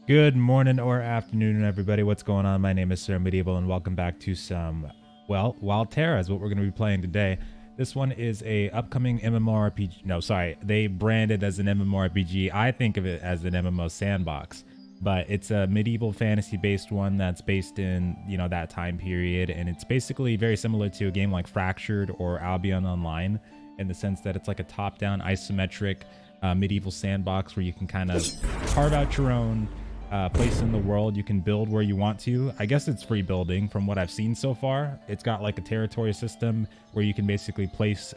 Good morning or afternoon, everybody. What's going on? My name is Sir Medieval, and welcome back to some, Wild Terra is what we're going to be playing today. This one is a upcoming MMORPG. No, sorry, they brand it as an MMORPG. I think of it as an MMO sandbox, but it's a medieval fantasy-based one that's based in, that time period, and it's basically very similar to a game like Fractured or Albion Online in the sense that it's like a top-down isometric medieval sandbox where you can kind of carve out your own place in the world. You can build where you want to. I guess it's free building from what I've seen so far. It's got like a territory system where you can basically place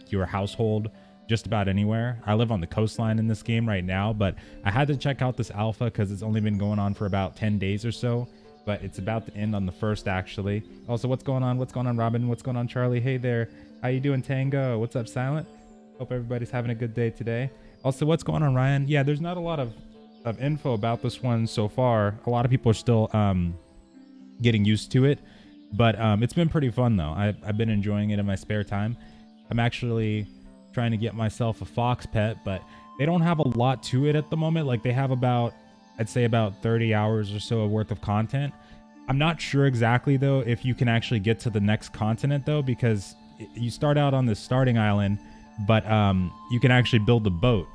your household just about anywhere. I live on the coastline in this game right now, but I had to check out this alpha because it's only been going on for about 10 days or so, but it's about to end on the 1st actually. Also, what's going on? What's going on, Robin? What's going on, Charlie? Hey there. How you doing, Tango? What's up, Silent? Hope everybody's having a good day today. Also, what's going on, Ryan? Yeah, there's not a lot of info about this one so far. A lot of people are still getting used to it, but it's been pretty fun though. I've been enjoying it in my spare time. I'm actually trying to get myself a fox pet, but they don't have a lot to it at the moment. Like they have about, I'd say about 30 hours or so worth of content. I'm not sure exactly though if you can actually get to the next continent though, because you start out on this starting island, but you can actually build a boat.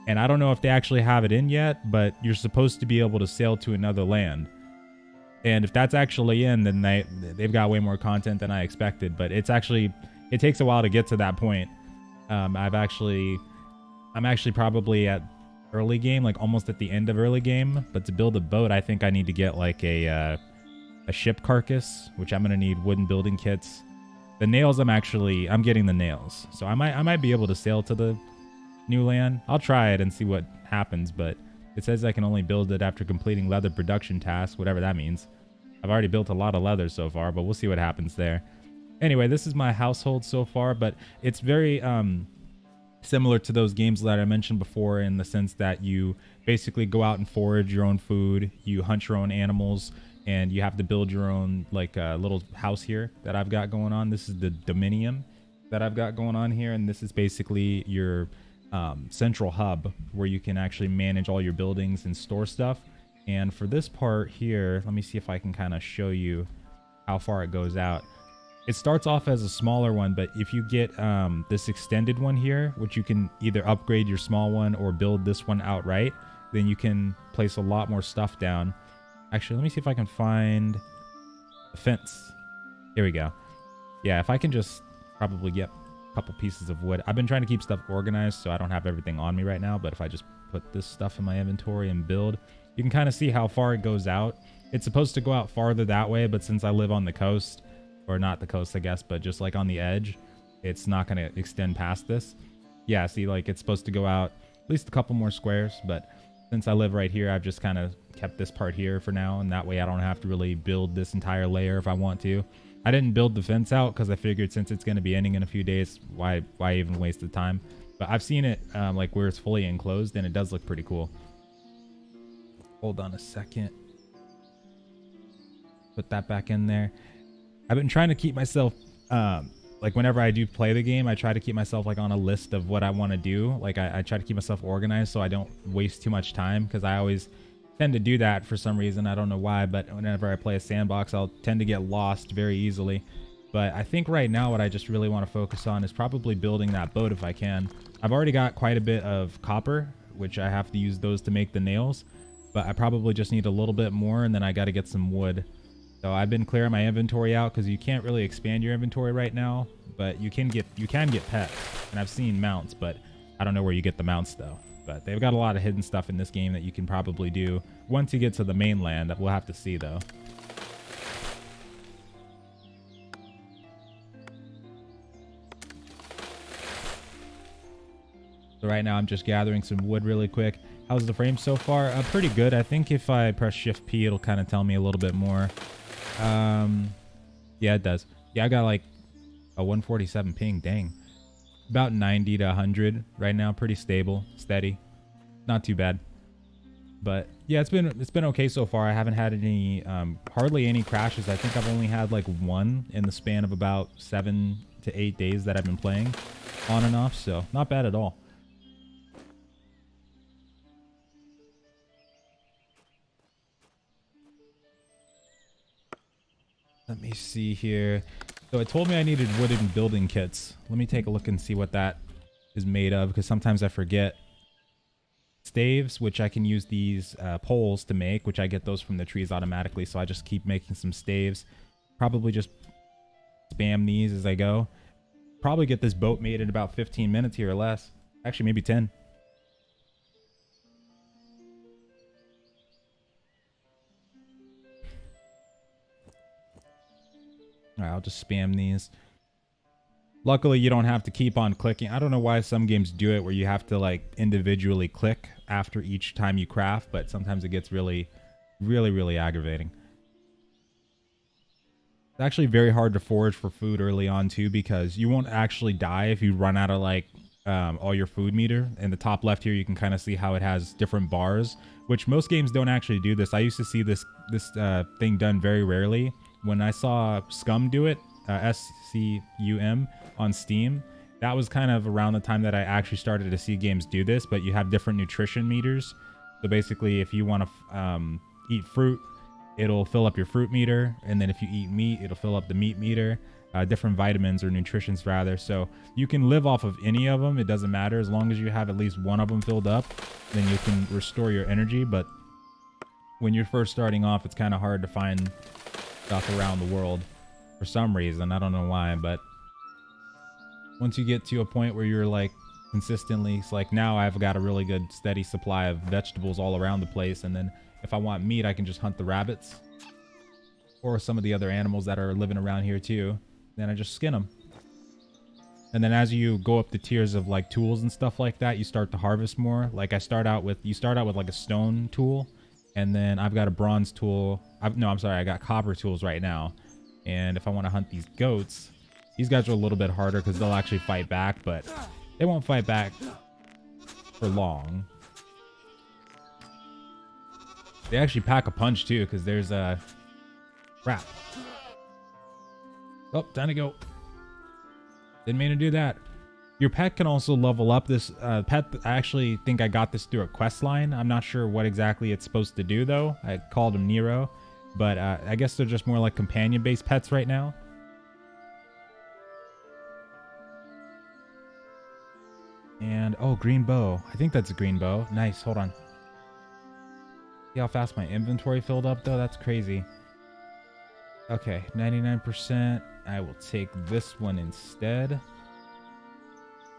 And I don't know if they actually have it in yet, but you're supposed to be able to sail to another land. And if that's actually in, then they've got way more content than I expected. But it takes a while to get to that point. I'm actually probably at early game, like almost at the end of early game. But to build a boat, I think I need to get like a ship carcass, which I'm gonna need wooden building kits. The nails, I'm getting the nails, so I might be able to sail to the new land. I'll try it and see what happens, but it says I can only build it after completing leather production tasks, whatever that means. I've already built a lot of leather so far, but we'll see what happens there. Anyway, this is my household so far, but it's very similar to those games that I mentioned before in the sense that you basically go out and forage your own food, you hunt your own animals, and you have to build your own like little house here that I've got going on. This is the dominium that I've got going on here, and this is basically your central hub where you can actually manage all your buildings and store stuff. And for this part here, let me see if I can kind of show you how far it goes out. It starts off as a smaller one, but if you get this extended one here, which you can either upgrade your small one or build this one outright, then you can place a lot more stuff down. Actually, let me see if I can find a fence. Here we go. Yeah, if I can just probably get couple pieces of wood. I've been trying to keep stuff organized so I don't have everything on me right now, but if I just put this stuff in my inventory and build, you can kind of see how far it goes out. It's supposed to go out farther that way, but since I live on the coast, or not the coast I guess, but just like on the edge, it's not going to extend past this. Yeah, see, like it's supposed to go out at least a couple more squares, but since I live right here, I've just kind of kept this part here for now, and that way I don't have to really build this entire layer if I want to. I didn't build the fence out because I figured since it's going to be ending in a few days, why even waste the time? But I've seen it like where it's fully enclosed, and it does look pretty cool. Hold on a second. Put that back in there. I've been trying to keep myself, like whenever I do play the game, I try to keep myself like on a list of what I want to do. Like I try to keep myself organized so I don't waste too much time, because I always tend to do that for some reason. I don't know why, but whenever I play a sandbox, I'll tend to get lost very easily. But I think right now what I just really want to focus on is probably building that boat if I can. I've already got quite a bit of copper, which I have to use those to make the nails, but I probably just need a little bit more, and then I got to get some wood. So I've been clearing my inventory out because you can't really expand your inventory right now, but you can get pets, and I've seen mounts, but I don't know where you get the mounts though. But they've got a lot of hidden stuff in this game that you can probably do once you get to the mainland. We'll have to see though. So right now I'm just gathering some wood really quick. How's the frame so far? Pretty good. I think if I press Shift P, it'll kind of tell me a little bit more. Yeah, it does. Yeah, I got like a 147 ping. Dang. About 90 to 100 right now. Pretty stable, steady, not too bad. But yeah, it's been okay so far. I haven't had any hardly any crashes. I think I've only had like one in the span of about 7 to 8 days that I've been playing on and off, so not bad at all. Let me see here. So it told me I needed wooden building kits. Let me take a look and see what that is made of, because sometimes I forget. Staves, which I can use these poles to make, which I get those from the trees automatically, so I just keep making some staves. Probably just spam these as I go. Probably get this boat made in about 15 minutes here or less. Actually, maybe 10. Alright, I'll just spam these. Luckily, you don't have to keep on clicking. I don't know why some games do it where you have to like individually click after each time you craft, but sometimes it gets really aggravating. It's actually very hard to forage for food early on too, because you won't actually die if you run out of like all your food meter. In the top left here, you can kind of see how it has different bars, which most games don't actually do this. I used to see this thing done very rarely. When I saw Scum do it, SCUM on Steam, that was kind of around the time that I actually started to see games do this. But you have different nutrition meters. So basically, if you want to eat fruit, it'll fill up your fruit meter, and then if you eat meat, it'll fill up the meat meter. Different vitamins or nutritions rather. So you can live off of any of them. It doesn't matter, as long as you have at least one of them filled up, then you can restore your energy. But when you're first starting off, it's kind of hard to find stuff around the world for some reason. I don't know why, but once you get to a point where you're like consistently, it's like now I've got a really good steady supply of vegetables all around the place, and then if I want meat, I can just hunt the rabbits or some of the other animals that are living around here too. Then I just skin them. And then as you go up the tiers of like tools and stuff like that, you start to harvest more. Like you start out with like a stone tool, and then I've got a bronze tool. I got copper tools right now. And if I want to hunt these goats, these guys are a little bit harder because they'll actually fight back, but they won't fight back for long. They actually pack a punch too, because there's a crap. Oh, time to go. Didn't mean to do that. Your pet can also level up. This pet, I actually think I got this through a quest line. I'm not sure what exactly it's supposed to do though. I called him Nero, but I guess they're just more like companion-based pets right now. And oh, green bow. I think that's a green bow. Nice. Hold on. See how fast my inventory filled up though? That's crazy. Okay, 99%. I will take this one instead.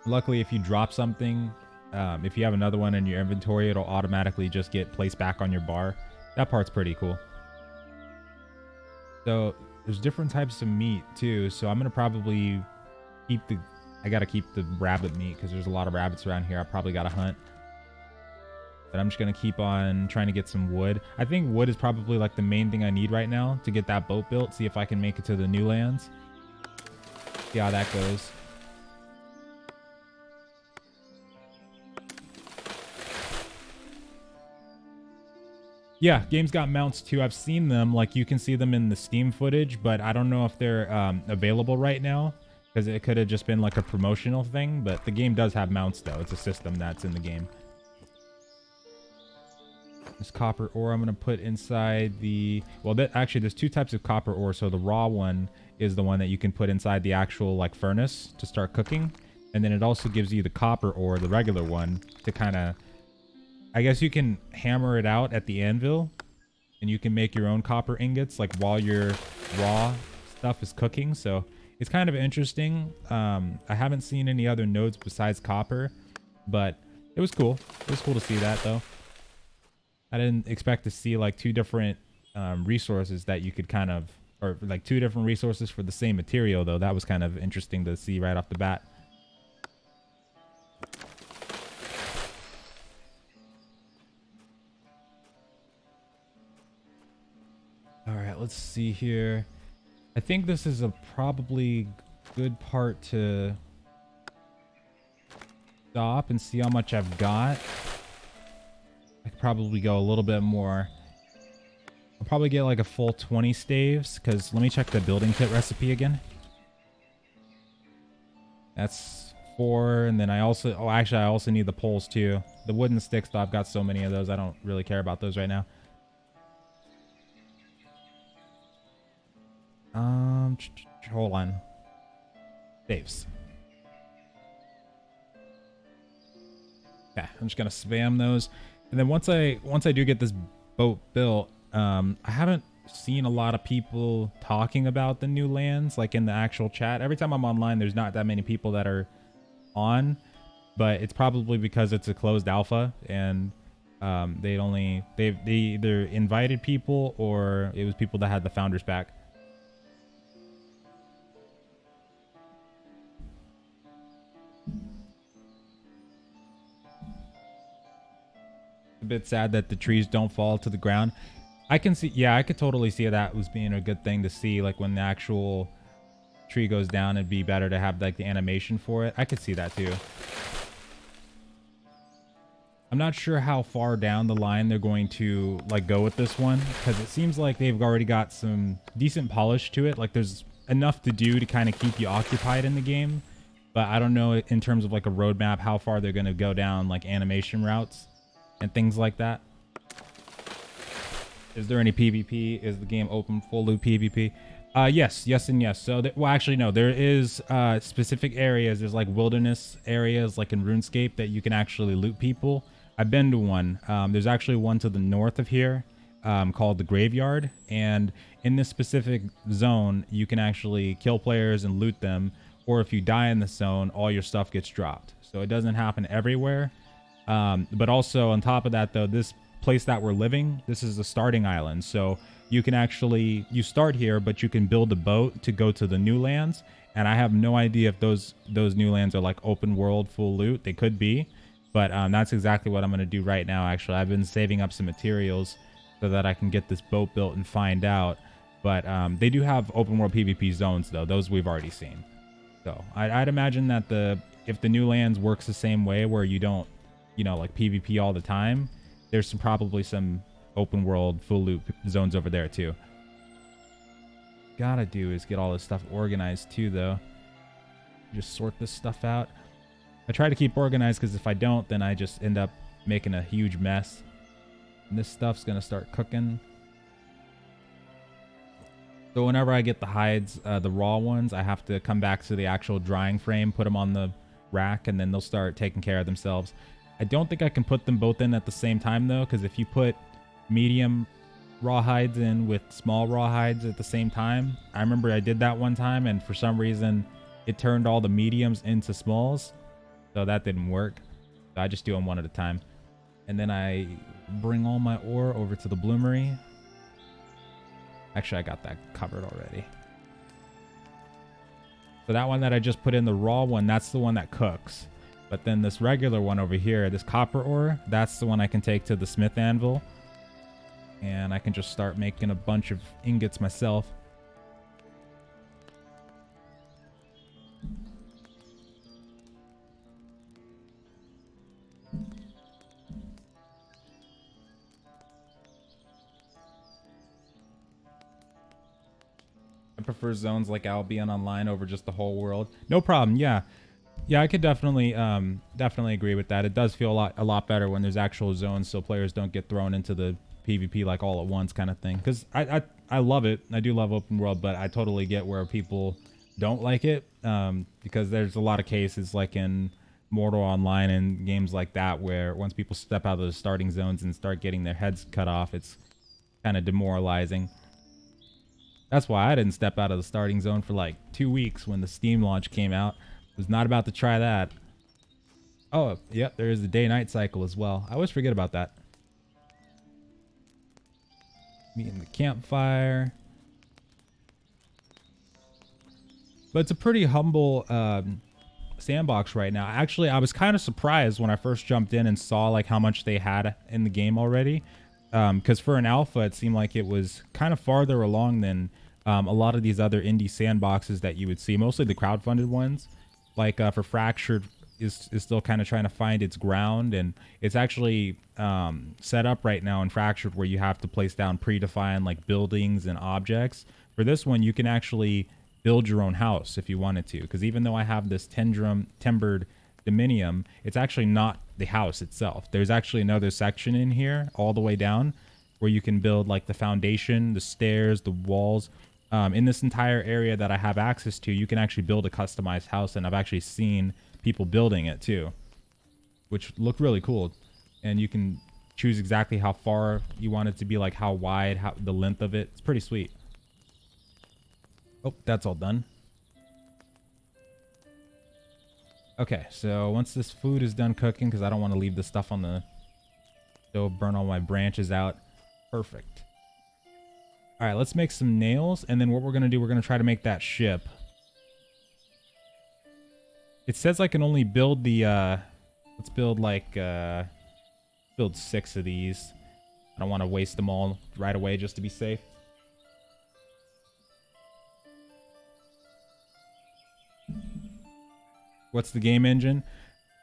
Luckily, if you drop something, if you have another one in your inventory, it'll automatically just get placed back on your bar. That part's pretty cool. So there's different types of meat too. So I'm gonna probably I gotta keep the rabbit meat because there's a lot of rabbits around here. I probably gotta hunt. But I'm just gonna keep on trying to get some wood. I think wood is probably like the main thing I need right now to get that boat built. See if I can make it to the new lands. See how that goes. Yeah, games got mounts too. I've seen them. Like you can see them in the Steam footage, but I don't know if they're available right now because it could have just been like a promotional thing. But the game does have mounts though. It's a system that's in the game. This copper ore I'm going to put inside the... Well, actually, there's two types of copper ore. So the raw one is the one that you can put inside the actual like furnace to start cooking. And then it also gives you the copper ore, the regular one, to kind of... I guess you can hammer it out at the anvil. And you can make your own copper ingots like while your raw stuff is cooking. So it's kind of interesting. I haven't seen any other nodes besides copper. But it was cool. It was cool to see that though. I didn't expect to see like two different resources that you could kind of, or like two different resources for the same material though. That was kind of interesting to see right off the bat. All right, let's see here. I think this is a probably good part to stop and see how much I've got. I could probably go a little bit more. I'll probably get like a full 20 staves, because let me check the building kit recipe again. That's 4, and then I also... Oh, actually, I also need the poles too. The wooden sticks, though, I've got so many of those, I don't really care about those right now. Hold on. Saves. Okay, I'm just gonna spam those, and then once I do get this boat built, I haven't seen a lot of people talking about the new lands like in the actual chat. Every time I'm online, there's not that many people that are on, but it's probably because it's a closed alpha and they either invited people or it was people that had the founders pack. A bit sad that the trees don't fall to the ground. I can see, yeah, I could totally see that was being a good thing to see, like when the actual tree goes down, it'd be better to have like the animation for it. I could see that too. I'm not sure how far down the line they're going to like go with this one, because it seems like they've already got some decent polish to it. Like there's enough to do to kind of keep you occupied in the game, but I don't know in terms of like a roadmap how far they're going to go down like animation routes and things like that. Is there any PvP? Is the game open full loot PvP? Yes, and yes. So, well, actually, no. There is specific areas. There's like wilderness areas, like in RuneScape, that you can actually loot people. I've been to one. There's actually one to the north of here called the Graveyard, and in this specific zone, you can actually kill players and loot them. Or if you die in the zone, all your stuff gets dropped. So it doesn't happen everywhere. But also on top of that, though, this place that we're living, this is a starting island, so you can actually, you start here, but you can build a boat to go to the new lands, and I have no idea if those new lands are like open world full loot. They could be, but that's exactly what I'm going to do right now. Actually, I've been saving up some materials so that I can get this boat built and find out, but they do have open world PvP zones, though. Those we've already seen. So I'd imagine that if the new lands works the same way, where you don't, you know, like PvP all the time, there's probably some open world full loop zones over there too. Gotta do is get all this stuff organized too, though. Just sort this stuff out. I try to keep organized because if I don't, then I just end up making a huge mess. And this stuff's gonna start cooking. So whenever I get the hides, the raw ones, I have to come back to the actual drying frame, put them on the rack, and then they'll start taking care of themselves. I don't think I can put them both in at the same time, though, because if you put medium raw hides in with small raw hides at the same time, I remember I did that one time, and for some reason, it turned all the mediums into smalls, so that didn't work. So I just do them one at a time. And then I bring all my ore over to the bloomery. Actually, I got that covered already. So that one that I just put in, the raw one, that's the one that cooks. But then this regular one over here, this copper ore, that's the one I can take to the smith anvil. And I can just start making a bunch of ingots myself. I prefer zones like Albion Online over just the whole world. No problem, yeah. Yeah, I could definitely agree with that. It does feel a lot better when there's actual zones, so players don't get thrown into the PvP like all at once kind of thing. Because I love it. I do love open world, but I totally get where people don't like it. Because there's a lot of cases like in Mortal Online and games like that where once people step out of the starting zones and start getting their heads cut off, it's kind of demoralizing. That's why I didn't step out of the starting zone for like 2 weeks when the Steam launch came out. Was not about to try that. Oh, yep, there is the day-night cycle as well. I always forget about that. Me and the campfire. But it's a pretty humble sandbox right now. Actually, I was kind of surprised when I first jumped in and saw like how much they had in the game already. Because for an alpha, it seemed like it was kind of farther along than a lot of these other indie sandboxes that you would see. Mostly the crowdfunded ones. Like for Fractured is still kind of trying to find its ground, and it's actually set up right now in Fractured where you have to place down predefined like buildings and objects. For this one, you can actually build your own house if you wanted to, because even though I have this timbered dominium, it's actually not the house itself. There's actually another section in here all the way down where you can build like the foundation, the stairs, the walls, In this entire area that I have access to, you can actually build a customized house, and I've actually seen people building it too, which look really cool. And you can choose exactly how far you want it to be, like how wide, how the length of it. It's pretty sweet. Oh, that's all done. Okay, so once this food is done cooking, because I don't want to leave the stuff on the stove, burn all my branches out. Perfect. All right, let's make some nails, and then what we're going to do, we're going to try to make that ship. It says I can only build the, let's build like, build 6 of these. I don't want to waste them all right away just to be safe. What's the game engine?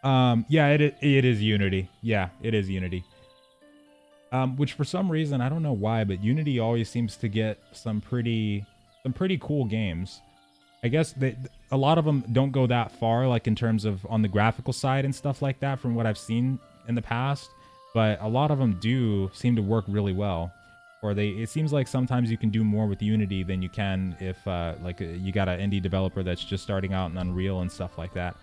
Yeah, it is Unity. Yeah, it is Unity. Which for some reason, I don't know why, but Unity always seems to get some pretty cool games. I guess a lot of them don't go that far, like in terms of on the graphical side and stuff like that from what I've seen in the past, but a lot of them do seem to work really well. Or it seems like sometimes you can do more with Unity than you can if you got an indie developer that's just starting out in Unreal and stuff like that.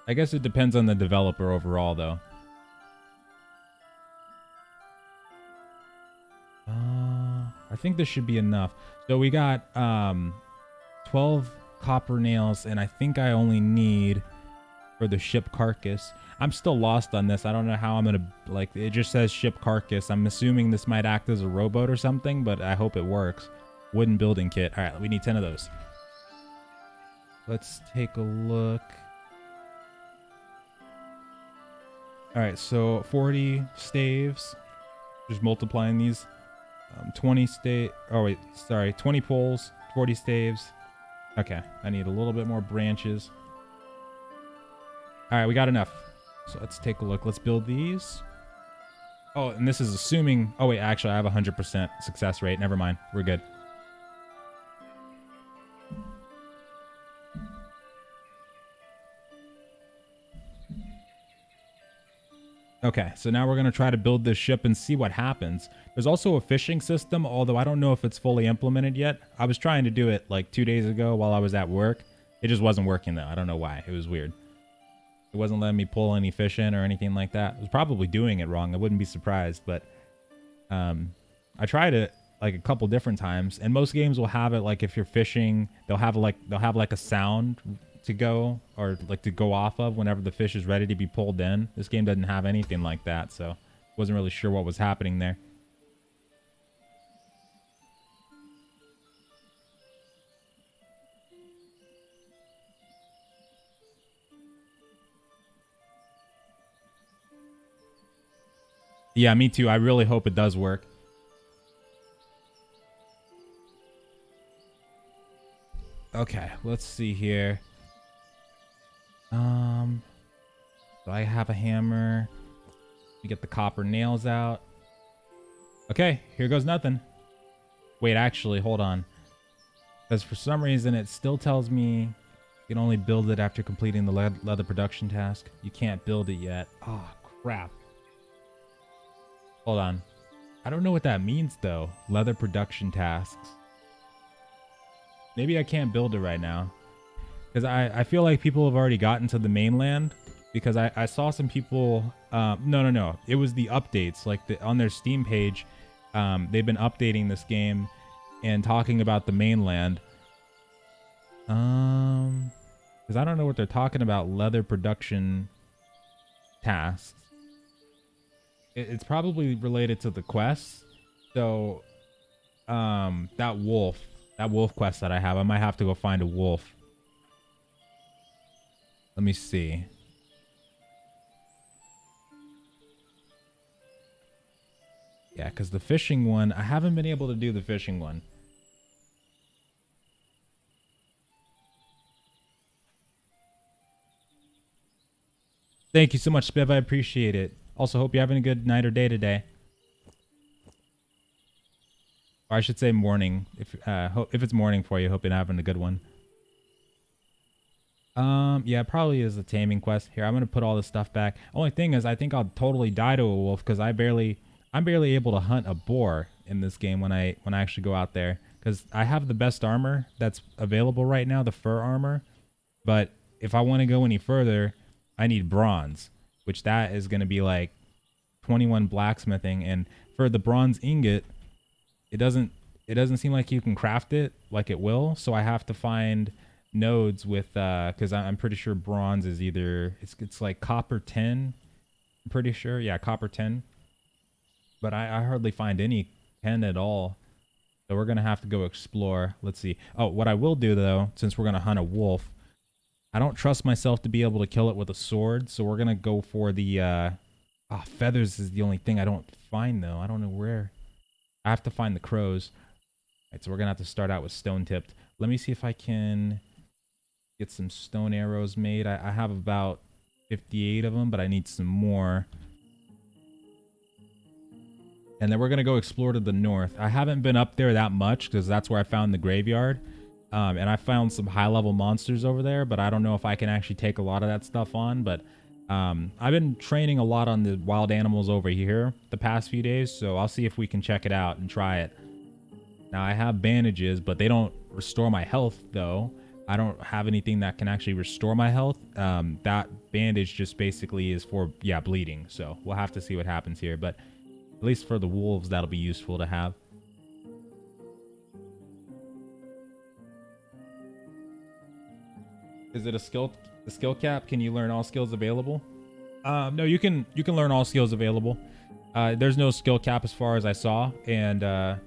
I guess it depends on the developer overall, though. I think this should be enough. So we got 12 copper nails, and I think I only need for the ship carcass. I'm still lost on this. I don't know how I'm gonna, like, it just says ship carcass. I'm assuming this might act as a rowboat or something, but I hope it works. Wooden building kit. All right, we need 10 of those. Let's take a look. All right, so 40 staves. Just multiplying these. 20 poles, 40 staves. Okay, I need a little bit more branches. All right, we got enough. So let's take a look. Let's build these. Oh, and this is assuming... Oh, wait, actually, I have a 100% success rate. Never mind. We're good. Okay, so now we're going to try to build this ship and see what happens. There's also a fishing system, although I don't know if it's fully implemented yet. I was trying to do it like 2 days ago while I was at work. It just wasn't working, though. I don't know why. It was weird. It wasn't letting me pull any fish in or anything like that. I was probably doing it wrong. I wouldn't be surprised, but I tried it like a couple different times, and most games will have it like if you're fishing, they'll have like a sound to go or like to go off of whenever the fish is ready to be pulled in. This game doesn't have anything like that, so wasn't really sure what was happening there. Yeah, me too. I really hope it does work. Okay, let's see here. So I have a hammer. We get the copper nails out. Okay, here goes nothing. Wait, actually, hold on. Because for some reason, it still tells me you can only build it after completing the leather production task. You can't build it yet. Oh, crap. Hold on. I don't know what that means, though. Leather production tasks. Maybe I can't build it right now. Because I feel like people have already gotten to the mainland. Because I saw some people... No. It was the updates. Like on their Steam page, they've been updating this game and talking about the mainland. Because I don't know what they're talking about. Leather production tasks. It's probably related to the quests. So, that wolf quest that I have, I might have to go find a wolf. Let me see. Yeah, because the fishing one, I haven't been able to do the fishing one. Thank you so much, Spiv. I appreciate it. Also, hope you're having a good night or day today. Or I should say morning. If it's morning for you, hope you're having a good one. Yeah, it probably is a taming quest. Here, I'm gonna put all this stuff back. Only thing is, I think I'll totally die to a wolf because I'm barely able to hunt a boar in this game when I actually go out there, because I have the best armor that's available right now, the fur armor. But if I want to go any further, I need bronze, which that is going to be like 21 blacksmithing. And for the bronze ingot, it doesn't seem like you can craft it like it will. So I have to find nodes with because I'm pretty sure bronze is either it's like copper 10. I'm pretty sure, yeah, copper 10. But I hardly find any 10 at all. So we're gonna have to go explore. Let's see. Oh, what I will do though, since we're gonna hunt a wolf, I don't trust myself to be able to kill it with a sword. So we're gonna go for the feathers is the only thing I don't find though. I don't know where. I have to find the crows. All right, so we're gonna have to start out with stone tipped. Let me see if I can get some stone arrows made. I have about 58 of them, but I need some more. And then we're gonna go explore to the north. I haven't been up there that much because that's where I found the graveyard. And I found some high-level monsters over there, but I don't know if I can actually take a lot of that stuff on. But I've been training a lot on the wild animals over here the past few days, so I'll see if we can check it out and try it. Now, I have bandages, but they don't restore my health, though. I don't have anything that can actually restore my health. That bandage just basically is for, yeah, bleeding. So we'll have to see what happens here. But at least for the wolves, that'll be useful to have. Is it a skill cap? Can you learn all skills available? No, you can learn all skills available. There's no skill cap as far as I saw, and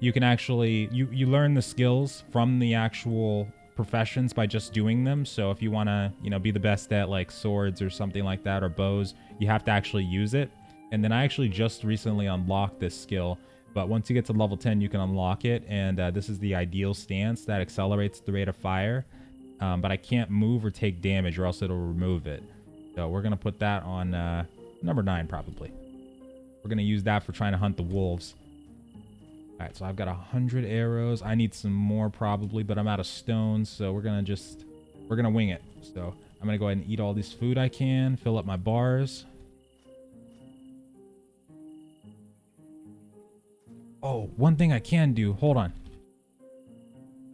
you can actually you learn the skills from the actual professions by just doing them. So if you want to, be the best at like swords or something like that, or bows, you have to actually use it. And then I actually just recently unlocked this skill, but once you get to level 10, you can unlock it. And this is the ideal stance that accelerates the rate of fire. But I can't move or take damage, or else it'll remove it. So we're going to put that on number 9, probably. We're going to use that for trying to hunt the wolves. All right, so I've got 100 arrows. I need some more probably, but I'm out of stones. So we're going to wing it. So I'm going to go ahead and eat all this food I can, fill up my bars. Oh, one thing I can do. Hold on.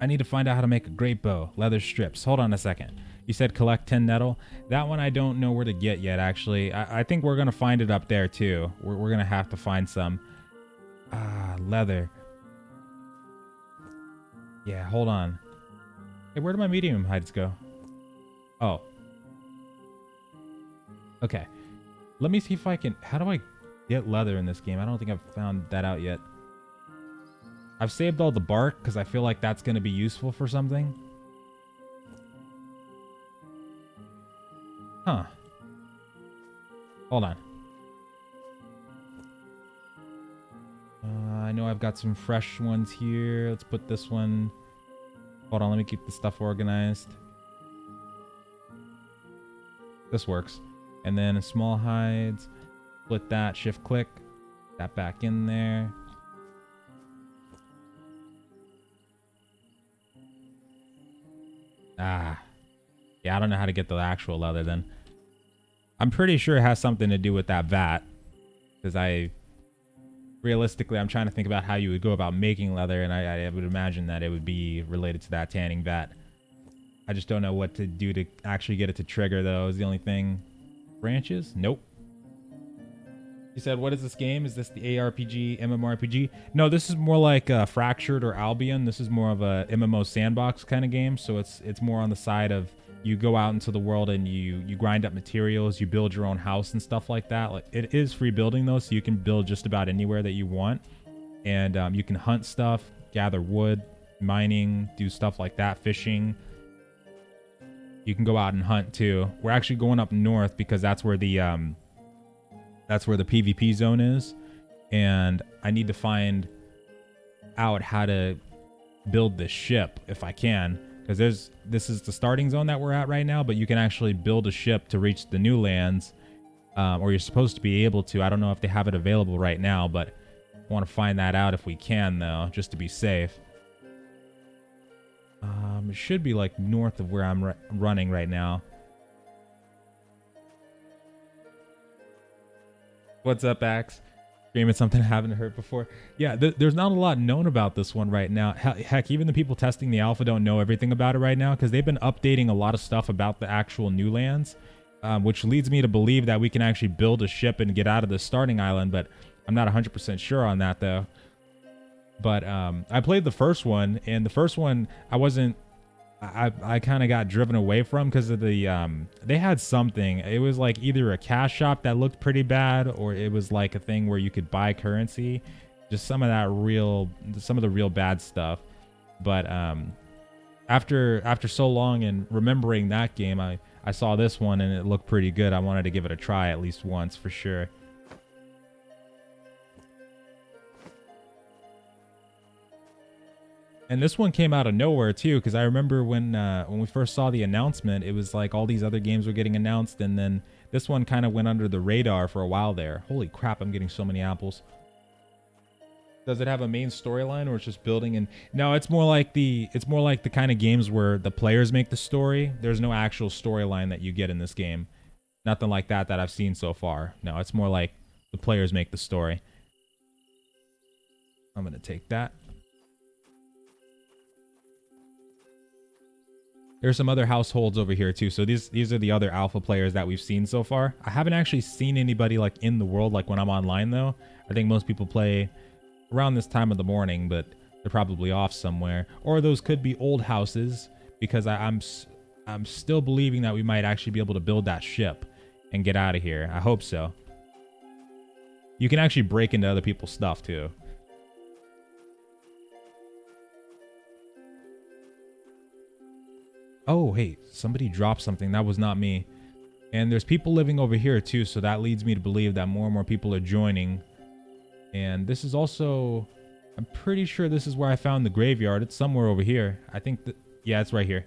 I need to find out how to make a great bow. Leather strips. Hold on a second. You said collect 10 nettle. That one I don't know where to get yet, actually. I think we're going to find it up there, too. We're going to have to find some. Leather. Yeah, hold on. Hey, where do my medium hides go? Oh. Okay. Let me see if I can... How do I get leather in this game? I don't think I've found that out yet. I've saved all the bark because I feel like that's going to be useful for something. Huh. Hold on. I know I've got some fresh ones here. Let's put this one. Hold on, let me keep the stuff organized. This works. And then small hides. Split that, shift click. That back in there. Yeah, I don't know how to get the actual leather then. I'm pretty sure it has something to do with that vat. Because realistically, I'm trying to think about how you would go about making leather, and I would imagine that it would be related to that tanning vat. I just don't know what to do to actually get it to trigger, though, is the only thing. Branches? Nope. You said, what is this game? Is this the ARPG, MMORPG? No, this is more like Fractured or Albion. This is more of a MMO Sandbox kind of game, so it's more on the side of you go out into the world and you grind up materials, you build your own house and stuff like that. Like, it is free building, though, so you can build just about anywhere that you want. And you can hunt stuff, gather wood, mining, do stuff like that, fishing. You can go out and hunt, too. We're actually going up north because that's where the PvP zone is, and I need to find out how to build this ship if I can, because this is the starting zone that we're at right now, but you can actually build a ship to reach the new lands, or you're supposed to be able to. I don't know if they have it available right now, but I want to find that out if we can, though, just to be safe. It should be like north of where I'm running right now. What's up, Axe? Screaming something I haven't heard before. Yeah, there's not a lot known about this one right now. Heck, even the people testing the alpha don't know everything about it right now because they've been updating a lot of stuff about the actual new lands, which leads me to believe that we can actually build a ship and get out of the starting island, but I'm not 100% sure on that though. But I played the first one, and the first one I kind of got driven away from because of the they had something. It was like either a cash shop that looked pretty bad, or it was like a thing where you could buy currency. Just some of the real bad stuff. But after so long and remembering that game, I saw this one and it looked pretty good. I wanted to give it a try at least once for sure. And this one came out of nowhere too, because I remember when we first saw the announcement, it was like all these other games were getting announced, and then this one kind of went under the radar for a while there. Holy crap, I'm getting so many apples. Does it have a main storyline, or it's just building? And no, it's more like the kind of games where the players make the story. There's no actual storyline that you get in this game. Nothing like that I've seen so far. No, it's more like the players make the story. I'm gonna take that. There's some other households over here too. So these are the other alpha players that we've seen so far. I haven't actually seen anybody like in the world, like when I'm online though. I think most people play around this time of the morning, but they're probably off somewhere. Or those could be old houses, because I'm still believing that we might actually be able to build that ship and get out of here. I hope so. You can actually break into other people's stuff too. Oh, hey, somebody dropped something. That was not me. And there's people living over here too, so that leads me to believe that more and more people are joining. And this is also, I'm pretty sure this is where I found the graveyard. It's somewhere over here. I think that, yeah, it's right here.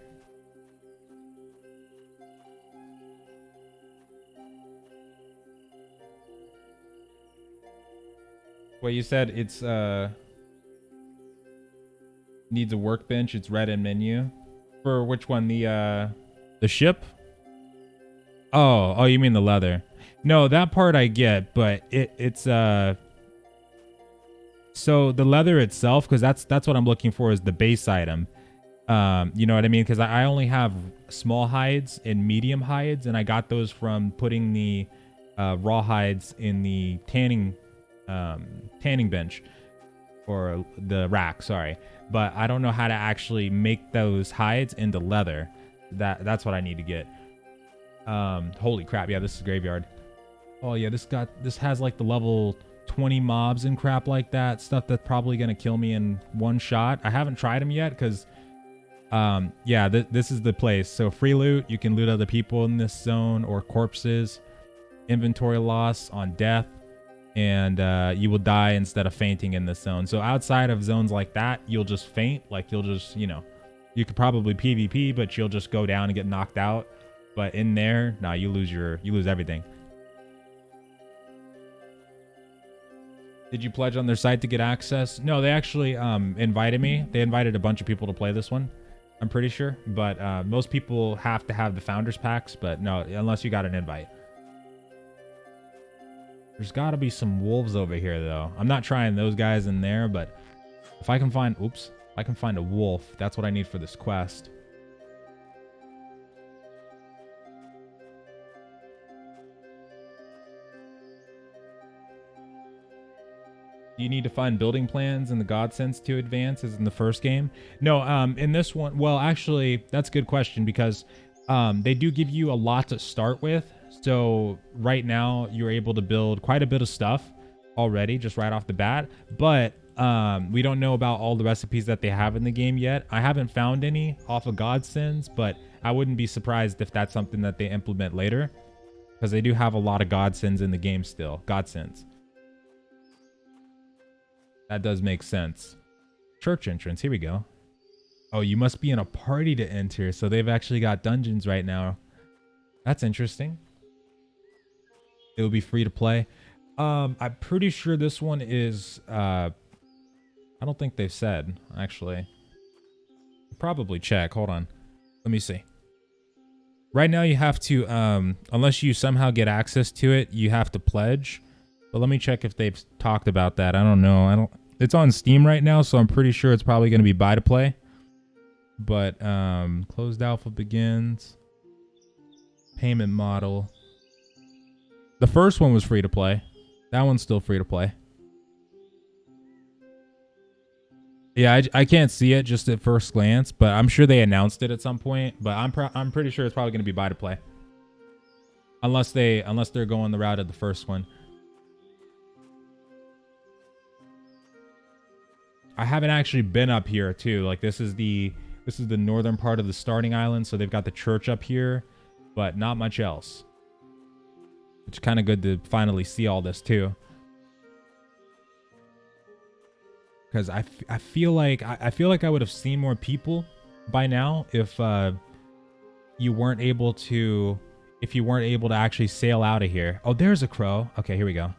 Well, you said it's, needs a workbench. It's red in menu. For which one? The ship? Oh, you mean the leather? No, that part I get, but it's so the leather itself, because that's what I'm looking for, is the base item. You know what I mean? Because I only have small hides and medium hides, and I got those from putting the raw hides in the tanning bench, or the rack, sorry. But I don't know how to actually make those hides into leather. That's what I need to get. Holy crap, yeah, this is graveyard. Oh yeah, this has like the level 20 mobs and crap like that. Stuff that's probably gonna kill me in one shot. I haven't tried them yet because yeah, this is the place. So free loot, you can loot other people in this zone or corpses. Inventory loss on death. And you will die instead of fainting in this zone. So outside of zones like that, you'll just faint. Like you'll just, you know, you could probably PvP, but you'll just go down and get knocked out. But in there, nah, you lose everything. Did you pledge on their site to get access? No, they actually invited me. They invited a bunch of people to play this one, I'm pretty sure. But most people have to have the founders packs, but no, unless you got an invite. There's got to be some wolves over here, though. I'm not trying those guys in there, but if I can find... Oops. If I can find a wolf, that's what I need for this quest. Do you need to find building plans in the Godsends to advance as in the first game? No, in this one... Well, actually, that's a good question, because they do give you a lot to start with. So right now you're able to build quite a bit of stuff already, just right off the bat. But we don't know about all the recipes that they have in the game yet. I haven't found any off of Godsends, but I wouldn't be surprised if that's something that they implement later, because they do have a lot of Godsends in the game still. Godsends. That does make sense. Church entrance. Here we go. Oh, you must be in a party to enter. So they've actually got dungeons right now. That's interesting. It'll be free to play. I'm pretty sure this one is I don't think they've said, actually. Probably check. Hold on. Let me see. Right now you have to unless you somehow get access to it, you have to pledge. But let me check if they've talked about that. I don't know. It's on Steam right now, so I'm pretty sure it's probably going to be buy to play. But closed alpha begins. Payment model. The first one was free to play. That one's still free to play. Yeah, I can't see it just at first glance, but I'm sure they announced it at some point. But I'm pretty sure it's probably going to be buy to play, unless they're going the route of the first one. I haven't actually been up here too. Like this is the northern part of the starting island, so they've got the church up here, but not much else. It's kind of good to finally see all this too. Because I feel like I would have seen more people by now if you weren't able to actually sail out of here. Oh, there's a crow. Okay, here we go.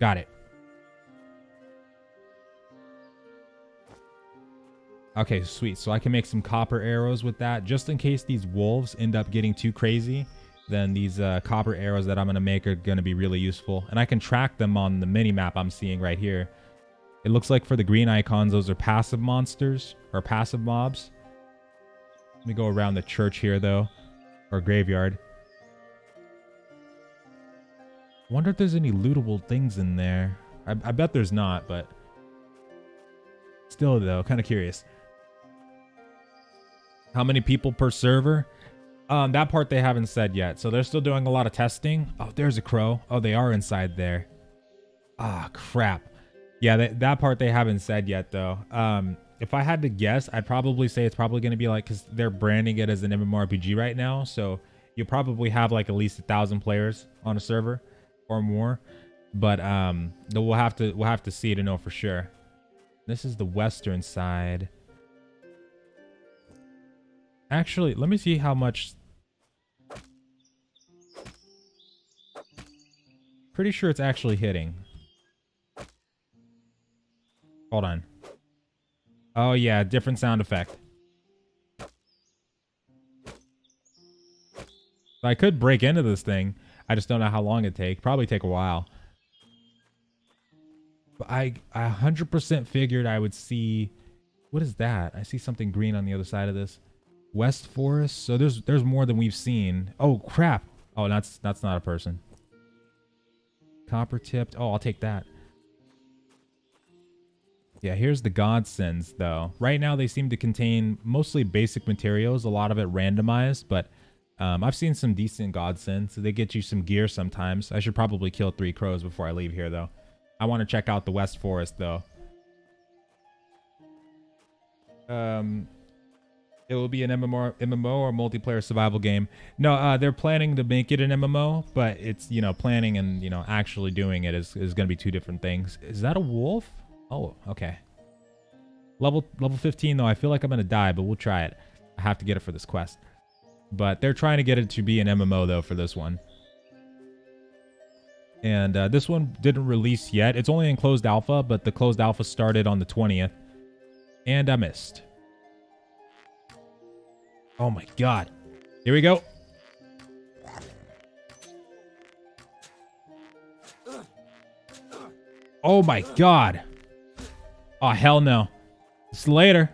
Got it. Okay, sweet. So I can make some copper arrows with that, just in case these wolves end up getting too crazy. Then these copper arrows that I'm going to make are going to be really useful. And I can track them on the mini-map I'm seeing right here. It looks like for the green icons, those are passive monsters, or passive mobs. Let me go around the church here, though. Or graveyard. I wonder if there's any lootable things in there. I bet there's not, but... Still, though, kind of curious. How many people per server? That part they haven't said yet, so they're still doing a lot of testing. Oh, there's a crow. Oh, they are inside there. Ah, crap. Yeah, that part they haven't said yet, though. If I had to guess, I'd probably say it's probably going to be like, because they're branding it as an MMORPG right now, so you probably have like at least 1,000 players on a server or more. But we'll have to see to know for sure. This is the western side. Actually, let me see how much. Pretty sure it's actually hitting. Hold on. Oh yeah, different sound effect. So I could break into this thing. I just don't know how long it'd take. Probably take a while. But I 100% figured I would see. What is that? I see something green on the other side of this. West Forest. So there's more than we've seen. Oh crap. Oh, that's not a person. Copper tipped. Oh, I'll take that. Yeah, here's the godsends though. Right now they seem to contain mostly basic materials, a lot of it randomized, but I've seen some decent godsends. So they get you some gear sometimes. I should probably kill 3 crows before I leave here though. I want to check out the West Forest though. It will be an MMO or multiplayer survival game. No, they're planning to make it an MMO, but it's, planning and, actually doing it is going to be 2 different things. Is that a wolf? Oh, okay. Level 15 though, I feel like I'm going to die, but we'll try it. I have to get it for this quest. But they're trying to get it to be an MMO though for this one. And this one didn't release yet. It's only in closed alpha, but the closed alpha started on the 20th. And I missed. Oh my god. Here we go. Oh my god. Oh, hell no. See you later.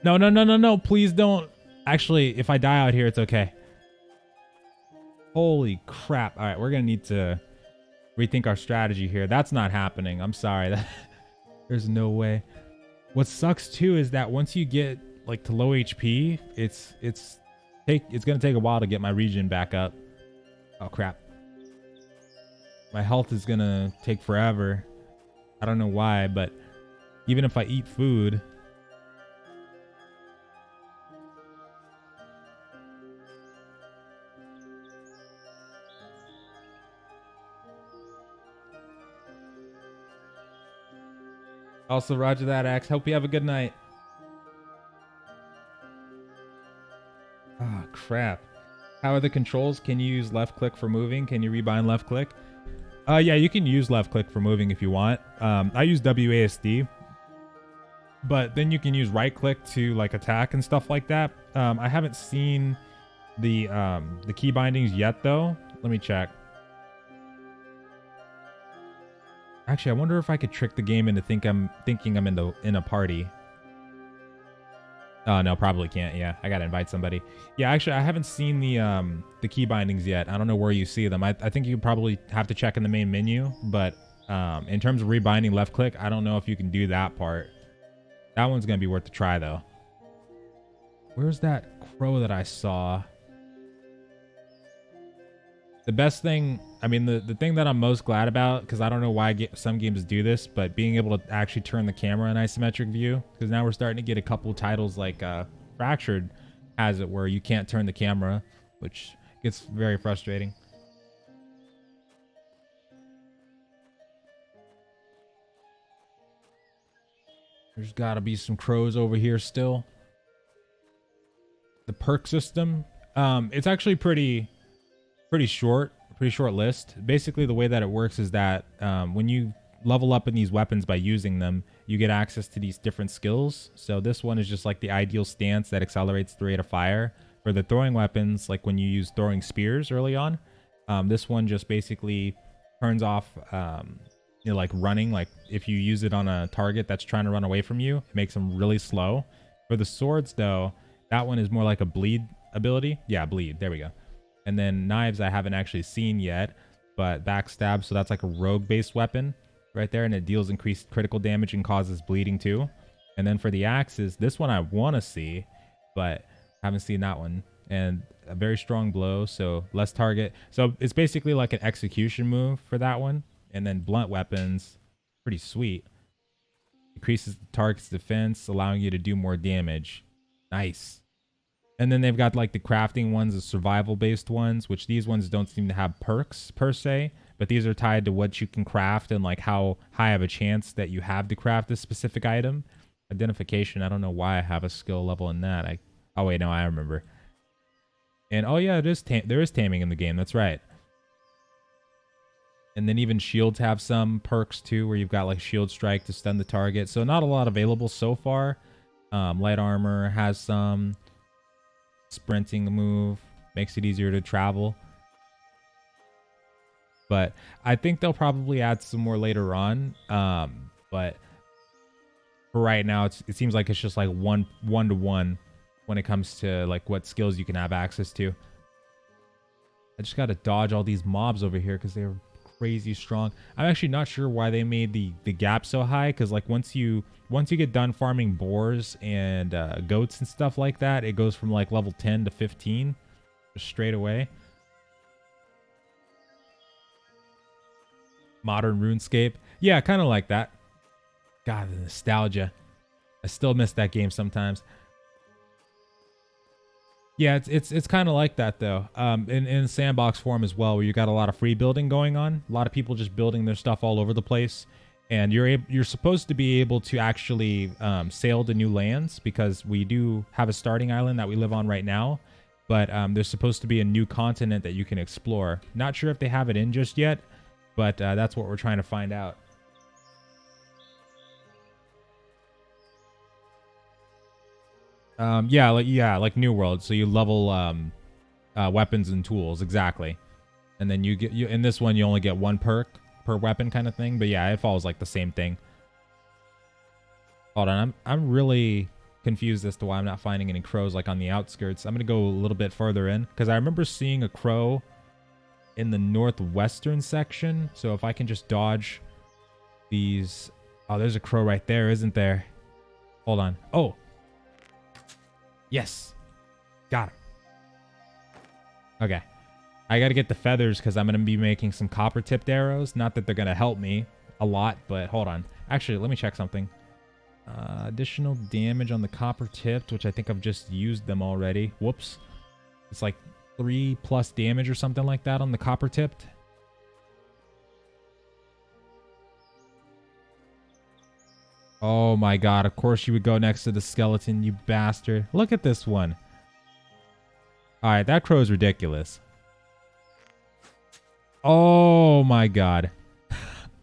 No. Please don't. Actually, if I die out here, it's okay. Holy crap. All right, we're going to need to rethink our strategy here. That's not happening. I'm sorry. There's no way. What sucks too is that once you get like to low HP, it's gonna take a while to get my regen back up. Oh crap. My health is gonna take forever. I don't know why, but even if I eat food. Also, roger that, Axe. Hope you have a good night. Oh, crap. How are the controls? Can you use left click for moving? Can you rebind left click? Yeah, you can use left click for moving if you want. I use WASD. But then you can use right click to like attack and stuff like that. I haven't seen the key bindings yet though. Let me check. Actually, I wonder if I could trick the game into thinking I'm in a party. Oh no, probably can't. Yeah, I gotta invite somebody. Yeah, actually, I haven't seen the key bindings yet. I don't know where you see them. I think you probably have to check in the main menu. But in terms of rebinding left click, I don't know if you can do that part. That one's gonna be worth a try though. Where's that crow that I saw? The best thing, I mean, the thing that I'm most glad about, because I don't know why some games do this, but being able to actually turn the camera in isometric view, because now we're starting to get a couple titles like Fractured has it where you can't turn the camera, which gets very frustrating. There's got to be some crows over here still. The perk system, it's actually pretty short list. Basically, the way that it works is that when you level up in these weapons by using them, you get access to these different skills. So this one is just like the ideal stance that accelerates the rate of fire. For the throwing weapons, like when you use throwing spears early on, this one just basically turns off like running. Like if you use it on a target that's trying to run away from you, it makes them really slow. For the swords though, that one is more like a bleed ability. Yeah, bleed, there we go. And then knives I haven't actually seen yet, but backstab, so that's like a rogue based weapon right there, and it deals increased critical damage and causes bleeding too. And then for the axes, this one I want to see, but haven't seen that one. And a very strong blow, so less target. So it's basically like an execution move for that one. And then blunt weapons, pretty sweet. Increases the target's defense, allowing you to do more damage. Nice. And then they've got like the crafting ones, the survival based ones, which these ones don't seem to have perks per se, but these are tied to what you can craft and like how high of a chance that you have to craft a specific item. Identification, I don't know why I have a skill level in that. Oh wait, no, I remember. And oh yeah, there is taming in the game, that's right. And then even shields have some perks too, where you've got like shield strike to stun the target. So not a lot available so far. Light armor has some. Sprinting move makes it easier to travel, but I think they'll probably add some more later on. But for right now, it seems like it's just like one to one when it comes to like what skills you can have access to. I just got to dodge all these mobs over here because they're crazy strong. I'm actually not sure why they made the gap so high, because like once you get done farming boars and goats and stuff like that, it goes from like level 10 to 15 just straight away. Modern RuneScape, yeah, kind of like that. God, the nostalgia. I still miss that game sometimes. Yeah, it's kind of like that though. In Sandbox form as well, where you got a lot of free building going on. A lot of people just building their stuff all over the place, and you're supposed to be able to actually sail to new lands, because we do have a starting island that we live on right now, but there's supposed to be a new continent that you can explore. Not sure if they have it in just yet, but that's what we're trying to find out. Yeah, like New World. So you level weapons and tools, exactly, and then you in this one you only get one perk per weapon kind of thing. But yeah, it follows like the same thing. Hold on, I'm really confused as to why I'm not finding any crows like on the outskirts. I'm gonna go a little bit further in, because I remember seeing a crow in the northwestern section. So if I can just dodge these. Oh, there's a crow right there, isn't there? Hold on. Oh. Yes. Got it. Okay. I got to get the feathers because I'm going to be making some copper tipped arrows. Not that they're going to help me a lot, but hold on. Actually, let me check something. Additional damage on the copper tipped, which I think I've just used them already. Whoops. It's like 3+ damage or something like that on the copper tipped. Oh my god, of course you would go next to the skeleton, you bastard. Look at this one. Alright, that crow is ridiculous. Oh my god.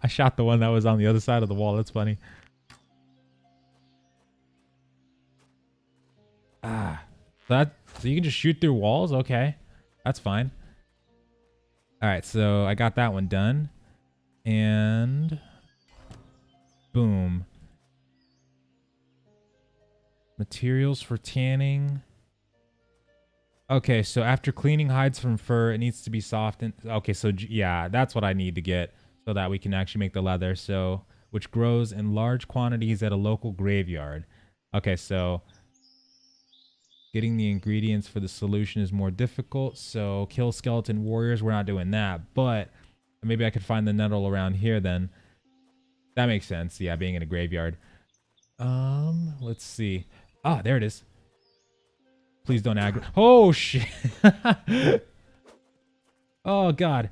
I shot the one that was on the other side of the wall. That's funny. So you can just shoot through walls? Okay. That's fine. Alright, so I got that one done. And Boom. Materials for tanning. Okay, so after cleaning hides from fur, it needs to be softened. Okay, so yeah, that's what I need to get so that we can actually make the leather. So, which grows in large quantities at a local graveyard. Okay, so getting the ingredients for the solution is more difficult. So kill skeleton warriors. We're not doing that, but maybe I could find the nettle around here then. That makes sense. Yeah, being in a graveyard. Let's see. Ah, there it is. Please don't aggro. Oh, shit. Oh, God.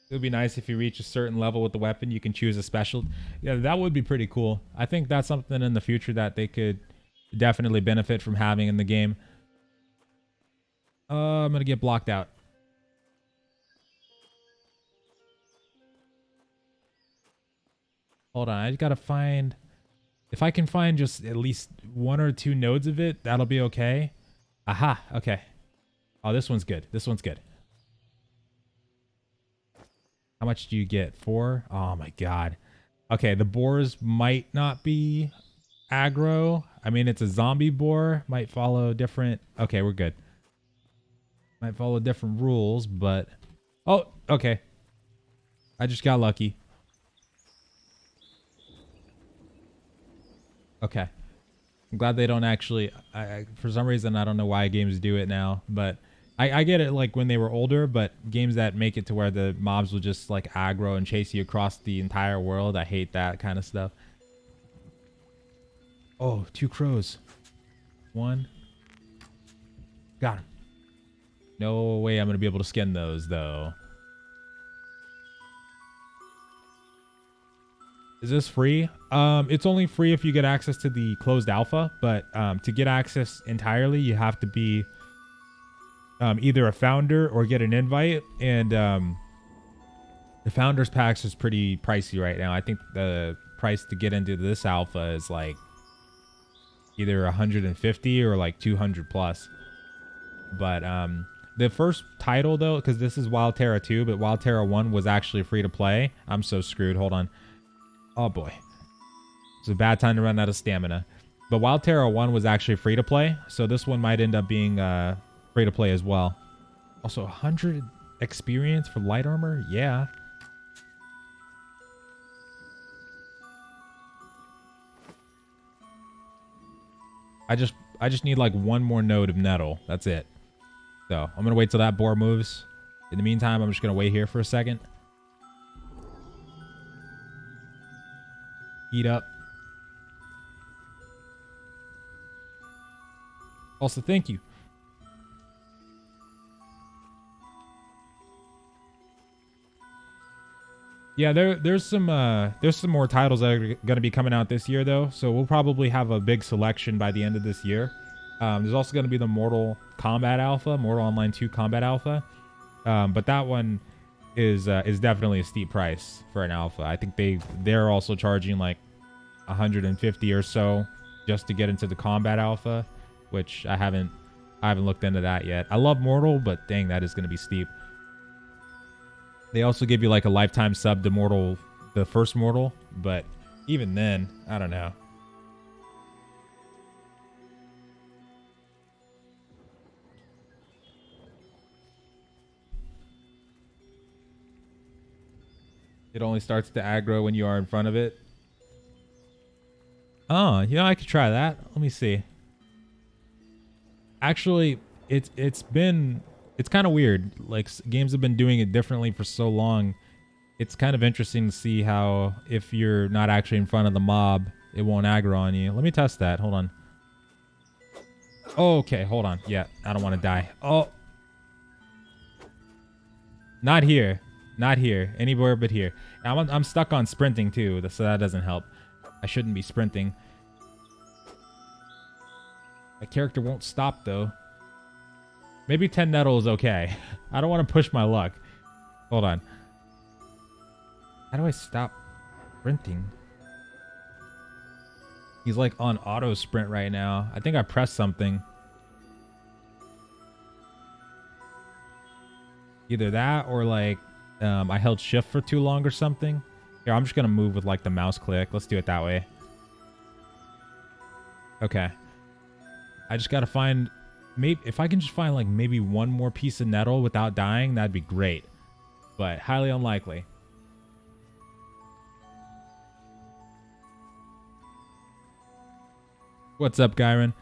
It would be nice if you reach a certain level with the weapon, you can choose a special. Yeah, that would be pretty cool. I think that's something in the future that they could definitely benefit from having in the game. I'm going to get blocked out. Hold on. I just got to find... If I can find just at least 1 or 2 nodes of it, that'll be okay. Aha. Okay. Oh, this one's good. This one's good. How much do you get? 4? Oh my god. Okay, the boars might not be aggro. I mean, it's a zombie boar. Might follow different... Okay, we're good. Might follow different rules, but... Oh, okay. I just got lucky. Okay. I'm glad they don't actually... for some reason, I don't know why games do it now, but... I get it like when they were older, but games that make it to where the mobs will just like aggro and chase you across the entire world, I hate that kind of stuff. Oh, 2 crows. 1. Got him. No way I'm going to be able to skin those though. Is this free? It's only free if you get access to the closed alpha, but to get access entirely, you have to be either a founder or get an invite, and the founders packs is pretty pricey right now. I think the price to get into this alpha is like either 150 or like 200 plus. But the first title though, because this is Wild Terra 2, but Wild Terra 1 was actually free to play. I'm so screwed. Hold on. Oh boy, it's a bad time to run out of stamina. But Wild Terra 1 was actually free to play, so this one might end up being free to play as well. Also, 100 experience for light armor? Yeah. I just need like 1 more node of nettle. That's it. So I'm gonna wait till that boar moves. In the meantime, I'm just gonna wait here for a second. Eat up. Also, thank you. Yeah, there's some more titles that are going to be coming out this year though, so we'll probably have a big selection by the end of this year. There's also going to be the Mortal Kombat Alpha, Mortal Online 2 Combat Alpha, but that one is definitely a steep price for an alpha. I think they're also charging like 150 or so just to get into the Combat Alpha, which I haven't looked into that yet. I love Mortal, but dang, that is going to be steep. They also give you like a lifetime sub to Mortal, the first Mortal, but even then, I don't know. It only starts to aggro when you are in front of it. Oh, you know, I could try that. Let me see. Actually, it's kind of weird. Like, games have been doing it differently for so long. It's kind of interesting to see how if you're not actually in front of the mob, it won't aggro on you. Let me test that. Hold on. Okay, hold on. Yeah, I don't want to die. Oh. Not here. Not here. Anywhere but here. I'm stuck on sprinting too, so that doesn't help. I shouldn't be sprinting. My character won't stop though. Maybe 10 nettle is okay. I don't want to push my luck. Hold on. How do I stop sprinting? He's like on auto sprint right now. I think I pressed something. Either that or like I held shift for too long or something. Here, I'm just gonna move with like the mouse click. Let's do it that way. Okay. I just gotta find, maybe if I can just find like maybe one more piece of nettle without dying, that'd be great. But highly unlikely. What's up, Gyron?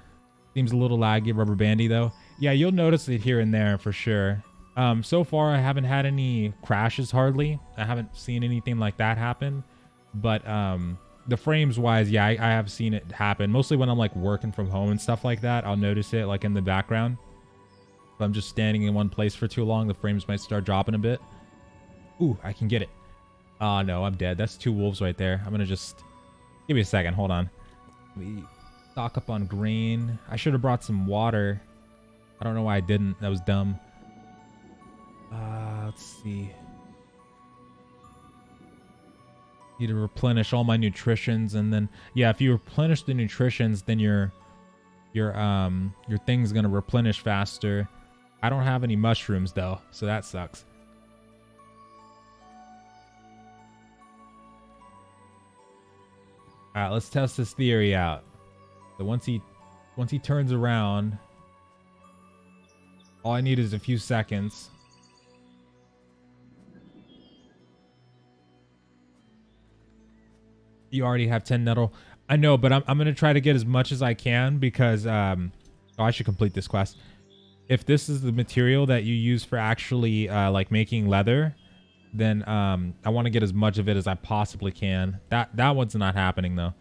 Seems a little laggy, rubber bandy though. Yeah, you'll notice it here and there for sure. So far I haven't had any crashes hardly. I haven't seen anything like that happen. But the frames wise, yeah, I have seen it happen. Mostly when I'm like working from home and stuff like that, I'll notice it like in the background. If I'm just standing in one place for too long, the frames might start dropping a bit. Ooh, I can get it. Oh no, I'm dead. That's 2 wolves right there. I'm gonna just give me a second. Hold on. Let me stock up on grain. I should have brought some water. I don't know why I didn't. That was dumb. Let's see. Need to replenish all my nutritions, and then yeah, if you replenish the nutritions, then your thing's gonna replenish faster. I don't have any mushrooms though, so that sucks. All right, let's test this theory out. So once he turns around, all I need is a few seconds. You already have 10 nettle. I know, but I'm going to try to get as much as I can because oh, I should complete this quest. If this is the material that you use for actually like making leather, then I want to get as much of it as I possibly can. That one's not happening though.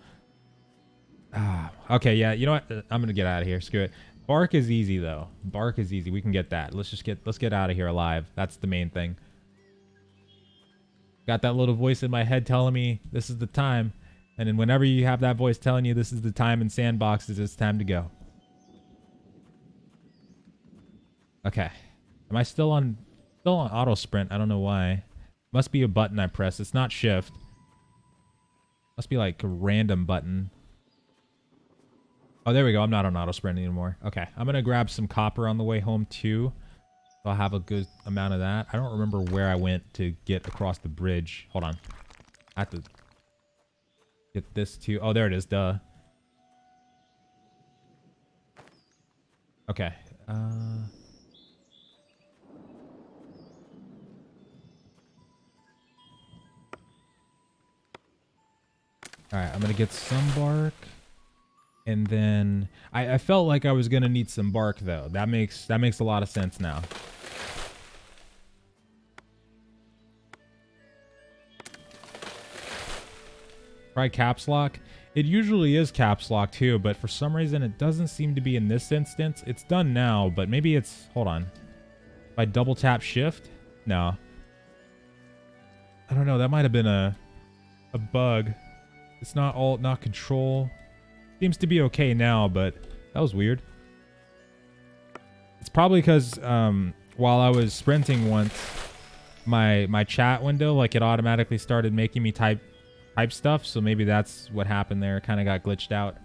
Okay, yeah, you know what? I'm going to get out of here. Screw it. Bark is easy though. Bark is easy. We can get that. Let's get out of here alive. That's the main thing. Got that little voice in my head telling me this is the time. And then whenever you have that voice telling you this is the time in Sandboxes, it's time to go. Okay. Am I still on auto sprint? I don't know why. Must be a button I press. It's not shift. Must be like a random button. Oh, there we go. I'm not on auto sprint anymore. Okay. I'm going to grab some copper on the way home too. So I'll have a good amount of that. I don't remember where I went to get across the bridge. Hold on. I have to get this too. Oh, there it is. Duh. Okay. Alright, I'm gonna get some bark. And then I felt like I was gonna need some bark though. That makes a lot of sense now. Try caps lock. It usually is caps lock too, but for some reason it doesn't seem to be in this instance. It's done now, but maybe it's, hold on. If I double tap shift? No. I don't know, that might have been a bug. It's not alt, not control. Seems to be okay now, but that was weird. It's probably because while I was sprinting once, my chat window, like it automatically started making me type stuff, so maybe that's what happened there. It kind of got glitched out.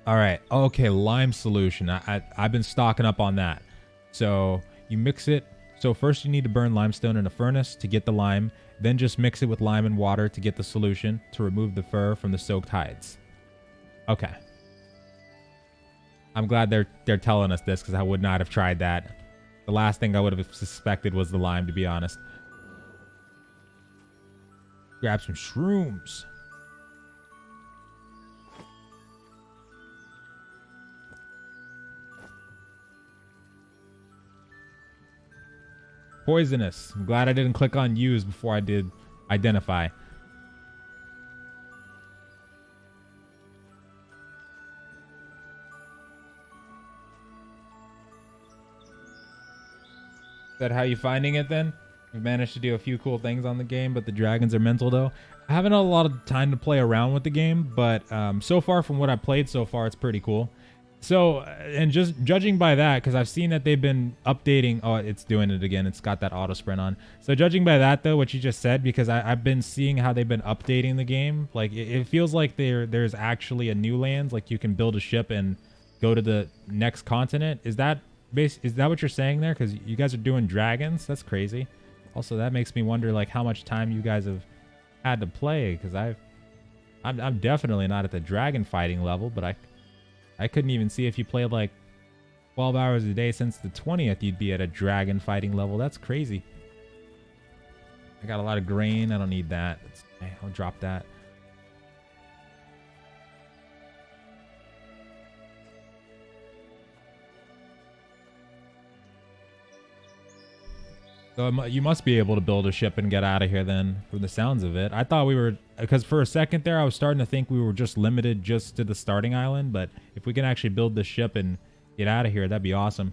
All right. Okay, lime solution. I've been stocking up on that. So you mix it. So first you need to burn limestone in a furnace to get the lime. Then just mix it with lime and water to get the solution to remove the fur from the soaked hides. Okay. I'm glad they're telling us this because I would not have tried that. The last thing I would have suspected was the lime, to be honest. Grab some shrooms. Poisonous. I'm glad I didn't click on use before I did identify. Is that how you finding it then? We've managed to do a few cool things on the game, but the dragons are mental though. I haven't had a lot of time to play around with the game, but so far from what I played so far, it's pretty cool. So, and just judging by that, because I've seen that they've been updating. Oh, it's doing it again. It's got that auto sprint on. So judging by that though, what you just said, because I've been seeing how they've been updating the game. Like it feels like there's actually a new lands. Like you can build a ship and go to the next continent. Is that is that what you're saying there? Because you guys are doing dragons. That's crazy. Also, that makes me wonder like how much time you guys have had to play. Because I'm definitely not at the dragon fighting level, but I couldn't even see if you played like 12 hours a day since the 20th, you'd be at a dragon fighting level. That's crazy. I got a lot of grain. I don't need that. I'll drop that. So you must be able to build a ship and get out of here then, from the sounds of it. I thought we were, because for a second there, I was starting to think we were just limited just to the starting island. But if we can actually build the ship and get out of here, that'd be awesome.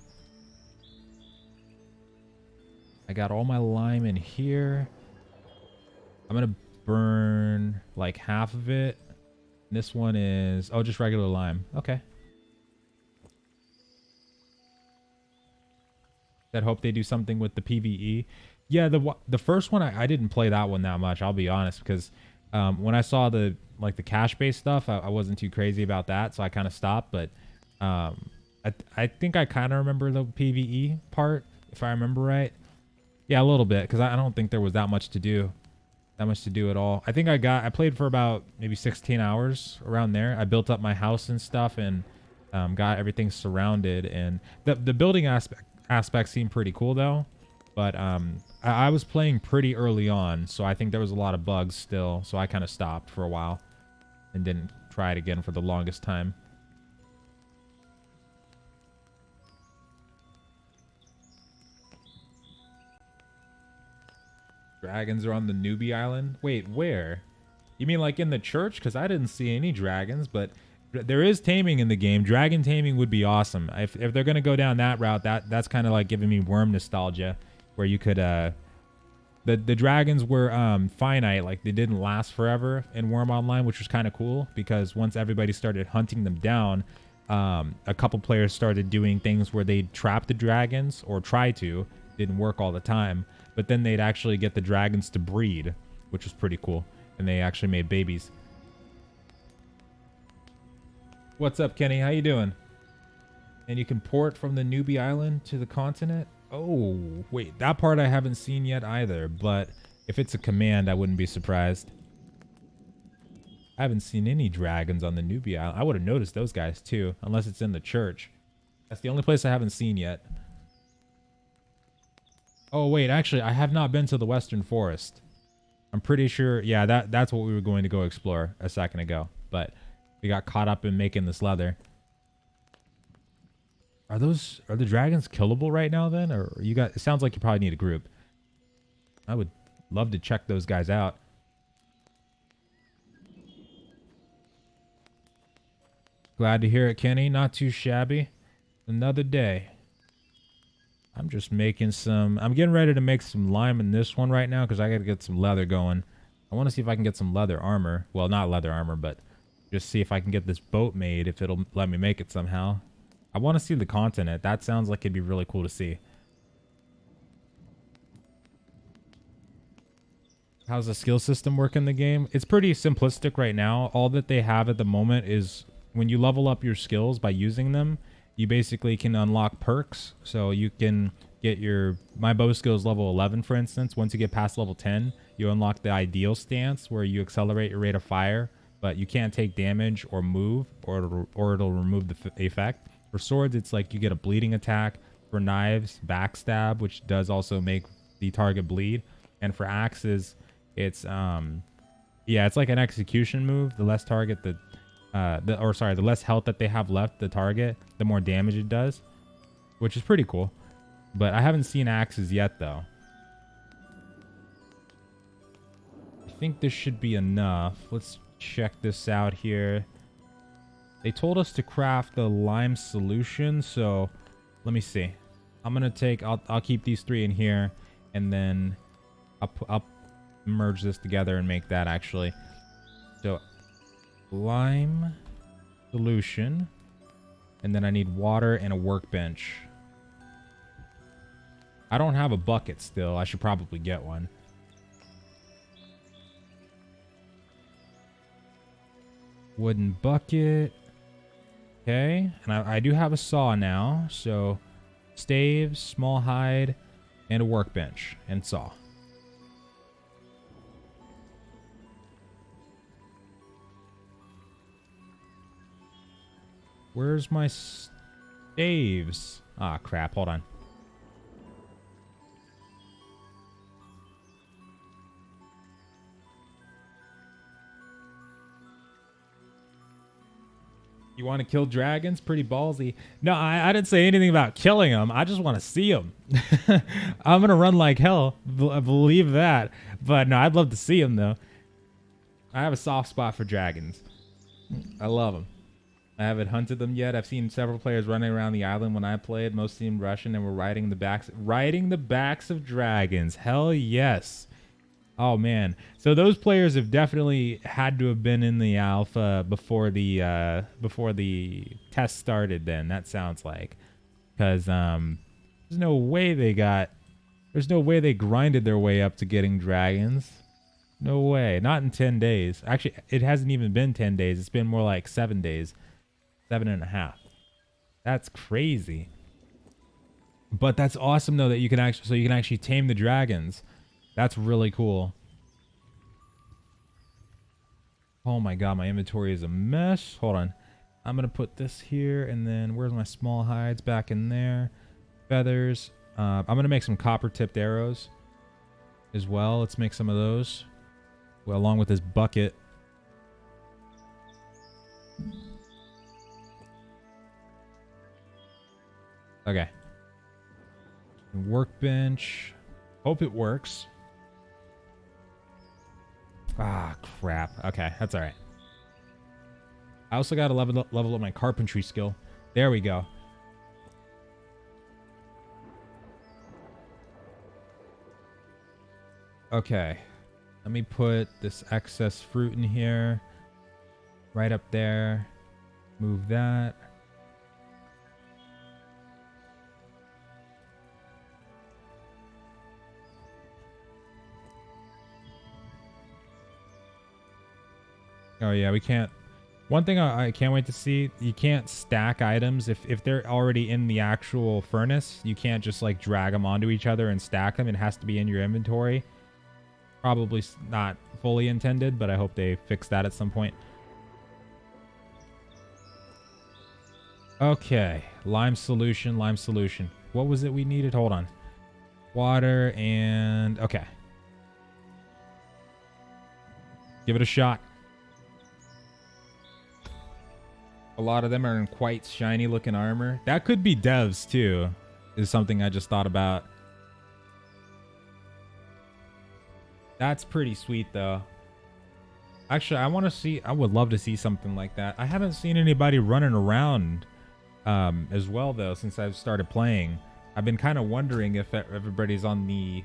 I got all my lime in here. I'm going to burn like half of it. This one is, oh, just regular lime. Okay. That hope they do something with the PvE. Yeah, the first one I didn't play that one that much. I'll be honest, because when I saw the cash based stuff, I wasn't too crazy about that, so I kind of stopped. But I think I kind of remember the PvE part, if I remember right. Yeah, a little bit, because I don't think there was that much to do at all. I think I played for about maybe 16 hours around there. I built up my house and stuff and got everything surrounded, and the building aspects seem pretty cool though. But I was playing pretty early on, so I think there was a lot of bugs still, so I kind of stopped for a while and didn't try it again for the longest time. Dragons are on the newbie island. Wait, where? You mean like in the church? Because I didn't see any dragons, but there is taming in the game. Dragon taming would be awesome. If they're going to go down that route, that's kind of like giving me worm nostalgia, where you could the dragons were finite, like they didn't last forever in Worm Online, which was kind of cool, because once everybody started hunting them down, a couple players started doing things where they'd trap the dragons, or try to. Didn't work all the time, but then they'd actually get the dragons to breed, which was pretty cool, and they actually made babies. What's up, Kenny? How you doing? And you can port from the newbie island to the continent? Oh, wait, that part I haven't seen yet either, but if it's a command, I wouldn't be surprised. I haven't seen any dragons on the newbie island. I would have noticed those guys too, unless it's in the church. That's the only place I haven't seen yet. Oh, wait, actually, I have not been to the Western Forest. I'm pretty sure, yeah, that's what we were going to go explore a second ago, but we got caught up in making this leather. Are the dragons killable right now then? Or you got, it sounds like you probably need a group. I would love to check those guys out. Glad to hear it, Kenny. Not too shabby. Another day. I'm just making some, I'm getting ready to make some lime in this one right now, because I got to get some leather going. I want to see if I can get some leather armor. Well, not leather armor, but just see if I can get this boat made, if it'll let me make it somehow. I want to see the continent. That sounds like it'd be really cool to see. How's the skill system work in the game? It's pretty simplistic right now. All that they have at the moment is when you level up your skills by using them, you basically can unlock perks. So you can get my bow skills level 11, for instance. Once you get past level 10, you unlock the ideal stance, where you accelerate your rate of fire, but you can't take damage or move, or it'll remove the effect. For swords, it's like you get a bleeding attack. For knives, backstab, which does also make the target bleed. And for axes, it's it's like an execution move. The less target the less health that they have left, the target, the more damage it does, which is pretty cool. But I haven't seen axes yet, though. I think this should be enough. Let's check this out here. They told us to craft the lime solution, so let me see. I'm gonna take, I'll keep these 3 in here, and then I'll merge this together and make that actually. So lime solution, and then I need water and a workbench. I don't have a bucket still. I should probably get one. Wooden bucket. Okay, and I do have a saw now, so staves, small hide, and a workbench and saw. Where's my staves? Ah, crap. Hold on. You want to kill dragons? Pretty ballsy. No, I didn't say anything about killing them. I just want to see them. I'm going to run like hell. Believe that. But no, I'd love to see them, though. I have a soft spot for dragons. I love them. I haven't hunted them yet. I've seen several players running around the island when I played. Most seemed Russian and were riding the backs of dragons. Hell yes. Oh man. So those players have definitely had to have been in the alpha before the test started then. That sounds like. Cuz there's no way they grinded their way up to getting dragons. No way. Not in 10 days. Actually, it hasn't even been 10 days. It's been more like 7 days. 7.5. That's crazy. But that's awesome though that you can actually tame the dragons. That's really cool. Oh my god, my inventory is a mess. Hold on. I'm gonna put this here, and then where's my small hides? Back in there. Feathers. I'm gonna make some copper tipped arrows as well. Let's make some of those. Well, along with this bucket. Okay. Workbench. Hope it works. Ah, crap. Okay, that's all right. I also got to level up my carpentry skill. There we go. Okay. Let me put this excess fruit in here. Right up there. Move that. Oh yeah, we can't. One thing I can't wait to see, you can't stack items if they're already in the actual furnace. You can't just like drag them onto each other and stack them. It has to be in your inventory. Probably not fully intended, but I hope they fix that at some point. Okay, lime solution. What was it we needed? Hold on. Water and okay. Give it a shot. A lot of them are in quite shiny looking armor. That could be devs too, is something I just thought about. That's pretty sweet though. Actually, I would love to see something like that. I haven't seen anybody running around as well though since I've started playing. I've been kind of wondering if everybody's on the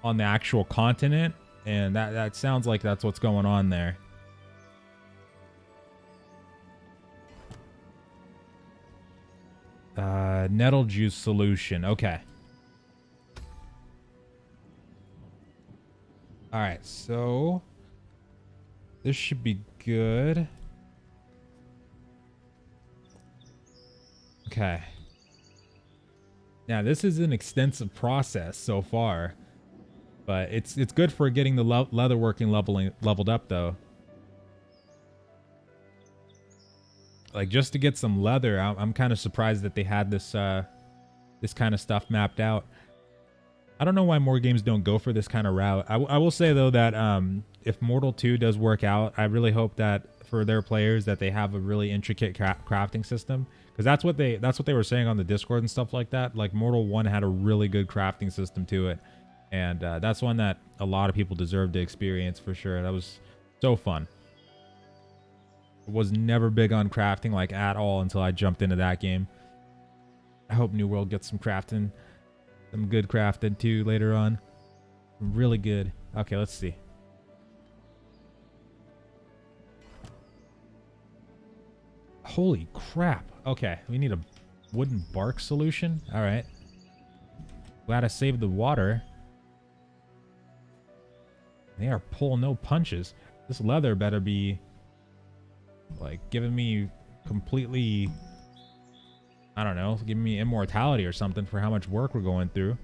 actual continent, and that sounds like that's what's going on there. Nettle juice solution. Okay. All right, so this should be good. Okay. Now, this is an extensive process so far, but it's good for getting the leatherworking leveled up though. Like, just to get some leather, I'm kind of surprised that they had this this kind of stuff mapped out. I don't know why more games don't go for this kind of route. I will say though that if Mortal 2 does work out, I really hope that for their players that they have a really intricate crafting system, because that's what they were saying on the Discord and stuff like that. Like Mortal 1 had a really good crafting system to it, and that's one that a lot of people deserve to experience for sure. That was so fun. Was never big on crafting like at all until I jumped into that game. I hope New World gets some crafting, some good crafted too later on. Really good. Okay, let's see. Holy crap. Okay, we need a wooden bark solution. All right. Glad I saved the water. They are pulling no punches. This leather better be like giving me completely, I don't know, give me immortality or something for how much work we're going through.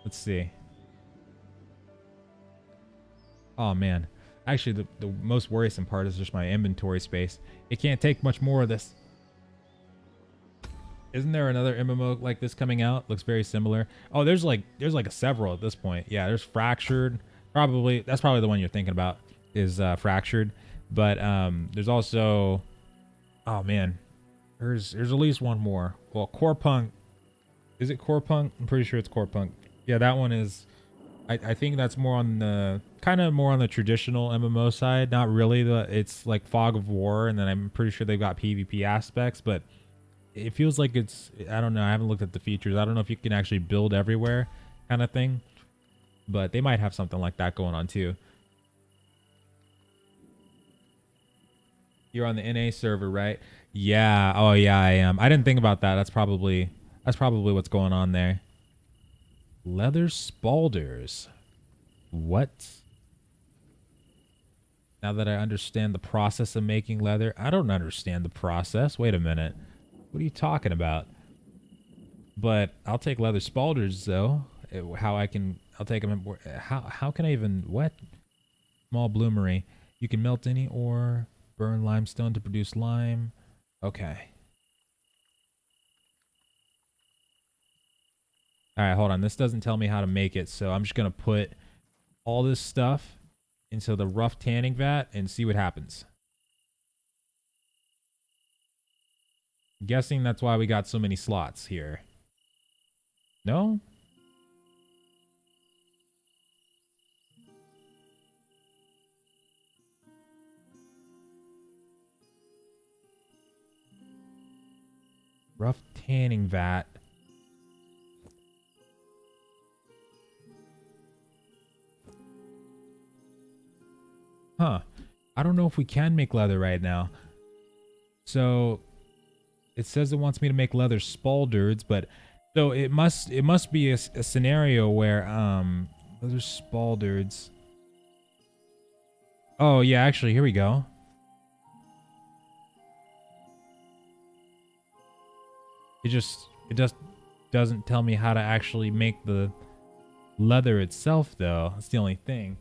Let's see. Oh man, actually the most worrisome part is just my inventory space. It can't take much more of this. Isn't there another MMO like this coming out? Looks very similar. Oh, there's like a several at this point. Yeah, there's Fractured. Probably that's probably the one you're thinking about is Fractured. But there's also, oh man, there's at least one more. Well, Core Punk. Is it Core Punk? I'm pretty sure it's Core Punk. Yeah, that one is. I think that's more on the kind of more on the traditional MMO side. Not really. It's like Fog of War, and then I'm pretty sure they've got PvP aspects, but it feels like it's, I don't know, I haven't looked at the features. I don't know if you can actually build everywhere kind of thing, but they might have something like that going on too. You're on the NA server, right? Yeah. Oh yeah, I am. I didn't think about that. That's probably what's going on there. Leather spalders. What? Now that I understand the process of making leather, I don't understand the process. Wait a minute. What are you talking about? But I'll take leather spalders though. I'll take them. How can I even, what? Small bloomery. You can melt any ore, burn limestone to produce lime. Okay. All right, hold on. This doesn't tell me how to make it, so I'm just going to put all this stuff into the rough tanning vat and see what happens. Guessing that's why we got so many slots here. No? Rough tanning vat. Huh. I don't know if we can make leather right now. So it says it wants me to make leather spaldards, but so it must be a scenario where leather spaldards. Oh yeah, actually here we go. It just doesn't tell me how to actually make the leather itself though. That's the only thing.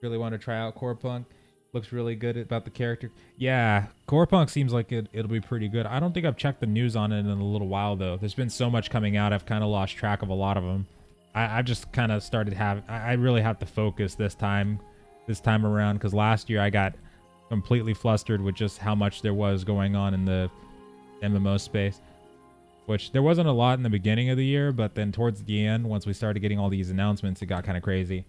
Really want to try out Core Punk. Looks really good about the character. Yeah, Core Punk seems like it'll be pretty good. I don't think I've checked the news on it in a little while though. There's been so much coming out. I've kind of lost track of a lot of them. I've just kind of started I really have to focus this time around, because last year I got completely flustered with just how much there was going on in the MMO space, which there wasn't a lot in the beginning of the year, but then towards the end, once we started getting all these announcements, it got kind of crazy.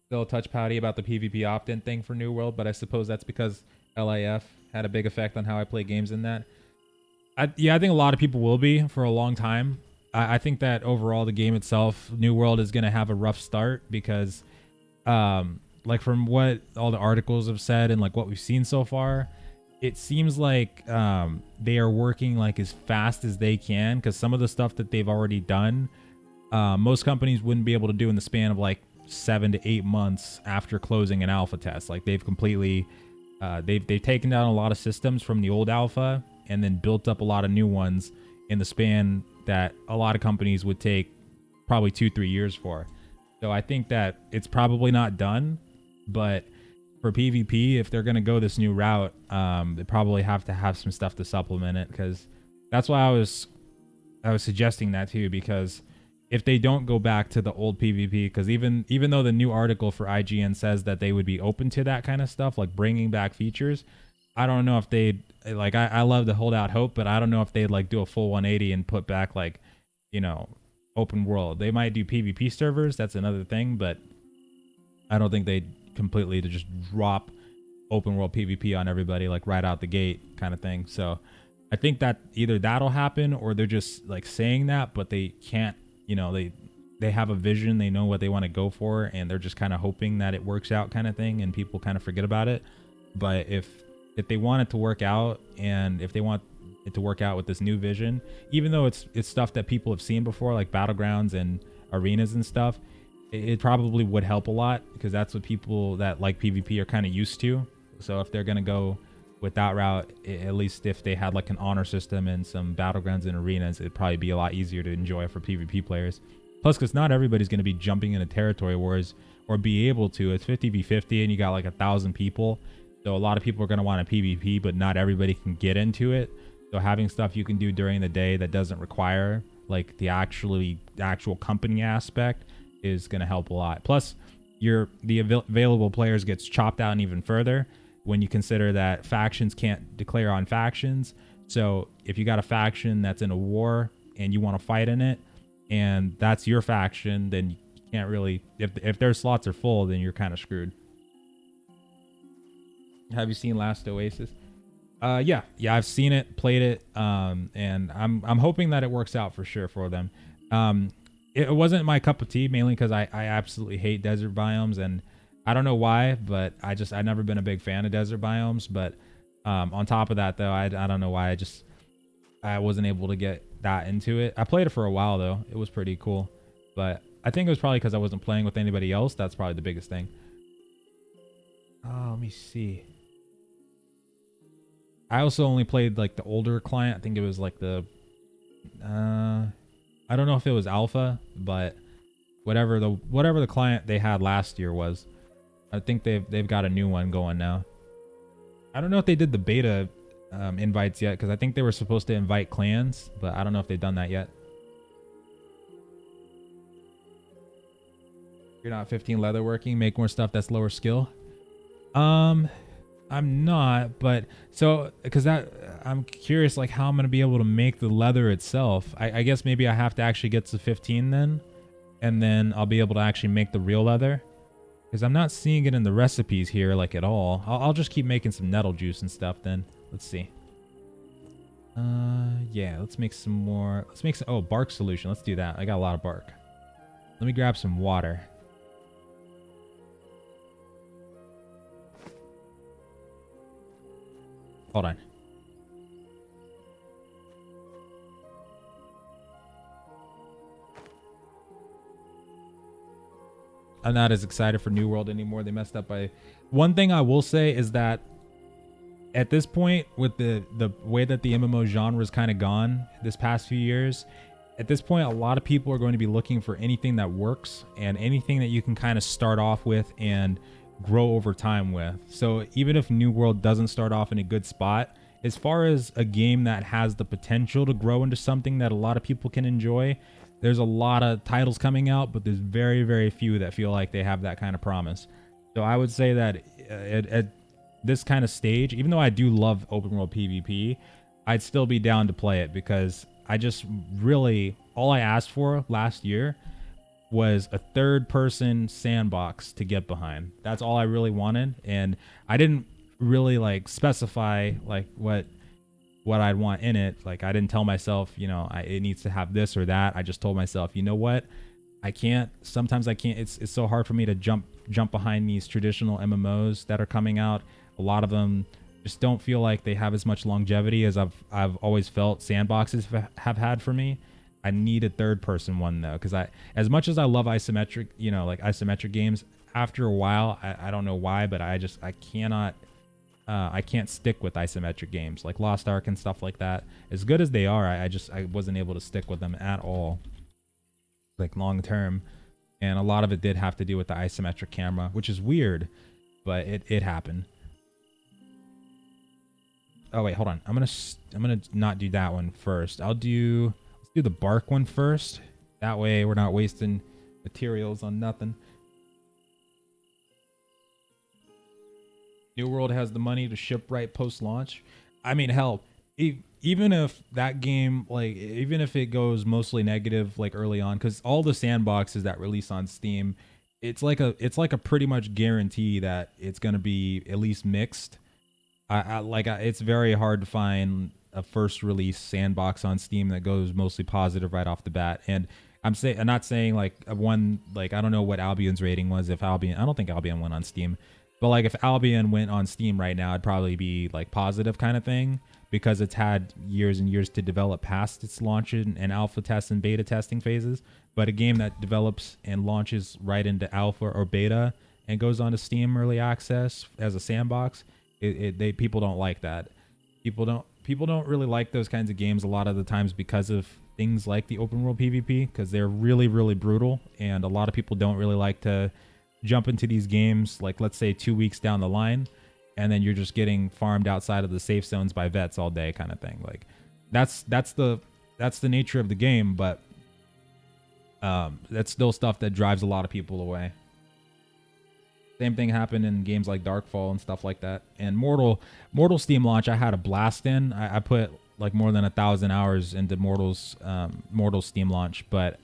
Still a touch pouty about the PvP opt-in thing for New World, but I suppose that's because LIF had a big effect on how I play games in that. Yeah, I think a lot of people will be for a long time. I think that overall the game itself, New World, is going to have a rough start because, like from what all the articles have said and like what we've seen so far, it seems like they are working like as fast as they can, because some of the stuff that they've already done, most companies wouldn't be able to do in the span of like 7 to 8 months after closing an alpha test. Like they've completely they've taken down a lot of systems from the old alpha and then built up a lot of new ones in the span that a lot of companies would take probably 2-3 years for. So I think that it's probably not done, but for PvP, if they're going to go this new route, they probably have to have some stuff to supplement it, because that's why I was suggesting that too, because if they don't go back to the old PvP, because even though the new article for IGN says that they would be open to that kind of stuff, like bringing back features, I don't know if they'd, like, I love to hold out hope, but I don't know if they'd like do a full 180 and put back, like, you know, open world. They might do PvP servers, that's another thing, but I don't think they'd completely to just drop open world PvP on everybody like right out the gate kind of thing. So I think that either that'll happen or they're just like saying that, but they can't, you know, they have a vision, they know what they want to go for, and they're just kind of hoping that it works out kind of thing, and people kind of forget about it. But if they want it to work out, and if they want it to work out with this new vision, even though it's stuff that people have seen before, like battlegrounds and arenas and stuff, it probably would help a lot, because that's what people that like PvP are kind of used to. So if they're gonna go with that route, at least if they had like an honor system and some battlegrounds and arenas, it'd probably be a lot easier to enjoy for PvP players. Plus, because not everybody's going to be jumping into territory wars or be able to. It's 50v50 and you got like 1,000 people. So a lot of people are going to want a PvP, but not everybody can get into it. So having stuff you can do during the day that doesn't require like the actual company aspect is going to help a lot. Plus, the available players gets chopped down even further when you consider that factions can't declare on factions. So if you got a faction that's in a war and you want to fight in it, and that's your faction, then you can't really, if their slots are full, then you're kind of screwed. Have you seen Last Oasis? Yeah, I've seen it, played it, and I'm hoping that it works out for sure for them. It wasn't my cup of tea, mainly because I absolutely hate desert biomes, and I don't know why, but I've never been a big fan of desert biomes. But on top of that, though, I don't know why I wasn't able to get that into it. I played it for a while though. It was pretty cool, but I think it was probably because I wasn't playing with anybody else. That's probably the biggest thing. Let me see. I also only played like the older client. I think it was like the I don't know if it was alpha, but whatever the client they had last year was. I think they've got a new one going now. I don't know if they did the beta invites yet, because I think they were supposed to invite clans, but I don't know if they've done that yet. You're not 15 leatherworking, make more stuff that's lower skill. I'm not, but so because I'm curious like how I'm gonna be able to make the leather itself. I guess maybe I have to actually get to 15 then, and then I'll be able to actually make the real leather, because I'm not seeing it in the recipes here like at all. I'll just keep making some nettle juice and stuff then. Let's see. Yeah, let's make some more. Let's make some, oh, bark solution. Let's do that. I got a lot of bark. Let me grab some water. Hold on. I'm not as excited for New World anymore. They messed up by... One thing I will say is that at this point, with the way that the MMO genre is kind of gone this past few years, at this point, a lot of people are going to be looking for anything that works and anything that you can kind of start off with and grow over time with. So even if New World doesn't start off in a good spot, as far as a game that has the potential to grow into something that a lot of people can enjoy, there's a lot of titles coming out, but there's very, very few that feel like they have that kind of promise. So I would say that at this kind of stage, even though I do love open world PvP, I'd still be down to play it, because I just really, all I asked for last year was a third person sandbox to get behind. That's all I really wanted. And I didn't really like specify like what I'd want in it. Like I didn't tell myself, you know, it needs to have this or that. I just told myself, you know what? Sometimes I can't, it's so hard for me to jump behind these traditional MMOs that are coming out. A lot of them just don't feel like they have as much longevity as I've always felt sandboxes have had for me. I need a third person one though, because as much as I love isometric, you know, like isometric games, after a while, I don't know why, but I can't stick with isometric games like Lost Ark and stuff like that. As good as they are, I wasn't able to stick with them at all, like long term. And a lot of it did have to do with the isometric camera, which is weird, but it happened. Oh wait, hold on. I'm gonna not do that one first. Let's do the bark one first. That way we're not wasting materials on nothing. New World has the money to ship right post-launch. I mean, hell, even if that game, like, even if it goes mostly negative, like early on, because all the sandboxes that release on Steam, it's like a pretty much guarantee that it's gonna be at least mixed. It's very hard to find a first release sandbox on Steam that goes mostly positive right off the bat. And I'm not saying like one, like I don't know what Albion's rating was. I don't think Albion went on Steam. But like if Albion went on Steam right now, it'd probably be like positive kind of thing, because it's had years and years to develop past its launch and alpha test and beta testing phases. But a game that develops and launches right into alpha or beta and goes on to Steam early access as a sandbox, They people don't like that. People don't really like those kinds of games a lot of the times because of things like the open world PvP, because they're really brutal, and a lot of people don't really like to jump into these games, like let's say 2 weeks down the line, and then you're just getting farmed outside of the safe zones by vets all day kind of thing. Like that's the nature of the game, but that's still stuff that drives a lot of people away. Same thing happened in games like Darkfall and stuff like that. And Mortal Steam launch, I had a blast in. I put like more than 1,000 hours into Mortal Steam launch, but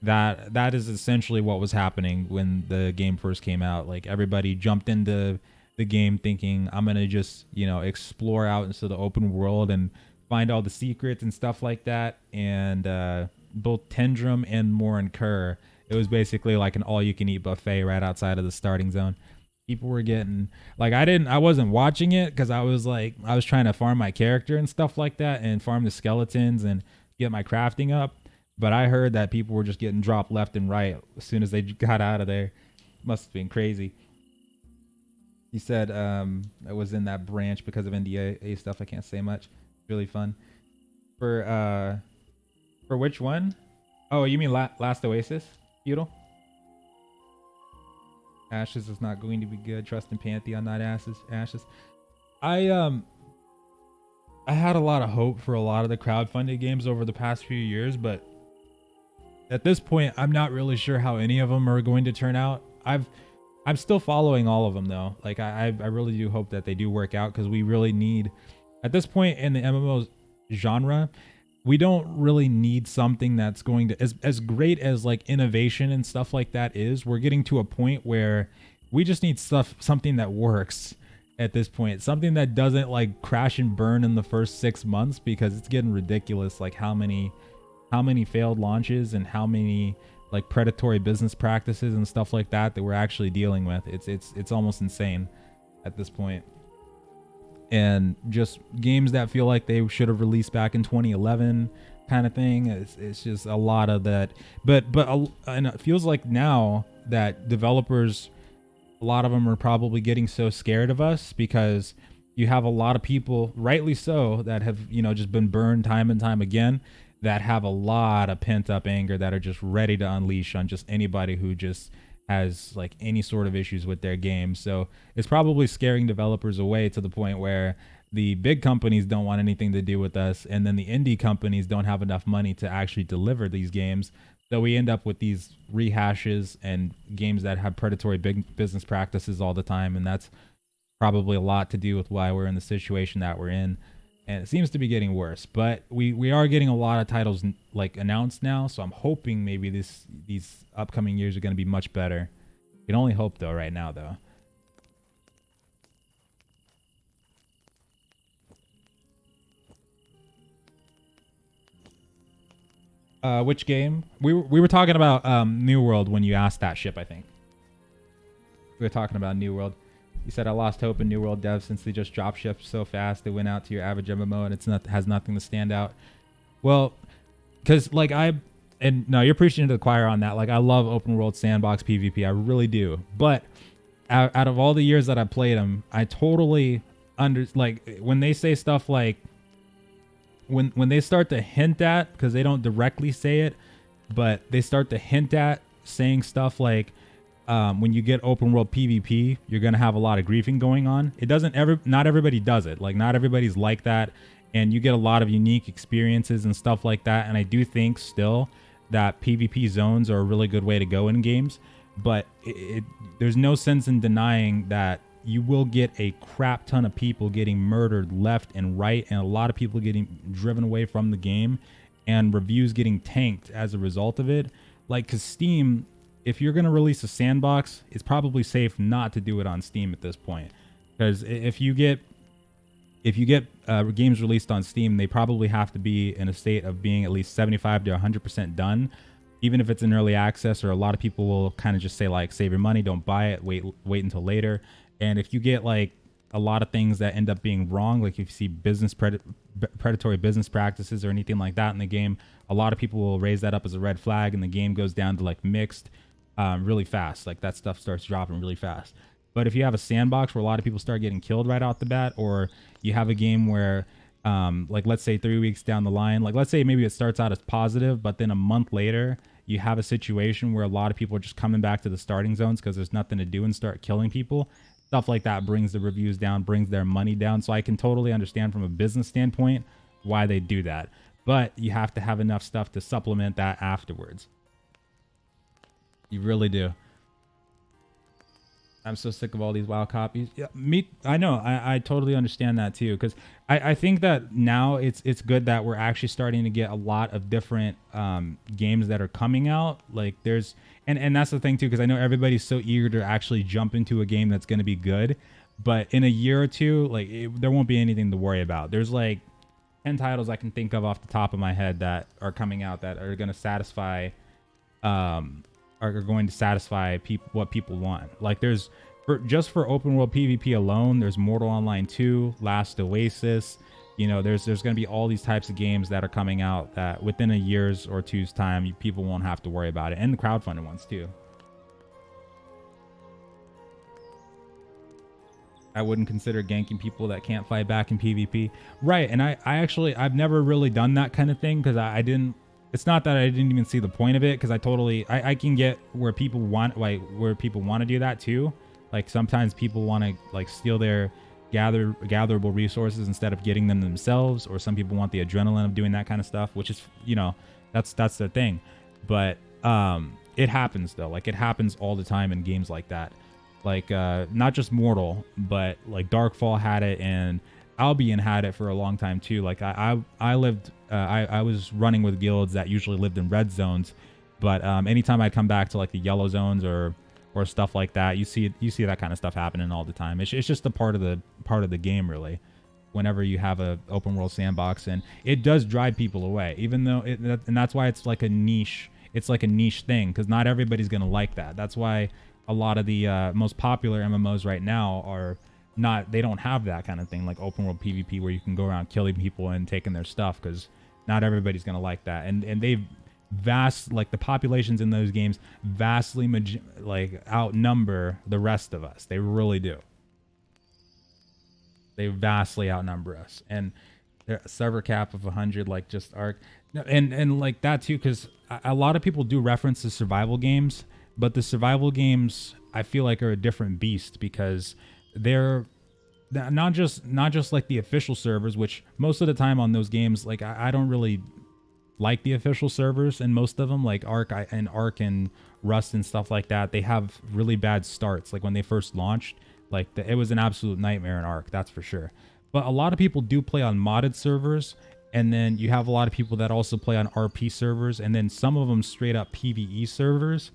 that is essentially what was happening when the game first came out. Like everybody jumped into the game thinking, I'm gonna just, you know, explore out into the open world and find all the secrets and stuff like that. And both Tendrum and Morin Kerr, it was basically like an all-you-can-eat buffet right outside of the starting zone. People were getting like, I wasn't watching it because I was trying to farm my character and stuff like that, and farm the skeletons and get my crafting up. But I heard that people were just getting dropped left and right as soon as they got out of there. Must have been crazy. He said I was in that branch because of NDA stuff. I can't say much. Really fun. For which one? Oh, you mean Last Oasis? Feudal? Ashes is not going to be good. Trust in Pantheon, not Ashes. I had a lot of hope for a lot of the crowdfunded games over the past few years, but at this point, I'm not really sure how any of them are going to turn out. I'm still following all of them though. Like I really do hope that they do work out, because we really need, at this point in the MMO genre, we don't really need something that's going to, as great as like innovation and stuff like that is, we're getting to a point where we just need something that works at this point. Something that doesn't like crash and burn in the first 6 months, because it's getting ridiculous. Like how many failed launches and how many like predatory business practices and stuff like that we're actually dealing with. It's almost insane at this point. And just games that feel like they should have released back in 2011 kind of thing. It's just a lot of that. But and it feels like now that developers, a lot of them are probably getting so scared of us, because you have a lot of people, rightly so, that have, you know, just been burned time and time again, that have a lot of pent up anger that are just ready to unleash on just anybody who just has like any sort of issues with their game. So it's probably scaring developers away to the point where the big companies don't want anything to do with us, and then the indie companies don't have enough money to actually deliver these games. So we end up with these rehashes and games that have predatory big business practices all the time, and that's probably a lot to do with why we're in the situation that we're in. And it seems to be getting worse, but we are getting a lot of titles like announced now, so I'm hoping maybe these upcoming years are going to be much better. You can only hope though right now though. Which game? We were talking about New World when you asked that ship, I think. We were talking about New World. You said I lost hope in New World devs since they just drop shipped so fast. They went out to your average MMO and has nothing to stand out. Well, because like no, you're preaching to the choir on that. Like I love open world sandbox PvP, I really do. But out of all the years that I played them, I totally like when they say stuff like when they start to hint at, because they don't directly say it, but they start to hint at saying stuff like, when you get open world PvP, you're going to have a lot of griefing going on. Not everybody does it. Like not everybody's like that. And you get a lot of unique experiences and stuff like that. And I do think still that PvP zones are a really good way to go in games, but there's no sense in denying that you will get a crap ton of people getting murdered left and right, and a lot of people getting driven away from the game, and reviews getting tanked as a result of it. Like, because Steam, if you're going to release a sandbox, it's probably safe not to do it on Steam at this point. Because if you get games released on Steam, they probably have to be in a state of being at least 75 to 100% done. Even if it's in early access, or a lot of people will kind of just say like, save your money, don't buy it, wait until later. And if you get like a lot of things that end up being wrong, like if you see predatory business practices or anything like that in the game, a lot of people will raise that up as a red flag, and the game goes down to like mixed really fast. Like that stuff starts dropping really fast. But if you have a sandbox where a lot of people start getting killed right off the bat, or you have a game where like let's say 3 weeks down the line, like let's say maybe it starts out as positive, but then a month later you have a situation where a lot of people are just coming back to the starting zones because there's nothing to do and start killing people. Stuff like that brings the reviews down, brings their money down. So I can totally understand from a business standpoint why they do that. But you have to have enough stuff to supplement that afterwards. You really do. I'm so sick of all these WoW copies. Yeah, me. I know. I totally understand that too. Because I think that now it's good that we're actually starting to get a lot of different games that are coming out. Like there's and that's the thing too. Because I know everybody's so eager to actually jump into a game that's going to be good. But in a year or two, like there won't be anything to worry about. There's like 10 titles I can think of off the top of my head that are coming out that are going to satisfy what people want. Like there's just for open world PvP alone, there's Mortal Online 2, Last Oasis. You know, there's going to be all these types of games that are coming out that within a year's or two's time, people won't have to worry about it, and the crowdfunded ones too. I wouldn't consider ganking people that can't fight back in PvP. Right, and I've never really done that kind of thing because I didn't. It's not that I didn't even see the point of it, because I can get where people want to do that too. Like sometimes people want to like steal their gatherable resources instead of getting them themselves, or some people want the adrenaline of doing that kind of stuff, which is, you know, that's the thing. But it happens though. Like it happens all the time in games like that. Like not just Mortal, but like Darkfall had it, and Albion had it for a long time too. Like I was running with guilds that usually lived in red zones, but anytime I'd come back to like the yellow zones or stuff like that, you see that kind of stuff happening all the time. It's just a part of the game, really. Whenever you have a open world sandbox, and it does drive people away, even though and that's why it's like a niche. It's like a niche thing, because not everybody's gonna like that. That's why a lot of the most popular MMOs right now are not. They don't have that kind of thing, like open world PvP, where you can go around killing people and taking their stuff, because not everybody's gonna like that. And they've like the populations in those games vastly like outnumber the rest of us. They really do. They vastly outnumber us. And their server cap of 100, like just Arc, and like that too, because a lot of people do reference the survival games, but the survival games I feel like are a different beast, because they're not just like the official servers, which most of the time on those games, like I don't really like the official servers, and most of them, like Arc and Rust and stuff like that, they have really bad starts. Like when they first launched, like it was an absolute nightmare in Arc, that's for sure. But a lot of people do play on modded servers, and then you have a lot of people that also play on RP servers, and then some of them straight up PvE servers.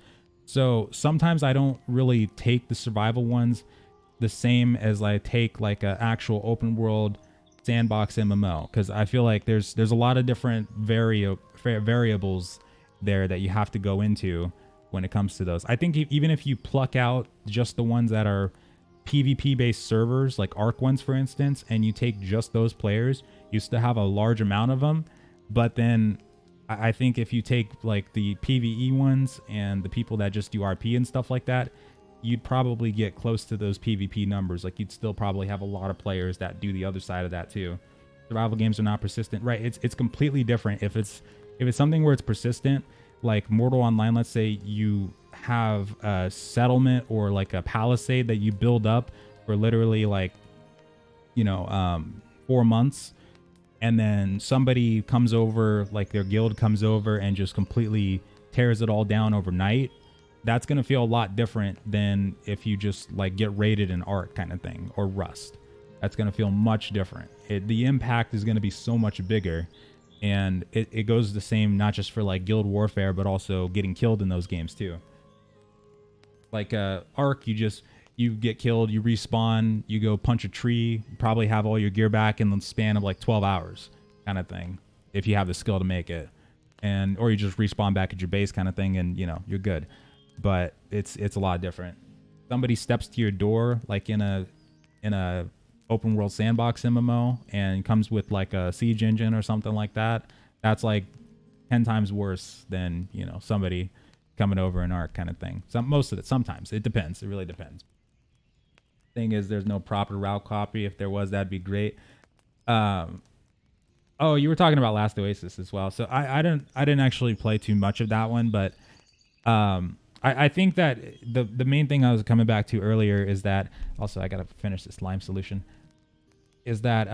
So sometimes I don't really take the survival ones the same as I take like an actual open world sandbox MMO, because I feel like there's a lot of different variables there that you have to go into when it comes to those. I think even if you pluck out just the ones that are PvP based servers, like Arc ones for instance, and you take just those players, you still have a large amount of them. But then I think if you take like the PvE ones and the people that just do RP and stuff like that, you'd probably get close to those PvP numbers. Like you'd still probably have a lot of players that do the other side of that too. Survival games are not persistent, right? It's completely different. If it's something where it's persistent, like Mortal Online, let's say you have a settlement or like a palisade that you build up for literally like, you know, 4 months, and then somebody comes over, like their guild comes over and just completely tears it all down overnight. That's going to feel a lot different than if you just like get raided in Arc kind of thing, or Rust. That's going to feel much different. The impact is going to be so much bigger, and it goes the same not just for like guild warfare, but also getting killed in those games too. Like Arc, you get killed, you respawn, you go punch a tree, you probably have all your gear back in the span of like 12 hours kind of thing, if you have the skill to make it. Or you just respawn back at your base kind of thing, and you know, you're good. But it's a lot different. Somebody steps to your door like in a open world sandbox MMO and comes with like a siege engine or something like that. That's like 10 times worse than, you know, somebody coming over in Arc kind of thing. Sometimes it depends. It really depends. thing is there's no proper route copy. If there was, that'd be great. Um, oh, you were talking about Last Oasis as well. So I didn't actually play too much of that one, but I think that the main thing I was coming back to earlier is that also I gotta finish this lime solution. Is that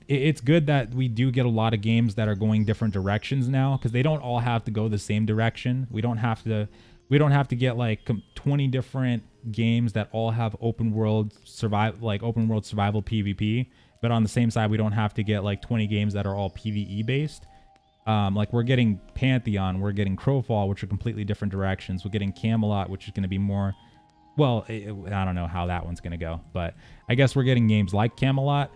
it's good that we do get a lot of games that are going different directions now, because they don't all have to go the same direction. We don't have to get like 20 different games that all have open world survival PvP, but on the same side we don't have to get like 20 games that are all PvE based. Like we're getting Pantheon, we're getting Crowfall, which are completely different directions. We're getting Camelot, which is going to be more, well, I don't know how that one's going to go, but I guess we're getting games like Camelot,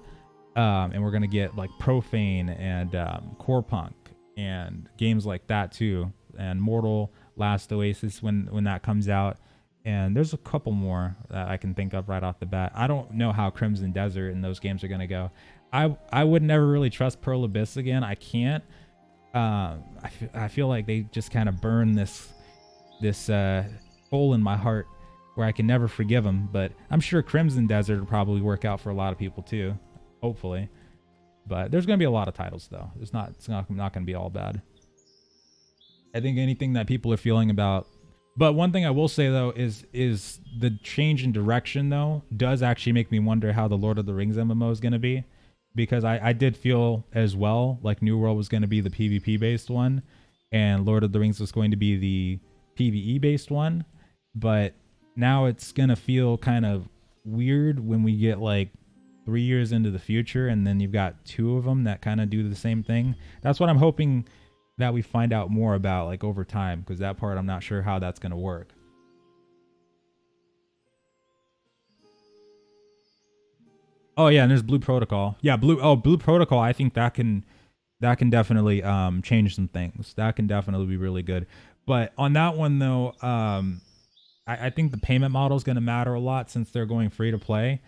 and we're going to get like Profane and Core Punk and games like that too, and Mortal, Last Oasis when that comes out. And there's a couple more that I can think of right off the bat. I don't know how Crimson Desert and those games are going to go. I would never really trust Pearl Abyss again. I can't. I feel like they just kind of burn this hole in my heart where I can never forgive them. But I'm sure Crimson Desert will probably work out for a lot of people too, hopefully. But there's going to be a lot of titles though. It's not going to be all bad. I think anything that people are feeling about. But one thing I will say though is the change in direction though does actually make me wonder how the Lord of the Rings MMO is going to be. Because I did feel as well like New World was going to be the PvP based one and Lord of the Rings was going to be the PvE based one. But now it's going to feel kind of weird when we get like 3 years into the future and then you've got two of them that kind of do the same thing. That's what I'm hoping that we find out more about like over time, because that part I'm not sure how that's going to work. Oh yeah, and there's Blue Protocol. Yeah, Blue Protocol. I think that can definitely change some things. That can definitely be really good. But on that one though, I think the payment model is going to matter a lot since they're going free to play.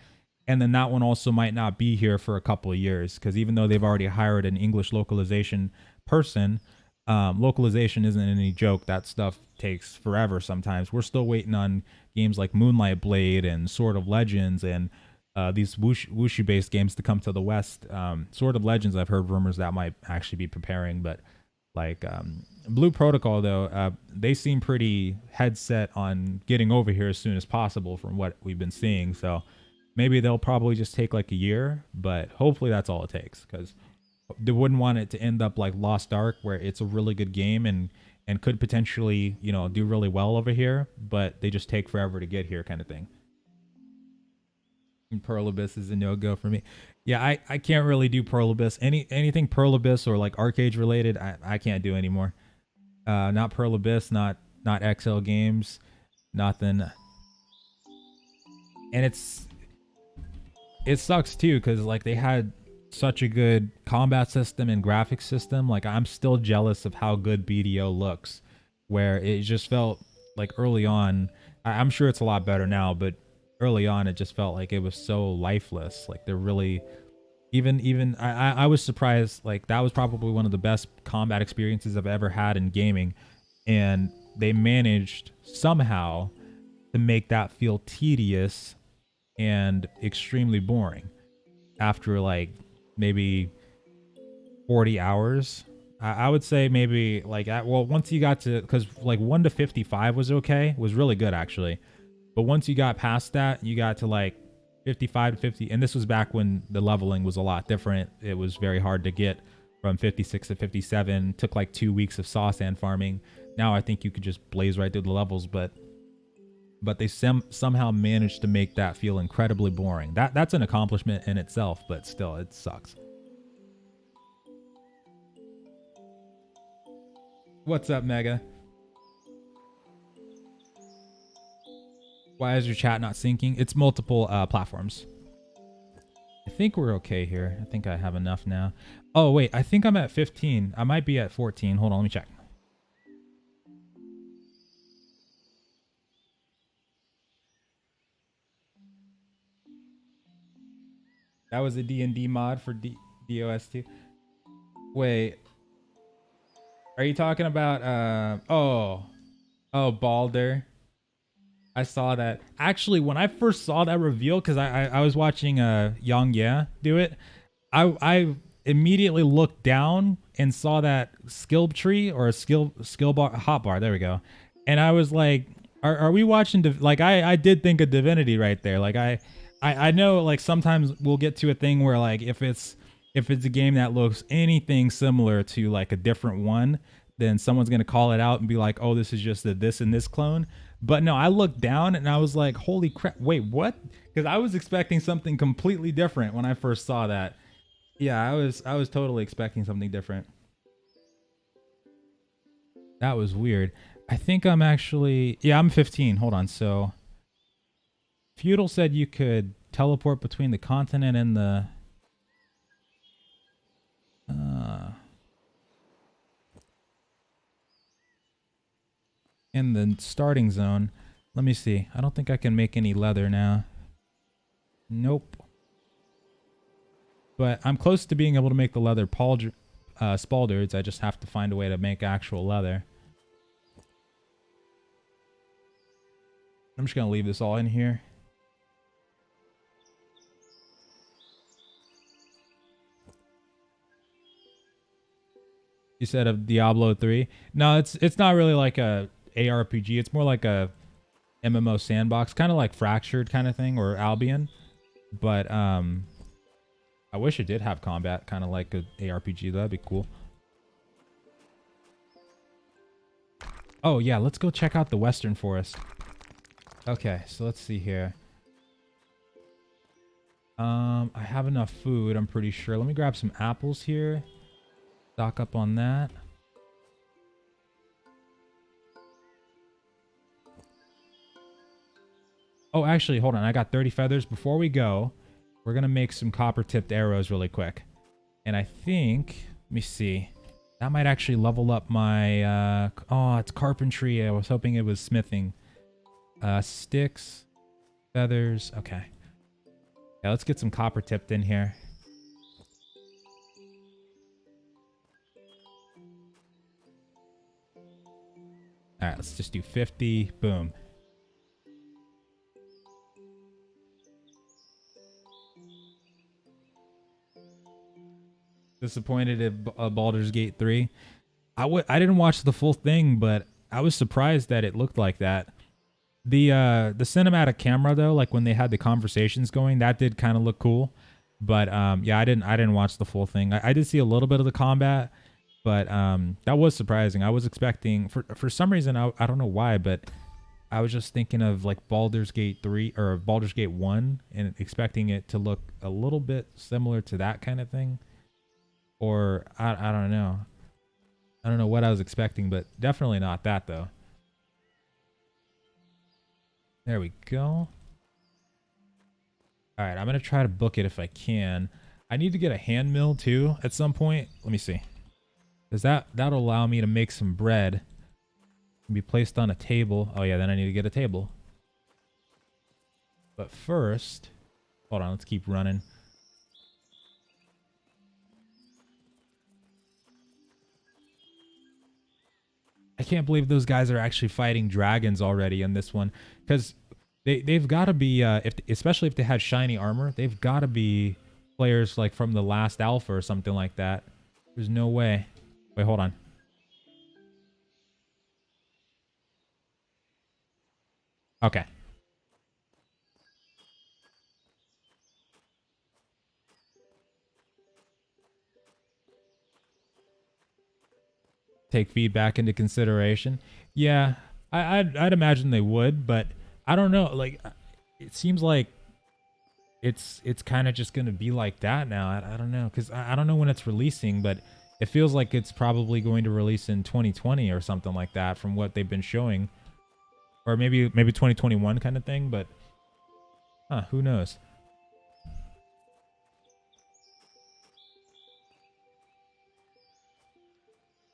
And then that one also might not be here for a couple of years, because even though they've already hired an English localization person, localization isn't any joke. That stuff takes forever sometimes. We're still waiting on games like Moonlight Blade and Sword of Legends and these wushu based games to come to the West. Sword of Legends, I've heard rumors that might actually be preparing, but like Blue Protocol though, they seem pretty head set on getting over here as soon as possible from what we've been seeing. So maybe they'll probably just take like a year, but hopefully that's all it takes, because they wouldn't want it to end up like Lost Ark, where it's a really good game and could potentially do really well over here, but they just take forever to get here, kind of thing. And Pearl Abyss is a no go for me. Yeah, I can't really do Pearl Abyss. Anything Pearl Abyss or like arcade related, I can't do anymore. Not Pearl Abyss, not XL Games, nothing. And it sucks too, because like they had such a good combat system and graphics system. Like I'm still jealous of how good BDO looks, where it just felt like early on, I'm sure it's a lot better now, but early on it just felt like it was so lifeless. Like they're really, even I was surprised. Like that was probably one of the best combat experiences I've ever had in gaming, and they managed somehow to make that feel tedious and extremely boring after like maybe 40 hours. I would say maybe like well, once you got to, because like 1 to 55 was okay, was really good actually, but once you got past that, you got to like 55 to 50, and this was back when the leveling was a lot different. It was very hard to get from 56 to 57. Took like 2 weeks of saw sand farming. Now I think you could just blaze right through the levels, but they somehow managed to make that feel incredibly boring. That's an accomplishment in itself, but still it sucks. What's up, Mega? Why is your chat not syncing? It's multiple platforms. I think we're okay here. I think I have enough now. Oh wait, I think I'm at 15. I might be at 14. Hold on, let me check. That was a D&D mod for DOS2. Wait, are you talking about oh Balder? I saw that. Actually, when I first saw that reveal, because I was watching Yang Ye do it, I immediately looked down and saw that skill tree or a skill bar hotbar. There we go. And I was like, are we watching like I did think of Divinity right there. Like I know like sometimes we'll get to a thing where like if it's a game that looks anything similar to like a different one, then someone's gonna call it out and be like, oh, this is just a this and this clone. But no, I looked down and I was like, holy crap, wait, what? Because I was expecting something completely different when I first saw that. Yeah, I was totally expecting something different. That was weird. I think I'm actually, yeah, I'm 15. Hold on. So Feudal said you could teleport between the continent and the in the starting zone. Let me see. I don't think I can make any leather now. Nope. But I'm close to being able to make the leather spaldards. I just have to find a way to make actual leather. I'm just going to leave this all in here. You said of Diablo 3? No, it's not really like a ARPG. It's more like a MMO sandbox, kind of like Fractured kind of thing, or Albion. But I wish it did have combat, kind of like a ARPG. That'd be cool. Oh yeah, let's go check out the Western Forest. Okay, so let's see here. I have enough food, I'm pretty sure. Let me grab some apples here. Stock up on that. Oh, actually, hold on. I got 30 feathers. Before we go, we're going to make some copper-tipped arrows really quick. And I think, let me see. That might actually level up my, oh, it's carpentry. I was hoping it was smithing. Sticks, feathers. Okay. Yeah, let's get some copper-tipped in here. All right, let's just do 50. Boom. Disappointed at Baldur's Gate 3. I didn't watch the full thing, but I was surprised that it looked like that. The cinematic camera though, like when they had the conversations going, that did kind of look cool. But yeah, I didn't watch the full thing. I did see a little bit of the combat, but that was surprising. I was expecting for some reason I don't know why, but I was just thinking of like Baldur's Gate 3 or Baldur's Gate 1 and expecting it to look a little bit similar to that kind of thing. Or I don't know. I don't know what I was expecting, but definitely not that though. There we go. All right, I'm going to try to book it if I can. I need to get a hand mill too at some point. Let me see. Because that'll allow me to make some bread. Be placed on a table. Oh yeah, then I need to get a table. But first, hold on, let's keep running. I can't believe those guys are actually fighting dragons already in this one, because they've got to be especially if they had shiny armor, they've got to be players like from the last alpha or something like that. There's no way. Wait, hold on. Okay. Take feedback into consideration. Yeah, I'd imagine they would, but I don't know. Like, it seems like it's kind of just gonna be like that now. I don't know, because I don't know when it's releasing, but it feels like it's probably going to release in 2020 or something like that from what they've been showing, or maybe 2021 kind of thing. But who knows?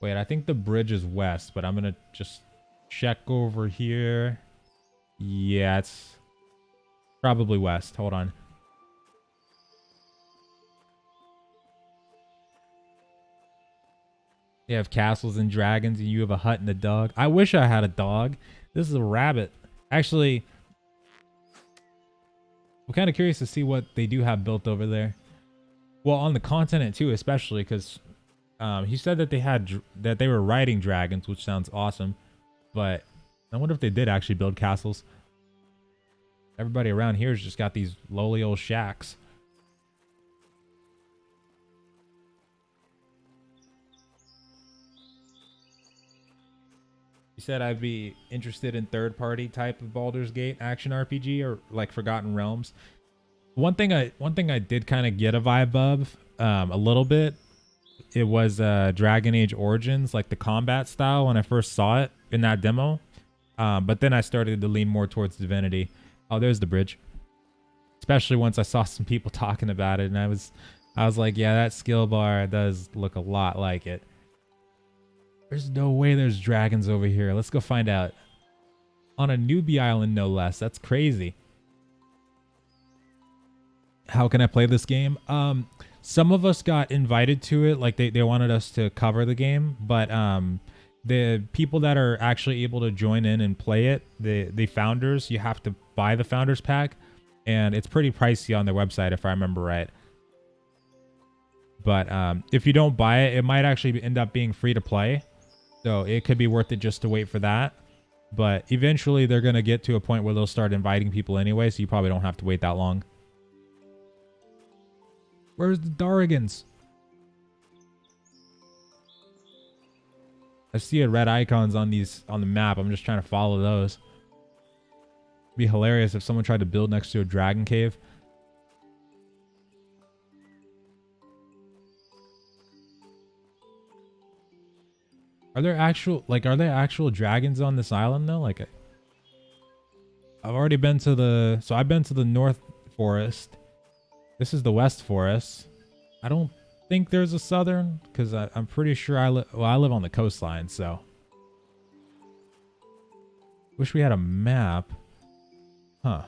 Wait, I think the bridge is west, but I'm gonna just check over here. Yeah, it's probably west. Hold on. They have castles and dragons, and you have a hut and a dog. I wish I had a dog. This is a rabbit. Actually, I'm kind of curious to see what they do have built over there. Well, on the continent too, especially because he said that that they were riding dragons, which sounds awesome. But I wonder if they did actually build castles. Everybody around here has just got these lowly old shacks. You said I'd be interested in third-party type of Baldur's Gate action RPG or like Forgotten Realms. One thing I did kind of get a vibe of a little bit. It was Dragon Age Origins, like the combat style when I first saw it in that demo. But then I started to lean more towards Divinity. Oh, there's the bridge. Especially once I saw some people talking about it, and I was like, yeah, that skill bar does look a lot like it. There's no way there's dragons over here. Let's go find out. On a newbie island, no less. That's crazy. How can I play this game? Some of us got invited to it. Like they wanted us to cover the game. But the people that are actually able to join in and play it, the founders, you have to buy the founders pack. And it's pretty pricey on their website, if I remember right. But if you don't buy it, it might actually end up being free to play. So it could be worth it just to wait for that. But eventually they're going to get to a point where they'll start inviting people anyway, so you probably don't have to wait that long. Where's the Dargans? I see red icons on the map. I'm just trying to follow those. It'd be hilarious if someone tried to build next to a dragon cave. Are there actual dragons on this island though? Like I've already been to I've been to the North Forest. This is the West Forest. I don't think there's a southern because I'm pretty sure I live on the coastline, so wish we had a map. Huh.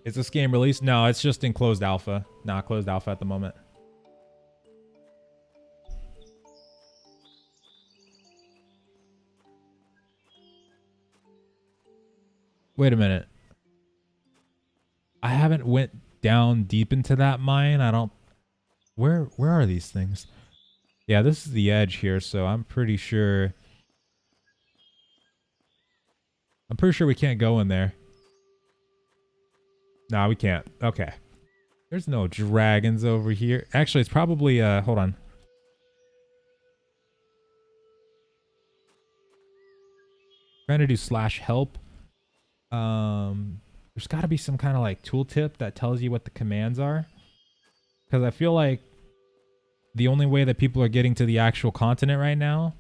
Is this game released? No, it's just in closed alpha. Not closed alpha at the moment. Wait a minute. I haven't went down deep into that mine. I don't... Where are these things? Yeah, this is the edge here, so I'm pretty sure... we can't go in there. No, we can't. Okay. There's no dragons over here. Actually, it's probably... hold on. Trying to do /help. There's got to be some kind of like tooltip that tells you what the commands are. Because I feel like the only way that people are getting to the actual continent right now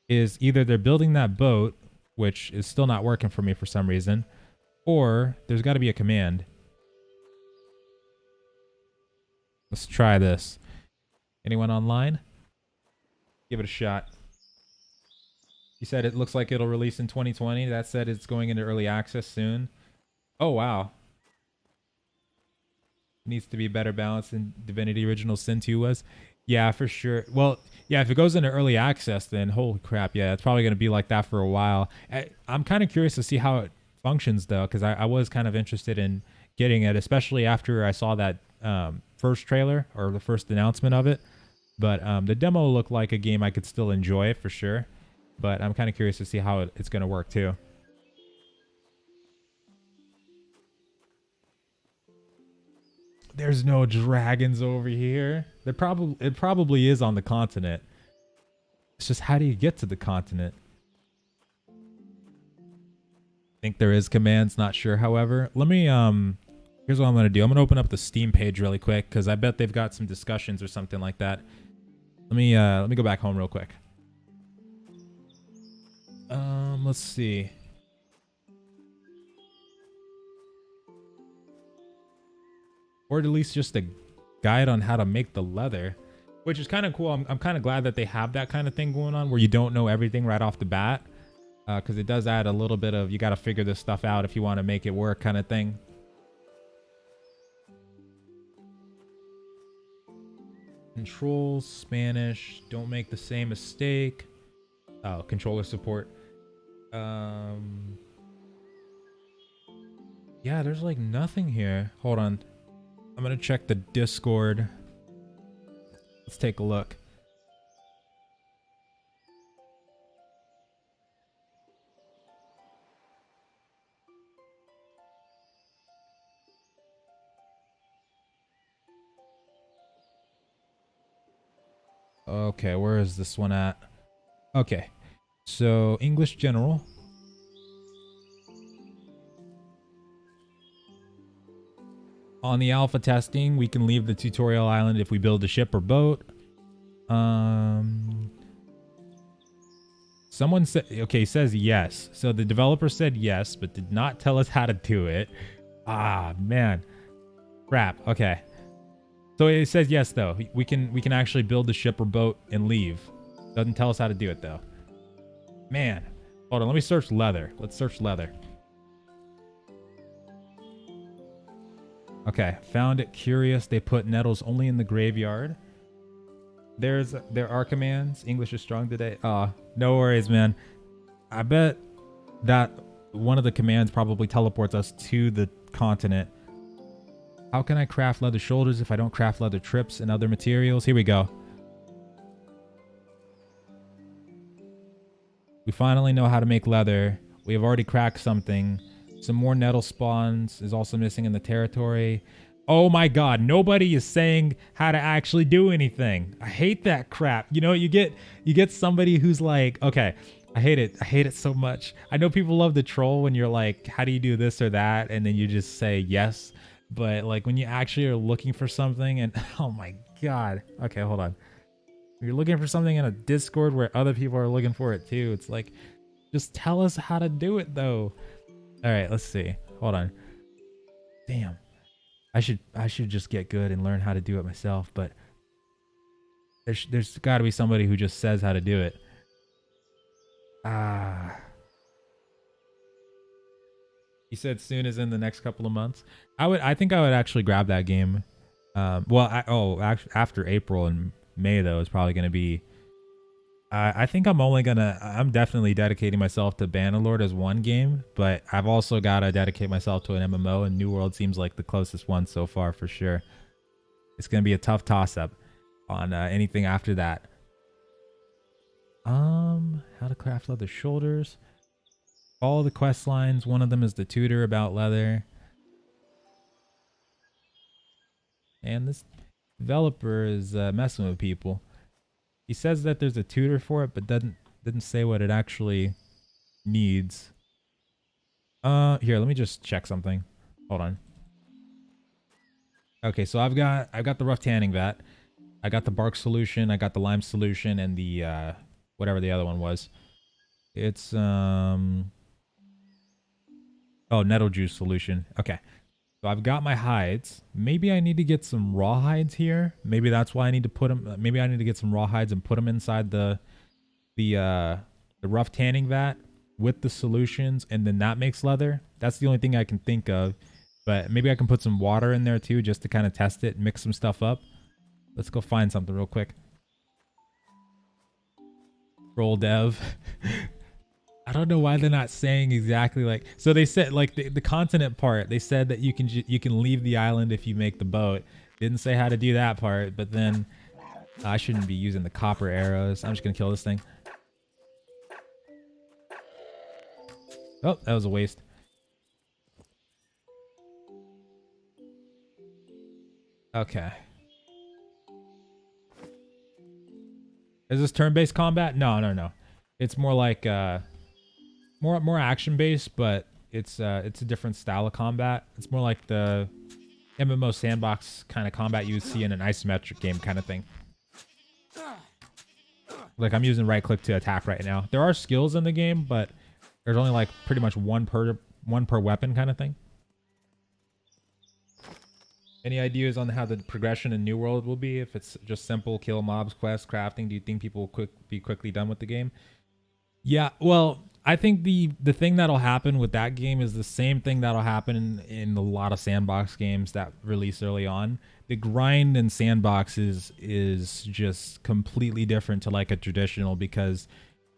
is either they're building that boat, which is still not working for me for some reason, or there's got to be a command. Let's try this. Anyone online? Give it a shot. He said it looks like it'll release in 2020. That said, it's going into early access soon. Oh, wow. Needs to be better balanced than Divinity Original Sin 2 was. Yeah, for sure. Well, yeah, if it goes into early access, then holy crap, yeah, it's probably going to be like that for a while. I'm kind of curious to see how it functions, though, because I was kind of interested in getting it, especially after I saw that first trailer or the first announcement of it. But the demo looked like a game I could still enjoy for sure. But I'm kind of curious to see how it's going to work, too. There's no dragons over here. It probably is on the continent. It's just, how do you get to the continent? I think there is commands, not sure, however. Let me, here's what I'm going to do. I'm going to open up the Steam page really quick, because I bet they've got some discussions or something like that. Let me go back home real quick. Let's see. Or at least just a guide on how to make the leather, which is kind of cool. I'm kind of glad that they have that kind of thing going on where you don't know everything right off the bat, because it does add a little bit of, you got to figure this stuff out if you want to make it work kind of thing. Controls, Spanish, don't make the same mistake. Oh, controller support. Yeah, there's like nothing here. Hold on. I'm gonna check the Discord. Let's take a look. Okay, where is this one at? Okay, so English General. On the alpha testing, we can leave the tutorial island if we build a ship or boat. Someone said, okay, says yes. So the developer said yes, but did not tell us how to do it. Ah, man. Crap. Okay. So it says yes though. We can actually build the ship or boat and leave. Doesn't tell us how to do it though. Man. Hold on, let me search leather. Let's search leather. Okay, found it. Curious. They put nettles only in the graveyard. There are commands. English is strong today. No worries, man. I bet that one of the commands probably teleports us to the continent. How can I craft leather shoulders if I don't craft leather trips and other materials? Here we go. We finally know how to make leather. We have already cracked something. Some more nettle spawns is also missing in the territory. Oh my god, nobody is saying how to actually do anything. I hate that crap. You know, you get somebody who's like, okay, I hate it. I hate it so much. I know people love the troll when you're like, how do you do this or that? And then you just say yes. But like when you actually are looking for something and oh my god. Okay, hold on. If you're looking for something in a Discord where other people are looking for it too, it's like, just tell us how to do it though. All right, let's see. Hold on. Damn. I should just get good and learn how to do it myself, but there's got to be somebody who just says how to do it. He said soon as in the next couple of months. I think I would actually grab that game. After April and May though is probably going to be. I think I'm definitely dedicating myself to Bannerlord as one game, but I've also got to dedicate myself to an MMO, and New World seems like the closest one so far for sure. It's going to be a tough toss-up on anything after that. How to craft leather shoulders. Follow the quest lines. One of them is the tutor about leather. And this developer is messing with people. He says that there's a tutor for it, but didn't say what it actually needs. Here, let me just check something. Hold on. Okay, so I've got the rough tanning vat. I got the bark solution, I got the lime solution, and the whatever the other one was. It's nettle juice solution. Okay. So I've got my hides. Maybe I need to get some raw hides here. Maybe that's why I need to put them. Maybe I need to get some raw hides and put them inside the rough tanning vat with the solutions, and then that makes leather. That's the only thing I can think of. But maybe I can put some water in there too, just to kind of test it, mix some stuff up. Let's go find something real quick. Roll dev. I don't know why they're not saying exactly like. So they said like the continent part. They said that you can leave the island if you make the boat. Didn't say how to do that part. But then I shouldn't be using the copper arrows. I'm just gonna kill this thing. Oh, that was a waste. Okay. Is this turn-based combat? No. It's more like more action-based, but it's a different style of combat. It's more like the MMO Sandbox kind of combat you would see in an isometric game kind of thing. Like I'm using right click to attack right now. There are skills in the game, but there's only like pretty much one per weapon kind of thing. Any ideas on how the progression in New World will be? If it's just simple kill mobs, quests, crafting, do you think people will be quickly done with the game? Yeah, well, I think the thing that'll happen with that game is the same thing that'll happen in a lot of Sandbox games that release early on. The grind in Sandbox is just completely different to like a traditional, because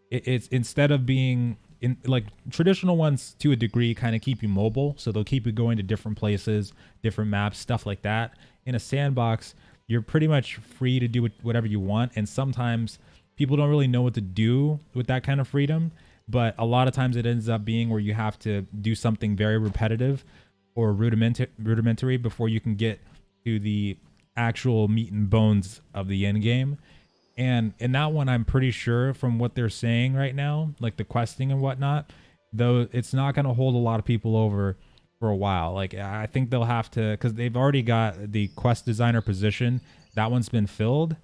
it's instead of being in like traditional ones to a degree kind of keep you mobile, so they'll keep you going to different places, different maps, stuff like that. In a sandbox, you're pretty much free to do whatever you want, and sometimes people don't really know what to do with that kind of freedom. But a lot of times it ends up being where you have to do something very repetitive or rudimentary before you can get to the actual meat and bones of the end game. And in that one, I'm pretty sure from what they're saying right now, like the questing and whatnot, though it's not going to hold a lot of people over for a while. Like I think they'll have to, because they've already got the quest designer position. That one's been filled.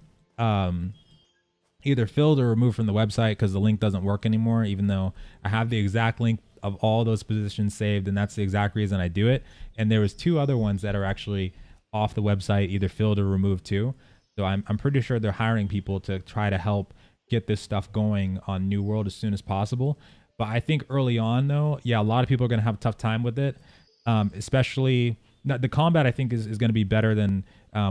Either filled or removed from the website because the link doesn't work anymore, even though I have the exact link of all those positions saved, and that's the exact reason I do it. And there was 2 other ones that are actually off the website, either filled or removed too. So I'm pretty sure they're hiring people to try to help get this stuff going on New World as soon as possible. But I think early on though, yeah, a lot of people are going to have a tough time with it. Especially the combat I think is going to be better than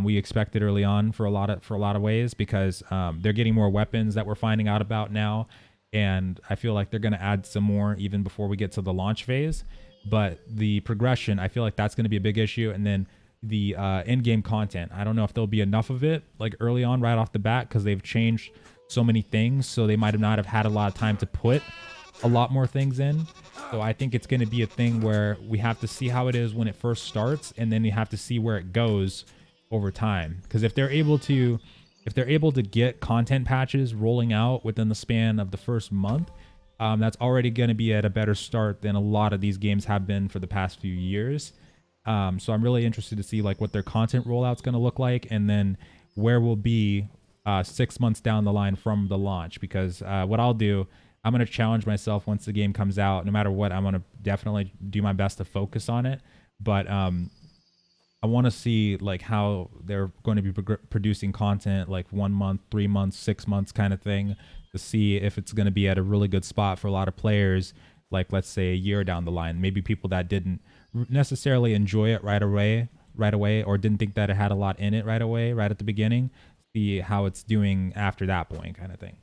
we expected early on for a lot of ways, because they're getting more weapons that we're finding out about now, and I feel like they're going to add some more even before we get to the launch phase. But the progression, I feel like that's going to be a big issue. And then the in-game content, I don't know if there'll be enough of it like early on right off the bat, because they've changed so many things, so they might not have had a lot of time to put a lot more things in. So I think it's going to be a thing where we have to see how it is when it first starts, and then you have to see where it goes over time. Because if they're able to get content patches rolling out within the span of the first month, that's already going to be at a better start than a lot of these games have been for the past few years. So I'm really interested to see like what their content rollout's going to look like, and then where we'll be 6 months down the line from the launch. Because what I'll do, I'm going to challenge myself once the game comes out. No matter what, I'm going to definitely do my best to focus on it. But I want to see like how they're going to be producing content like 1 month, 3 months, 6 months kind of thing, to see if it's going to be at a really good spot for a lot of players. Like let's say a year down the line, maybe people that didn't necessarily enjoy it right away, or didn't think that it had a lot in it right away, right at the beginning, see how it's doing after that point kind of thing.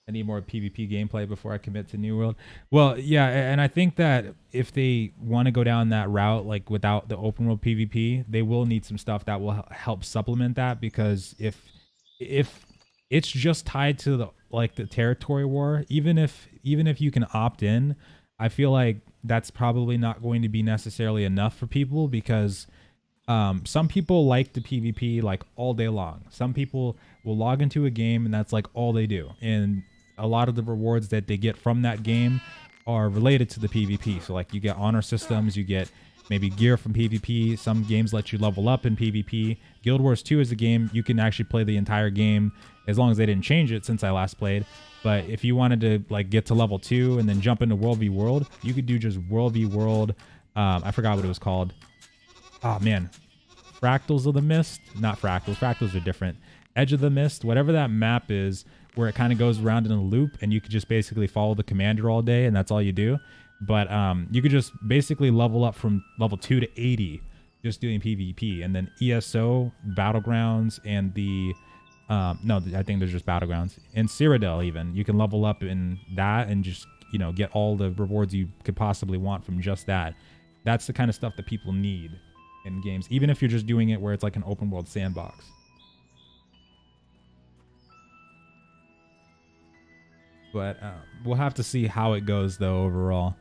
I need more PvP gameplay before I commit to New World. Well, yeah, and I think that if they want to go down that route, like without the open world PvP, they will need some stuff that will help supplement that. Because if it's just tied to the territory war, even if you can opt in, I feel like that's probably not going to be necessarily enough for people, because some people like the PvP like all day long. Some people will log into a game and that's like all they do, and a lot of the rewards that they get from that game are related to the PvP. So like you get honor systems, you get maybe gear from PvP. Some games let you level up in PvP. Guild Wars 2 is a game you can actually play the entire game, as long as they didn't change it since I last played. But if you wanted to like get to level 2 and then jump into World v World, you could do just World v World. I forgot what it was called. Oh man, Fractals of the Mist? Not Fractals. Fractals are different. Edge of the Mist, whatever that map is, where it kind of goes around in a loop, and you could just basically follow the commander all day, and that's all you do. But you could just basically level up from level 2 to 80 just doing PvP. And then ESO, Battlegrounds, and the no, I think there's just Battlegrounds and Cyrodiil. Even you can level up in that and just, you know, get all the rewards you could possibly want from just that. That's the kind of stuff that people need in games, even if you're just doing it where it's like an open world sandbox. But we'll have to see how it goes though overall.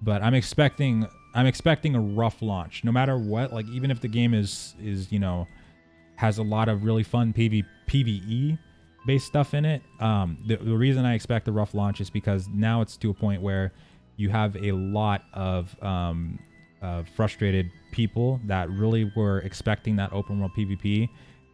But I'm expecting a rough launch, no matter what. Like even if the game is you know, has a lot of really fun PvE based stuff in it. The reason I expect a rough launch is because now it's to a point where you have a lot of frustrated people that really were expecting that open world PvP,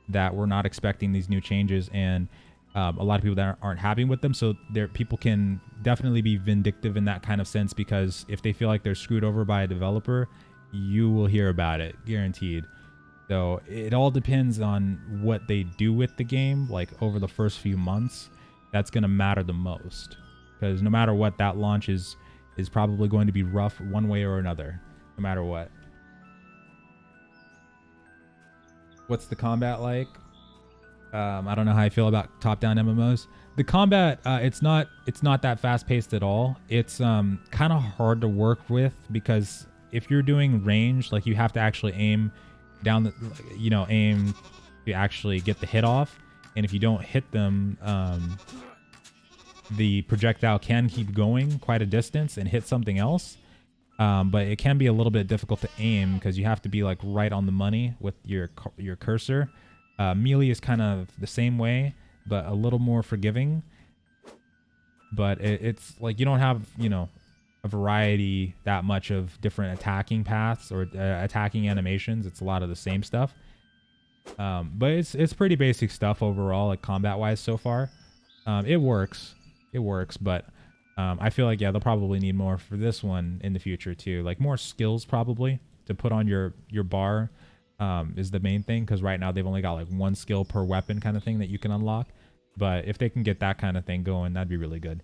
that were not expecting these new changes, and a lot of people that aren't happy with them. So people can definitely be vindictive in that kind of sense, because if they feel like they're screwed over by a developer, you will hear about it, guaranteed. So it all depends on what they do with the game, like over the first few months. That's going to matter the most, because no matter what, that launch is probably going to be rough one way or another, no matter what. What's the combat like? I don't know how I feel about top-down MMOs. The combat, it's not that fast-paced at all. It's kind of hard to work with because if you're doing range, like you have to actually aim down the, aim to actually get the hit off. And if you don't hit them, the projectile can keep going quite a distance and hit something else. But it can be a little bit difficult to aim because you have to be like right on the money with your cursor. Melee is kind of the same way, but a little more forgiving. But it's like you don't have, a variety that much of different attacking paths or attacking animations. It's a lot of the same stuff. But it's pretty basic stuff overall, like combat-wise so far. It works. It works, but I feel like, yeah, they'll probably need more for this one in the future too. Like more skills probably to put on your bar. Is the main thing, because right now they've only got like one skill per weapon kind of thing that you can unlock. But if they can get that kind of thing going, that'd be really good.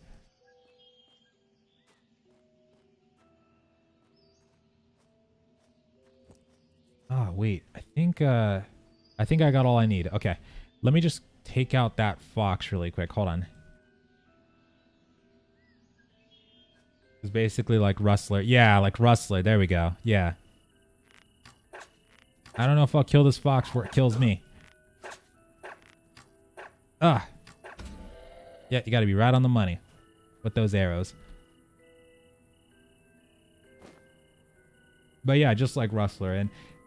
Oh, wait. I think I got all I need. Okay. Let me just take out that fox really quick. Hold on. It's basically like Rustler. Yeah, like Rustler. There we go. Yeah. I don't know if I'll kill this fox where it kills me. Ah. Yeah, you got to be right on the money with those arrows. But yeah, just like Rustler.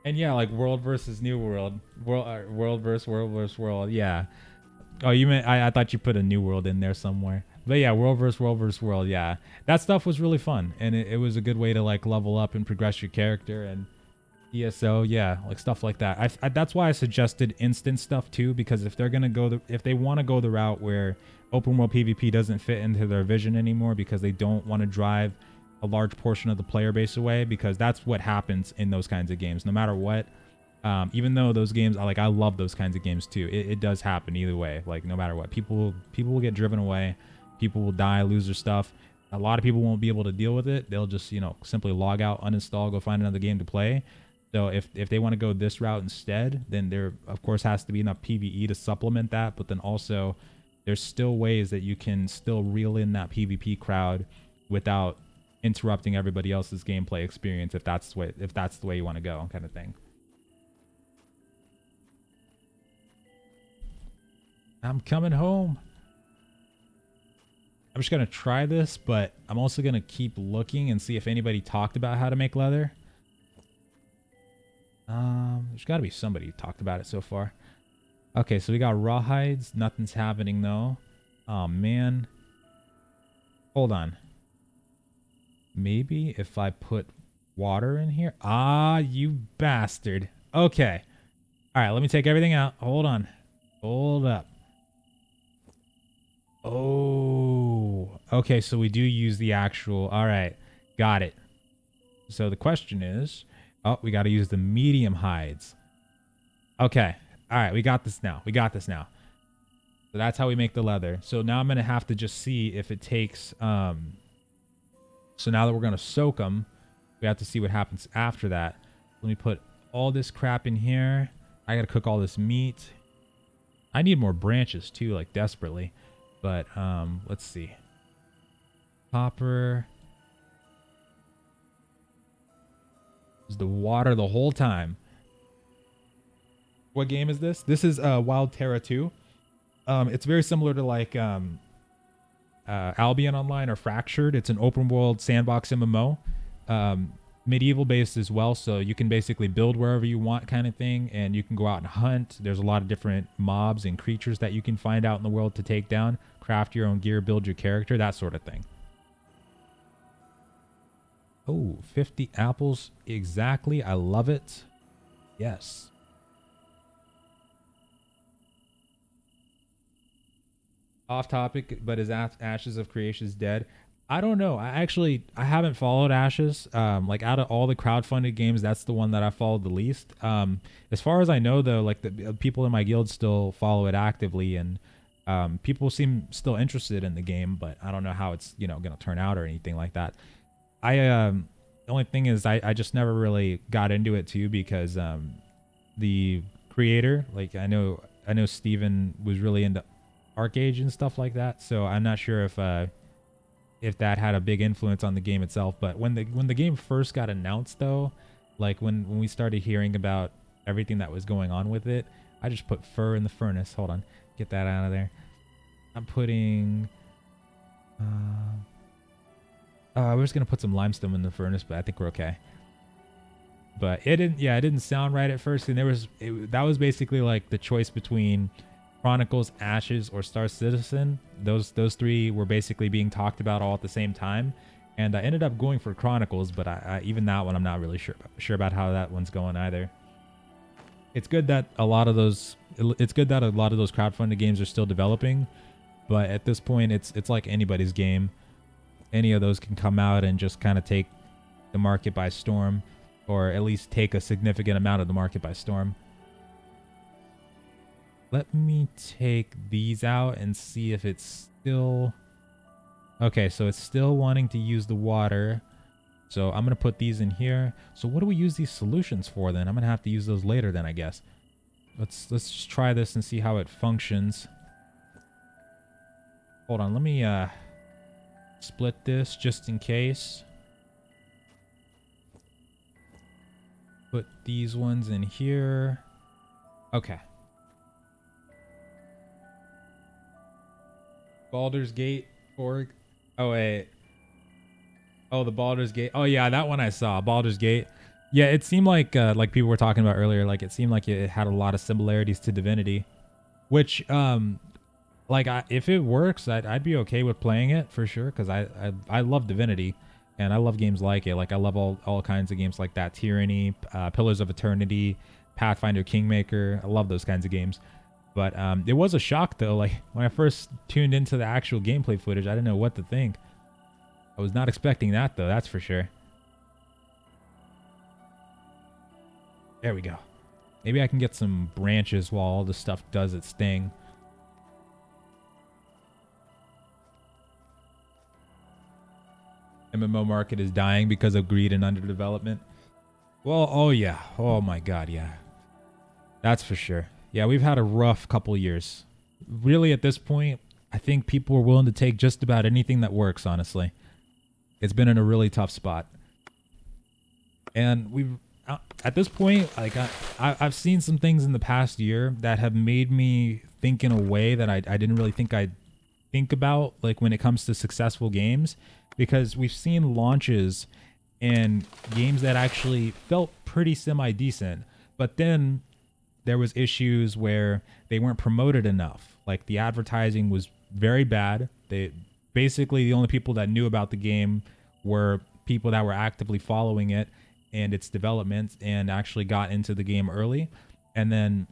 And yeah, like world versus new world. World versus world versus world. Yeah. Oh, you meant... I thought you put a new world in there somewhere. But yeah, world versus world versus world. Yeah. That stuff was really fun. And it was a good way to like level up and progress your character. And ESO, yeah, like stuff like that. That's why I suggested instant stuff too, because if they're gonna if they want to go the route where open world PvP doesn't fit into their vision anymore, because they don't want to drive a large portion of the player base away, because that's what happens in those kinds of games, no matter what. Even though those games, I love those kinds of games too. It does happen either way. Like no matter what, people will get driven away, people will die, lose their stuff. A lot of people won't be able to deal with it. They'll just simply log out, uninstall, go find another game to play. So if they want to go this route instead, then there, of course, has to be enough PvE to supplement that. But then also, there's still ways that you can still reel in that PvP crowd without interrupting everybody else's gameplay experience, if that's the way you want to go, kind of thing. I'm coming home. I'm just going to try this, but I'm also going to keep looking and see if anybody talked about how to make leather. There's got to be somebody who talked about it so far. Okay, so we got rawhides. Nothing's happening, though. Oh, man. Hold on. Maybe if I put water in here? Ah, you bastard. Okay. All right, let me take everything out. Hold on. Hold up. Oh. Okay, so we do use the actual... All right. Got it. So the question is... Oh, we got to use the medium hides. Okay. All right, we got this now. We got this now. So that's how we make the leather. So now I'm going to have to just see if it takes... So now that we're going to soak them, we have to see what happens after that. Let me put all this crap in here. I got to cook all this meat. I need more branches too, like desperately. But let's see. Copper. Is the water the whole time. What game is this? This is Wild Terra 2. It's very similar to like Albion Online or Fractured. It's an open world sandbox MMO. Medieval based as well, so you can basically build wherever you want, kind of thing, and you can go out and hunt. There's a lot of different mobs and creatures that you can find out in the world to take down, craft your own gear, build your character, that sort of thing. Oh, 50 apples exactly. I love it. Yes. Off topic, but is Ashes of Creations dead? I don't know. I haven't followed Ashes. Like out of all the crowdfunded games, that's the one that I followed the least. As far as I know, though, like the people in my guild still follow it actively, and people seem still interested in the game, but I don't know how it's going to turn out or anything like that. The only thing is I just never really got into it too, because the creator, like I know I know Steven was really into Arcade and stuff like that, so I'm not sure if that had a big influence on the game itself. But when the game first got announced, though, like when we started hearing about everything that was going on with it, I just put fur in the furnace. Hold on, get that out of there. I'm putting we're just gonna put some limestone in the furnace, but I think we're okay. But it didn't sound right at first, and that was basically like the choice between Chronicles, Ashes, or Star Citizen. Those three were basically being talked about all at the same time, and I ended up going for Chronicles. But I even that one I'm not really sure about how that one's going either. It's good that a lot of those crowdfunded games are still developing, but at this point it's like anybody's game. Any of those can come out and just kind of take the market by storm, or at least take a significant amount of the market by storm. Let me take these out and see if it's still... Okay, so it's still wanting to use the water. So I'm going to put these in here. So what do we use these solutions for then? I'm going to have to use those later then, I guess. Let's just try this and see how it functions. Hold on, let me split this just in case. Put these ones in here. Okay. Baldur's Gate org. Oh wait. Oh, the Baldur's Gate. Oh yeah, that one I saw. Baldur's Gate. Yeah, it seemed like people were talking about earlier. Like it seemed like it had a lot of similarities to Divinity, which if it works, I'd be okay with playing it for sure, because I love Divinity, and I love games like it. Like I love all kinds of games like that. Tyranny, Pillars of Eternity, Pathfinder, Kingmaker. I love those kinds of games. But it was a shock, though. Like, when I first tuned into the actual gameplay footage, I didn't know what to think. I was not expecting that, though. That's for sure. There we go. Maybe I can get some branches while all this stuff does its thing. MMO market is dying because of greed and underdevelopment. Well, oh yeah. Oh my god, yeah. That's for sure. Yeah, we've had a rough couple years. Really, at this point, I think people are willing to take just about anything that works, honestly. It's been in a really tough spot. And we've, at this point, like I've seen some things in the past year that have made me think in a way that I didn't really think I'd think about, like when it comes to successful games, because we've seen launches and games that actually felt pretty semi-decent, but then there was issues where they weren't promoted enough. Like the advertising was very bad. Basically the only people that knew about the game were people that were actively following it and its development and actually got into the game early. And then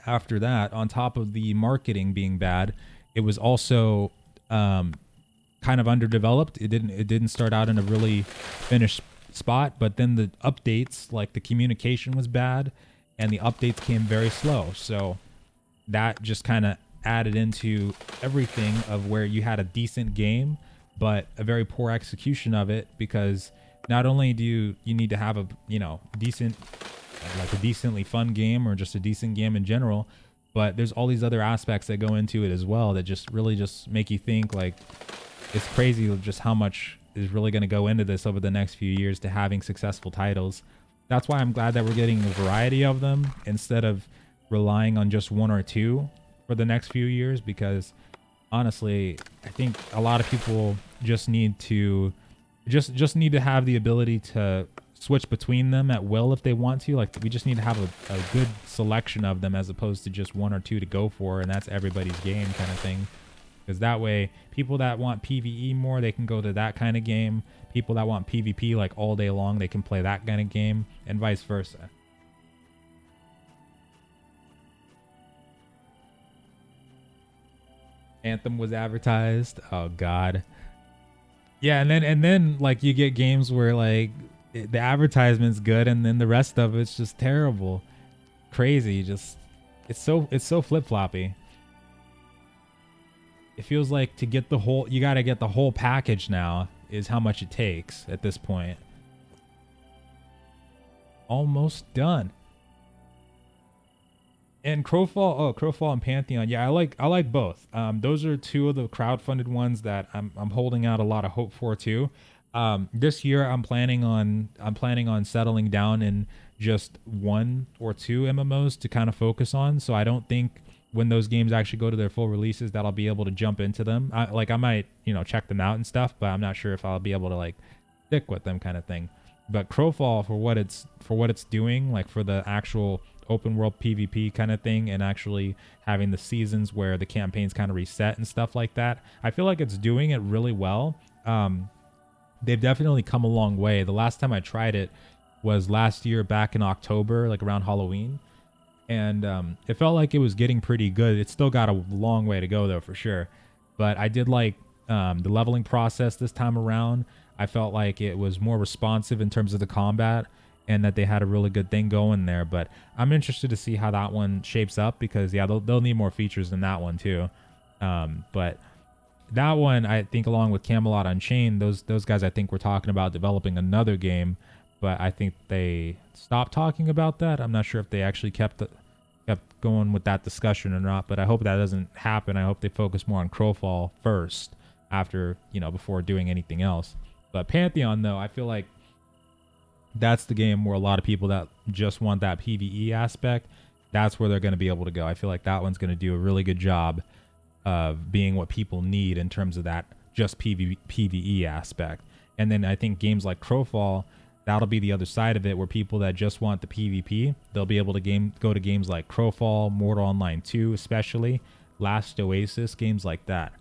after that, on top of the marketing being bad, it was also kind of underdeveloped. It didn't start out in a really finished spot, but then the updates, like the communication was bad, and the updates came very slow. So that just kind of added into everything of where you had a decent game, but a very poor execution of it, because not only do you need to have a, decent, like a decently fun game or just a decent game in general, but there's all these other aspects that go into it as well that just really just make you think, like, it's crazy just how much is really going to go into this over the next few years to having successful titles. That's why I'm glad that we're getting a variety of them instead of relying on just one or two for the next few years, because honestly, I think a lot of people just need to need to have the ability to switch between them at will if they want to. Like, we just need to have a good selection of them as opposed to just one or two to go for, and that's everybody's game kind of thing. Because that way, people that want PvE more, they can go to that kind of game. People that want PvP like all day long, they can play that kind of game, and vice versa. Anthem was advertised. Oh god. Yeah, and then like you get games where like the advertisement's good and then the rest of it's just terrible. Crazy. Just it's so flip-floppy. It feels like to get the whole, you got to get the whole package now is how much it takes at this point. Almost done. And Crowfall and Pantheon. Yeah, I like both. Those are two of the crowdfunded ones that I'm holding out a lot of hope for too. This year I'm planning on settling down in just one or two MMOs to kind of focus on. So I don't think when those games actually go to their full releases that I'll be able to jump into them. I might check them out and stuff, but I'm not sure if I'll be able to like stick with them kind of thing. But Crowfall for what it's doing, like for the actual open world PvP kind of thing, and actually having the seasons where the campaigns kind of reset and stuff like that, I feel like it's doing it really well. They've definitely come a long way. The last time I tried it was last year back in October, like around Halloween, and it felt like it was getting pretty good. It's still got a long way to go though, for sure. But I did like the leveling process this time around. I felt like it was more responsive in terms of the combat, and that they had a really good thing going there. But I'm interested to see how that one shapes up, because yeah, they'll need more features than that one too. But that one, I think, along with Camelot Unchained, those guys, I think, were talking about developing another game, but I think they stopped talking about that. I'm not sure if they actually kept going with that discussion or not, but I hope that doesn't happen. I hope they focus more on Crowfall first, after before doing anything else. But Pantheon, though, I feel like that's the game where a lot of people that just want that PvE aspect, that's where they're going to be able to go. I feel like that one's going to do a really good job of being what people need in terms of that just PvE aspect. And then I think games like Crowfall, that'll be the other side of it, where people that just want the PvP, they'll be able to go to games like Crowfall, Mortal Online 2 especially, Last Oasis, games like that.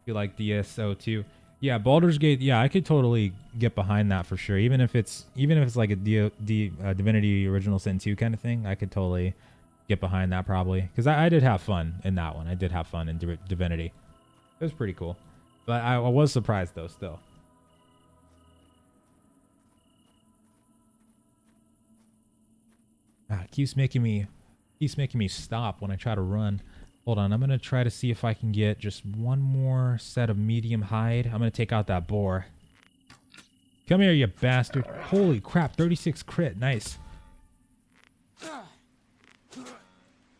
I feel like DSO 2. Yeah, Baldur's Gate. Yeah, I could totally get behind that for sure. Even if it's like a Divinity Original Sin 2 kind of thing, I could totally get behind that probably, because I did have fun in that one. I did have fun in Divinity. It was pretty cool, but I was surprised though still. It keeps making me stop when I try to run. Hold on, I'm gonna try to see if I can get just one more set of medium hide. I'm gonna take out that boar. Come here, you bastard. Holy crap, 36 crit, nice.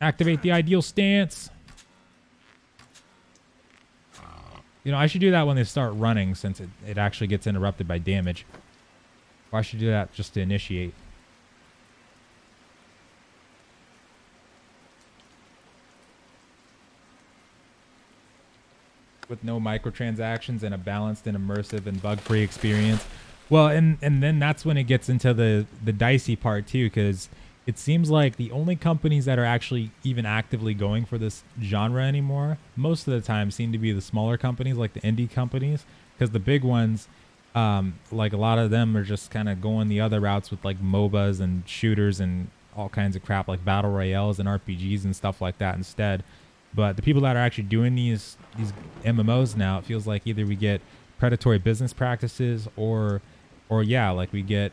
Activate the ideal stance. I should do that when they start running, since it actually gets interrupted by damage. Or I should do that just to initiate. With no microtransactions and a balanced and immersive and bug-free experience. Well, and then that's when it gets into the dicey part too, because it seems like the only companies that are actually even actively going for this genre anymore, most of the time, seem to be the smaller companies, like the indie companies, because the big ones, like a lot of them are just kind of going the other routes with like MOBAs and shooters and all kinds of crap, like battle royales and RPGs and stuff like that instead. But the people that are actually doing these MMOs now, it feels like either we get predatory business practices, or yeah, like we get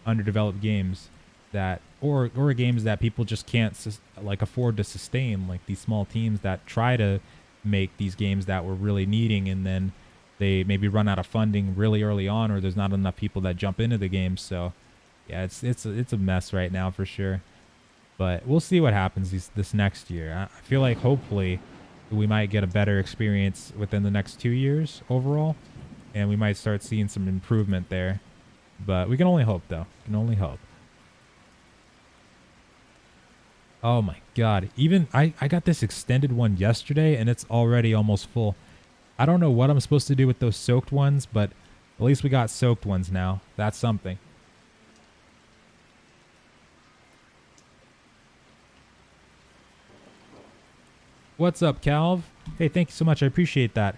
underdeveloped games that, or games that people just can't like afford to sustain, like these small teams that try to make these games that we're really needing, and then they maybe run out of funding really early on, or there's not enough people that jump into the game. So yeah, it's a mess right now for sure. But we'll see what happens this next year. I feel like hopefully we might get a better experience within the next 2 years overall, and we might start seeing some improvement there. But we can only hope, though. We can only hope. Oh my god. Even I got this extended one yesterday, and it's already almost full. I don't know what I'm supposed to do with those soaked ones, but at least we got soaked ones now. That's something. What's up, Calv? Hey, thank you so much. I appreciate that.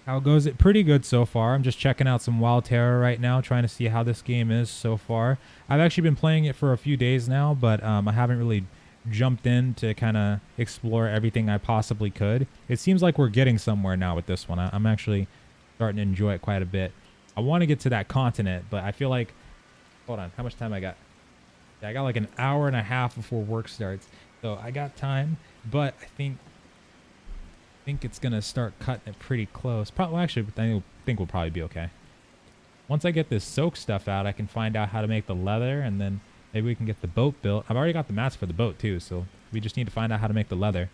How goes it? Pretty good so far. I'm just checking out some Wild Terra right now, trying to see how this game is so far. I've actually been playing it for a few days now, but I haven't really jumped in to kind of explore everything I possibly could. It seems like we're getting somewhere now with this one. I'm actually starting to enjoy it quite a bit. I want to get to that continent, but I feel like... Hold on, how much time I got? Yeah, I got like an hour and a half before work starts, so I got time. But I think it's gonna start cutting it pretty close. Probably, actually, I think we'll probably be okay. once I get this soak stuff out, I can find out how to make the leather, and then maybe we can get the boat built. I've already got the mats for the boat too, so we just need to find out how to make the leather.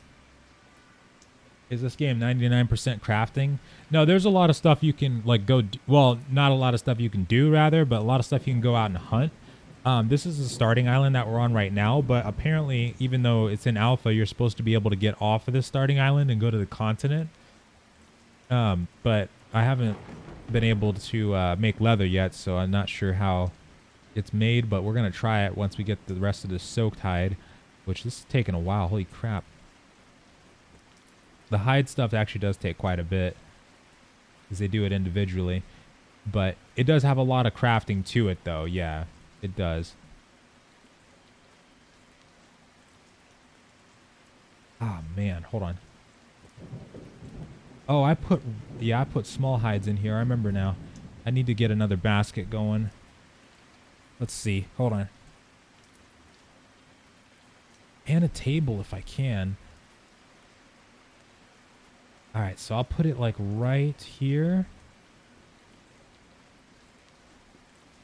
Is this game 99% crafting? No, there's a lot of stuff you can like go well, not a lot of stuff you can do rather, but a lot of stuff you can go out and hunt. This is the starting island that we're on right now, but apparently even though it's in alpha, you're supposed to be able to get off of this starting island and go to the continent. But I haven't been able to make leather yet, so I'm not sure how it's made, but we're going to try it once we get the rest of this soaked hide, which this is taking a while. Holy crap. The hide stuff actually does take quite a bit because they do it individually, but it does have a lot of crafting to it though. Yeah, it does. Ah, man, hold on. Oh, I put small hides in here. I remember now. I need to get another basket going. Let's see. Hold on. And a table if I can. All right, so I'll put it like right here.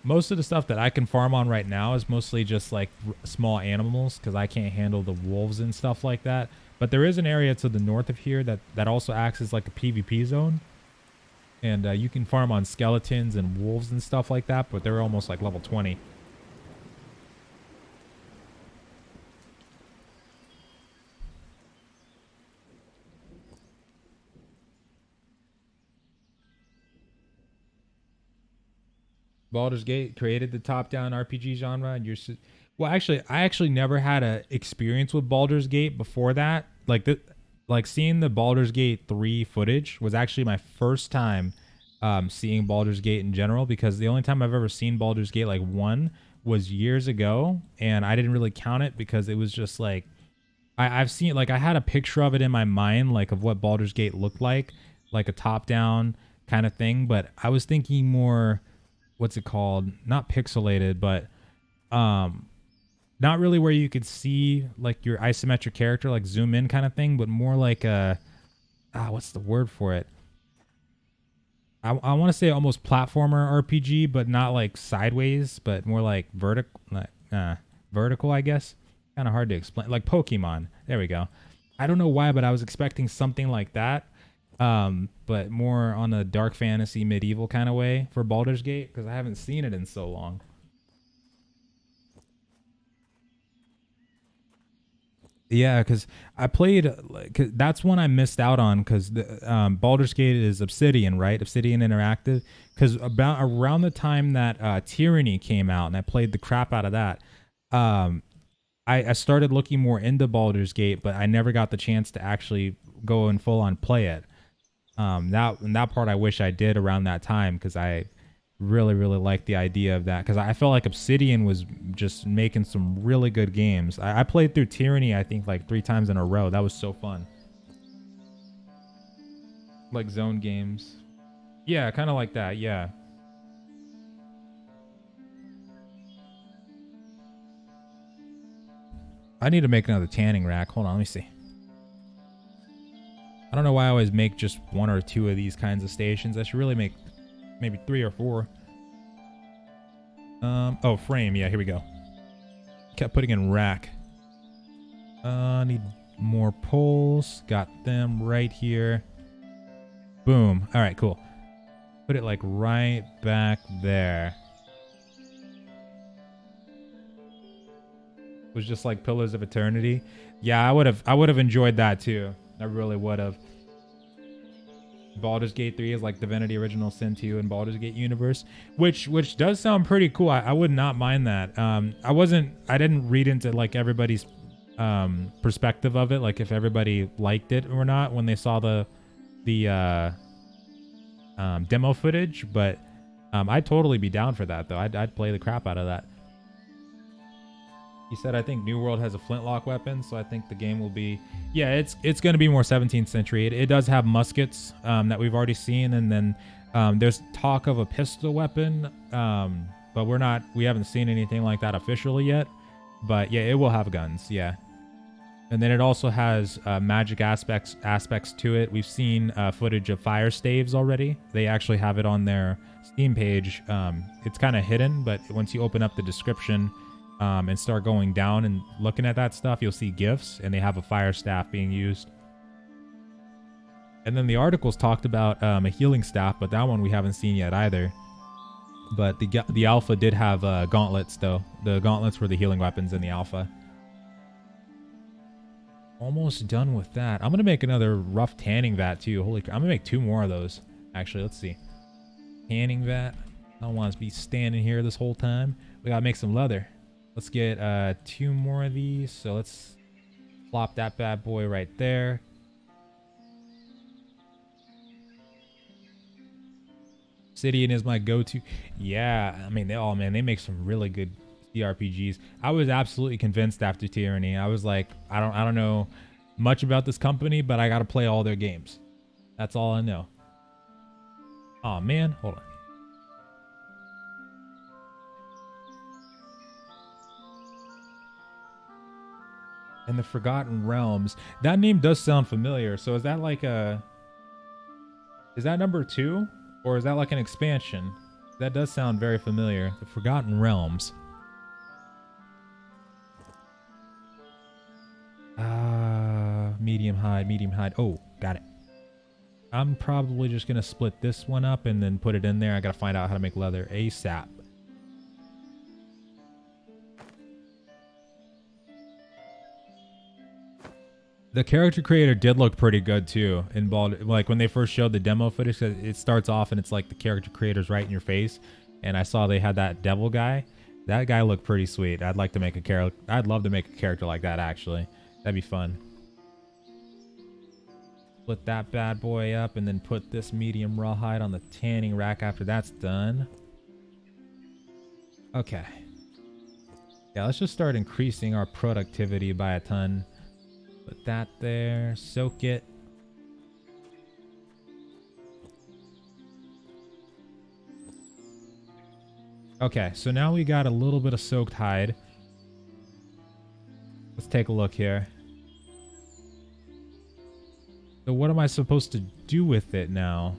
Most of the stuff that I can farm on right now is mostly just like small animals because I can't handle the wolves and stuff like that. But there is an area to the north of here that also acts as like a PvP zone. And you can farm on skeletons and wolves and stuff like that, but they're almost like level 20. Baldur's Gate created the top-down RPG genre, and well, actually, I actually never had a experience with Baldur's Gate before that. Like seeing the Baldur's Gate 3 footage was actually my first time seeing Baldur's Gate in general, because the only time I've ever seen Baldur's Gate like 1 was years ago, and I didn't really count it because it was just like I've seen, like, I had a picture of it in my mind, like of what Baldur's Gate looked like a top-down kind of thing, but I was thinking more, what's it called? Not pixelated, but not really where you could see like your isometric character, like zoom in kind of thing, but more like a what's the word for it? I want to say almost platformer RPG, but not like sideways, but more like vertical, I guess. Kind of hard to explain. Like Pokemon. There we go. I don't know why, but I was expecting something like that. But more on a dark fantasy medieval kind of way for Baldur's Gate, because I haven't seen it in so long. Yeah, because I played, cause that's one I missed out on, because Baldur's Gate is Obsidian, right? Obsidian Interactive. Because about around the time that Tyranny came out, and I played the crap out of that, I started looking more into Baldur's Gate, but I never got the chance to actually go and full on play it. That part I wish I did around that time, because I really like the idea of that, because I felt like Obsidian was just making some really good games. I played through Tyranny I think like 3 times in a row. That was so fun. Like zone games. Yeah, kind of like that. Yeah, I need to make another tanning rack. Hold on, let me see. I don't know why I always make just 1 or 2 of these kinds of stations. I should really make maybe 3 or 4. Oh, frame. Yeah, here we go. Kept putting in rack. Need more poles. Got them right here. Boom. All right, cool. Put it like right back there. It was just like Pillars of Eternity. Yeah, I would have enjoyed that too. I really would have. Baldur's Gate 3 is like Divinity Original Sin 2 and Baldur's Gate universe, which does sound pretty cool. I would not mind that. I didn't read into like everybody's perspective of it, like if everybody liked it or not when they saw the demo footage, but I'd totally be down for that though. I'd play the crap out of that. He said, I think New World has a flintlock weapon, so I think the game will be... Yeah, it's going to be more 17th century. It does have muskets that we've already seen, and then there's talk of a pistol weapon, but we haven't seen anything like that officially yet. But yeah, it will have guns, yeah. And then it also has magic aspects to it. We've seen footage of fire staves already. They actually have it on their Steam page, it's kind of hidden, but once you open up the description and start going down and looking at that stuff, you'll see gifts, and they have a fire staff being used. And then the articles talked about a healing staff, but that one we haven't seen yet either. But the alpha did have gauntlets, though. The gauntlets were the healing weapons in the alpha. Almost done with that. I'm going to make another rough tanning vat, too. Holy crap. I'm going to make 2 more of those. Actually, let's see. Tanning vat. I don't want to be standing here this whole time. We got to make some leather. Let's get 2 more of these. So let's plop that bad boy right there. Obsidian is my go-to. Yeah, I mean, they make some really good CRPGs. I was absolutely convinced after Tyranny. I was like, I don't know much about this company, but I got to play all their games. That's all I know. Oh man, hold on. And the Forgotten Realms. That name does sound familiar. So is that like a... Is that number 2? Or is that like an expansion? That does sound very familiar. The Forgotten Realms. Medium hide. Oh, got it. I'm probably just going to split this one up and then put it in there. I got to find out how to make leather ASAP. The character creator did look pretty good too in Bald. Like when they first showed the demo footage, it starts off and it's like the character creator's right in your face. And I saw they had that devil guy. That guy looked pretty sweet. I'd like to make a character. I'd love to make a character like that actually. That'd be fun. Split that bad boy up and then put this medium rawhide on the tanning rack after that's done. Okay. Yeah, let's just start increasing our productivity by a ton. Put that there, soak it. Okay, so now we got a little bit of soaked hide. Let's take a look here. So what am I supposed to do with it now?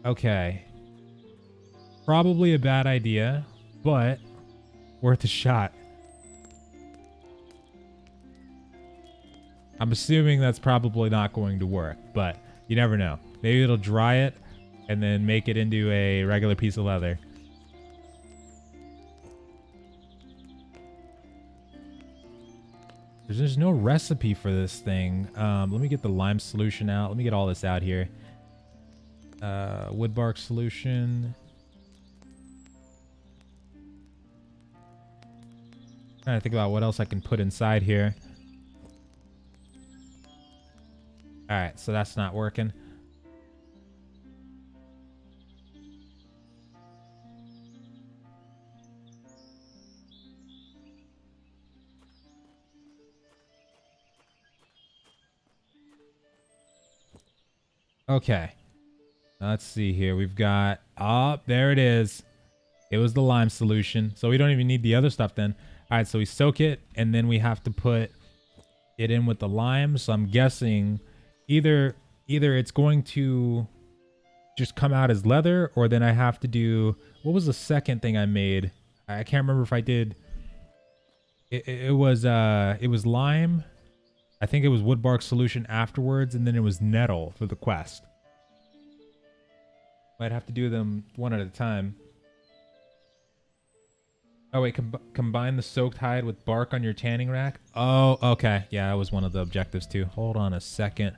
Okay. Probably a bad idea, but worth a shot. I'm assuming that's probably not going to work, but you never know. Maybe it'll dry it and then make it into a regular piece of leather. There's no recipe for this thing. Let me get the lime solution out. Let me get all this out here. Wood bark solution. Trying to think about what else I can put inside here. All right, so that's not working. Okay. Let's see here. We've got... Oh, there it is. It was the lime solution. So we don't even need the other stuff then. All right, so we soak it, and then we have to put it in with the lime. So I'm guessing either it's going to just come out as leather, or then I have to do... What was the second thing I made? I can't remember if I did... It was lime. I think it was wood bark solution afterwards, and then it was nettle for the quest. Might have to do them one at a time. Oh wait, combine the soaked hide with bark on your tanning rack. Oh, okay. Yeah, that was one of the objectives too. Hold on a second.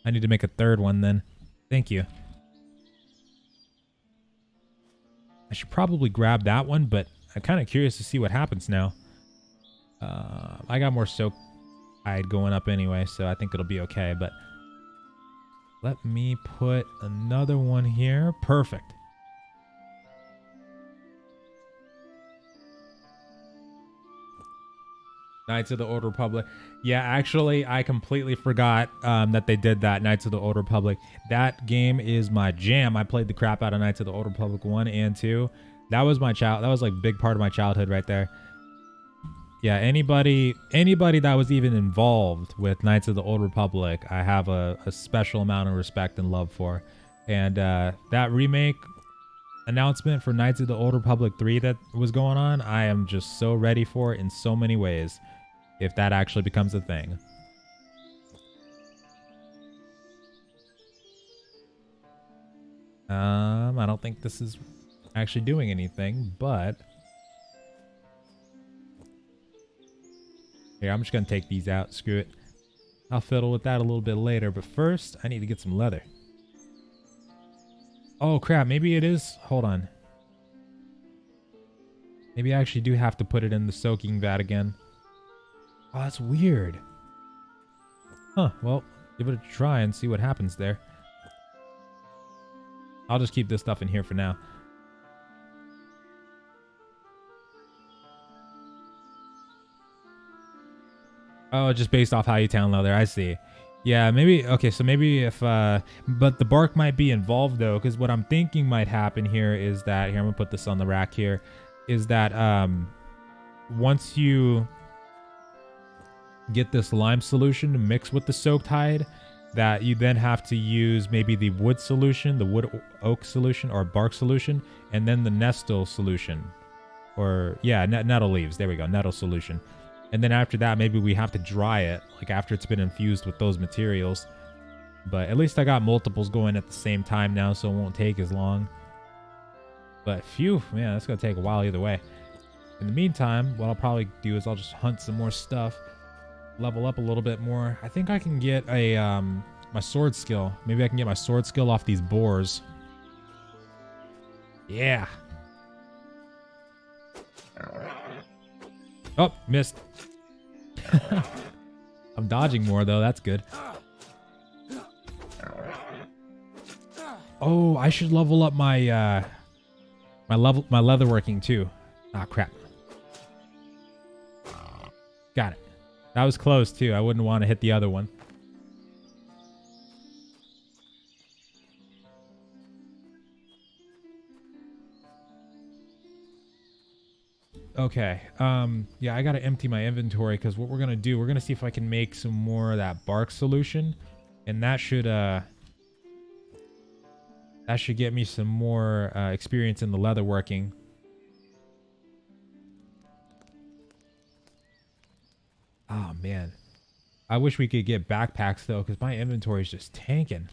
I need to make a third one then. Thank you. I should probably grab that one, but I'm kind of curious to see what happens now. I got more soaked hide going up anyway, so I think it'll be okay, but let me put another one here. Perfect. Knights of the Old Republic. Yeah, actually, I completely forgot that they did that, Knights of the Old Republic. That game is my jam. I played the crap out of Knights of the Old Republic 1 and 2. That was my that was like a big part of my childhood right there. Yeah, anybody that was even involved with Knights of the Old Republic, I have a special amount of respect and love for. And that remake, announcement for Knights of the Old Republic 3 that was going on, I am just so ready for it in so many ways, if that actually becomes a thing. I don't think this is actually doing anything, but here, I'm just gonna take these out. Screw it. I'll fiddle with that a little bit later, but first I need to get some leather. Oh crap, maybe it is. Hold on. Maybe I actually do have to put it in the soaking vat again. Oh, that's weird. Huh, well, give it a try and see what happens there. I'll just keep this stuff in here for now. Oh, just based off how you town leather. I see. Yeah, maybe. Okay, so maybe if but the bark might be involved though, because what I'm thinking might happen here is that here, I'm gonna put this on the rack here, is that once you get this lime solution to mix with the soaked hide, that you then have to use maybe the wood solution, the wood oak solution, or bark solution, and then the nestle solution, or yeah, nettle leaves. There we go, nettle solution. And then after that, maybe we have to dry it, like after it's been infused with those materials. But at least I got multiples going at the same time now, so it won't take as long. But phew, man, that's gonna take a while either way. In the meantime, what I'll probably do is I'll just hunt some more stuff, level up a little bit more. I think I can get a my sword skill. Maybe I can get my sword skill off these boars. Yeah. Oh, missed. I'm dodging more though. That's good. Oh, I should level up my my leatherworking too. Ah, crap. Got it. That was close too. I wouldn't want to hit the other one. Okay. Yeah, I gotta empty my inventory because what we're gonna do, we're gonna see if I can make some more of that bark solution, and that should get me some more experience in the leatherworking. Oh man, I wish we could get backpacks though, because my inventory is just tanking.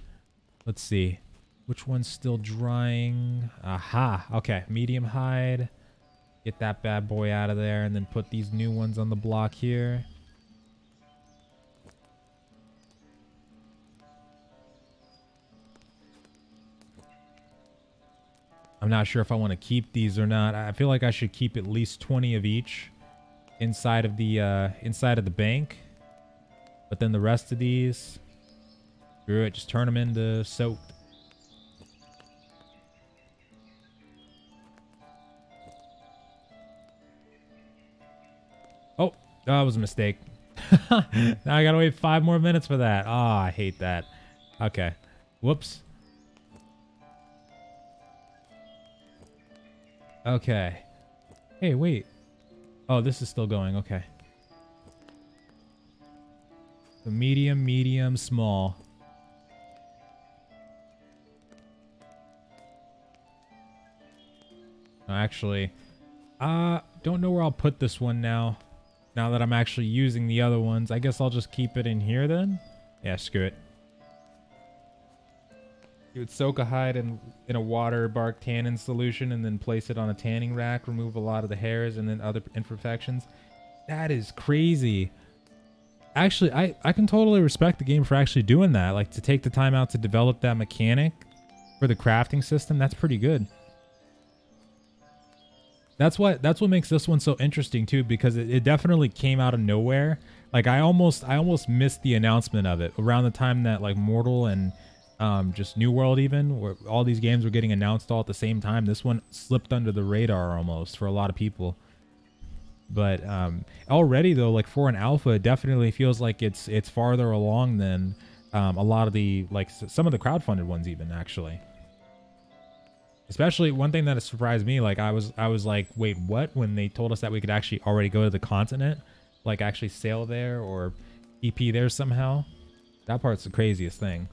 Let's see, which one's still drying? Aha. Okay, medium hide. Get that bad boy out of there, and then put these new ones on the block here. I'm not sure if I want to keep these or not. I feel like I should keep at least 20 of each inside of the bank. But then the rest of these, screw it, just turn them into soaked. Oh, that was a mistake. Now I gotta wait 5 more minutes for that. Oh, I hate that. Okay. Whoops. Okay. Hey, wait. Oh, this is still going. Okay. So medium, medium, small. Actually, don't know where I'll put this one now. Now that I'm actually using the other ones, I guess I'll just keep it in here then. Yeah, screw it. You would soak a hide in a water bark tannin solution and then place it on a tanning rack, remove a lot of the hairs and then other imperfections. That is crazy. Actually, I can totally respect the game for actually doing that. Like, to take the time out to develop that mechanic for the crafting system, that's pretty good. That's what makes this one so interesting too, because it definitely came out of nowhere. Like, I almost missed the announcement of it around the time that like Mortal and just New World, even where all these games were getting announced all at the same time. This one slipped under the radar almost for a lot of people. But already though, like for an alpha, it definitely feels like it's farther along than a lot of the, like some of the crowdfunded ones even, actually. Especially one thing that has surprised me, like I was like, wait, what? When they told us that we could actually already go to the continent, like actually sail there or EP there somehow. That part's the craziest thing.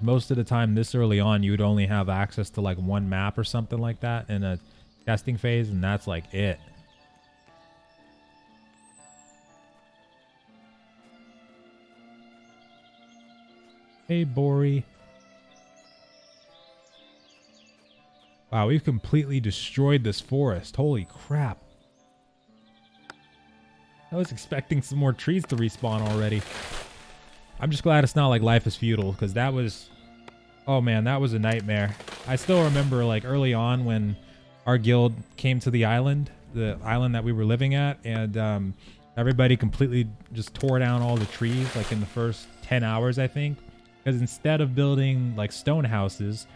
Most of the time this early on, you would only have access to like one map or something like that in a testing phase, and that's like it. Hey, Bori. Wow, we've completely destroyed this forest. Holy crap. I was expecting some more trees to respawn already. I'm just glad it's not like Life is Feudal, because that was... Oh man, that was a nightmare. I still remember like early on when our guild came to the island that we were living at, and everybody completely just tore down all the trees like in the first 10 hours, I think. Because instead of building like stone houses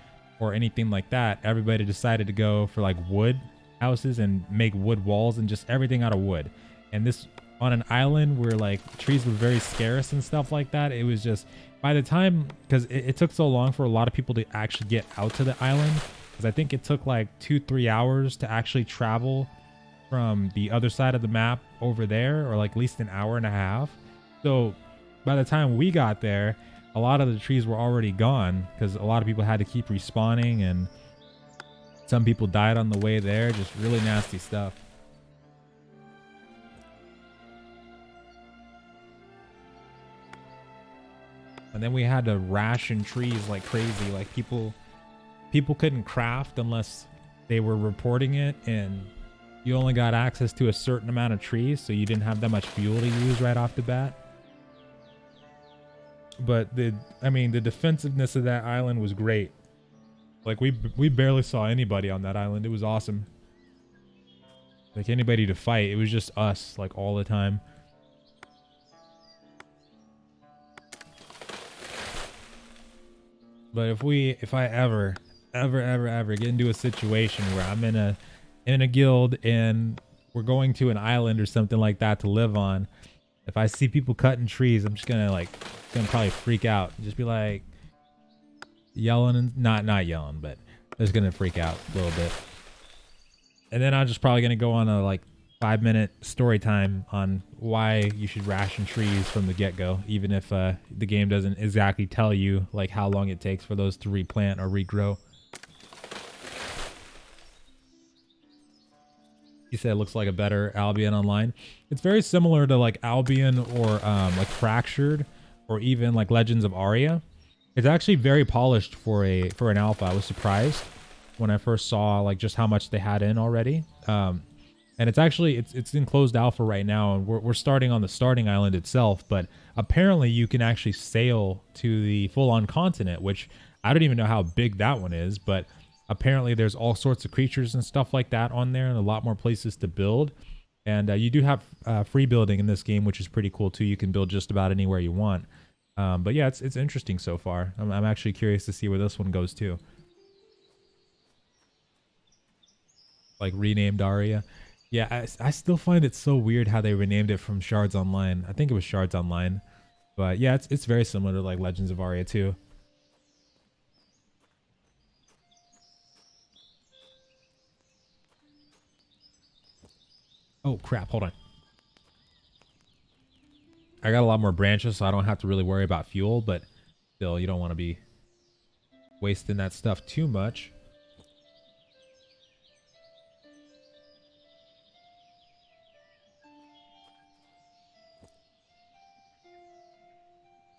or anything like that, everybody decided to go for like wood houses and make wood walls and just everything out of wood. And this on an island where like trees were very scarce and stuff like that, it was just, by the time, because it took so long for a lot of people to actually get out to the island, because I think it took like 2-3 hours to actually travel from the other side of the map over there, or like at least an hour and a half. So by the time we got there, a lot of the trees were already gone because a lot of people had to keep respawning, and some people died on the way there. Just really nasty stuff. And then we had to ration trees like crazy. Like people couldn't craft unless they were reporting it, and you only got access to a certain amount of trees, so you didn't have that much fuel to use right off the bat. But the defensiveness of that island was great. Like we barely saw anybody on that island. It was awesome. Like anybody to fight, it was just us like all the time. But if I ever get into a situation where I'm in a guild and we're going to an island or something like that to live on, if I see people cutting trees, I'm just gonna probably freak out. Just be like yelling, and not yelling, but just gonna freak out a little bit. And then I'm just probably gonna go on a like 5-minute story time on why you should ration trees from the get-go, even if the game doesn't exactly tell you like how long it takes for those to replant or regrow. You said it looks like a better Albion Online. It's very similar to like Albion or like Fractured, or even like Legends of Aria. It's actually very polished for an alpha. I was surprised when I first saw like just how much they had in already. And it's actually it's in closed alpha right now, and we're starting on the starting island itself. But apparently you can actually sail to the full-on continent, which I don't even know how big that one is, but apparently there's all sorts of creatures and stuff like that on there, and a lot more places to build. And you do have free building in this game, which is pretty cool too. You can build just about anywhere you want. But yeah, it's interesting so far. I'm actually curious to see where this one goes too. Like renamed Aria. Yeah, I still find it so weird how they renamed it from Shards Online. I think it was Shards Online. But yeah, it's very similar to like Legends of Aria too. Oh crap, hold on. I got a lot more branches, so I don't have to really worry about fuel, but still, you don't want to be wasting that stuff too much.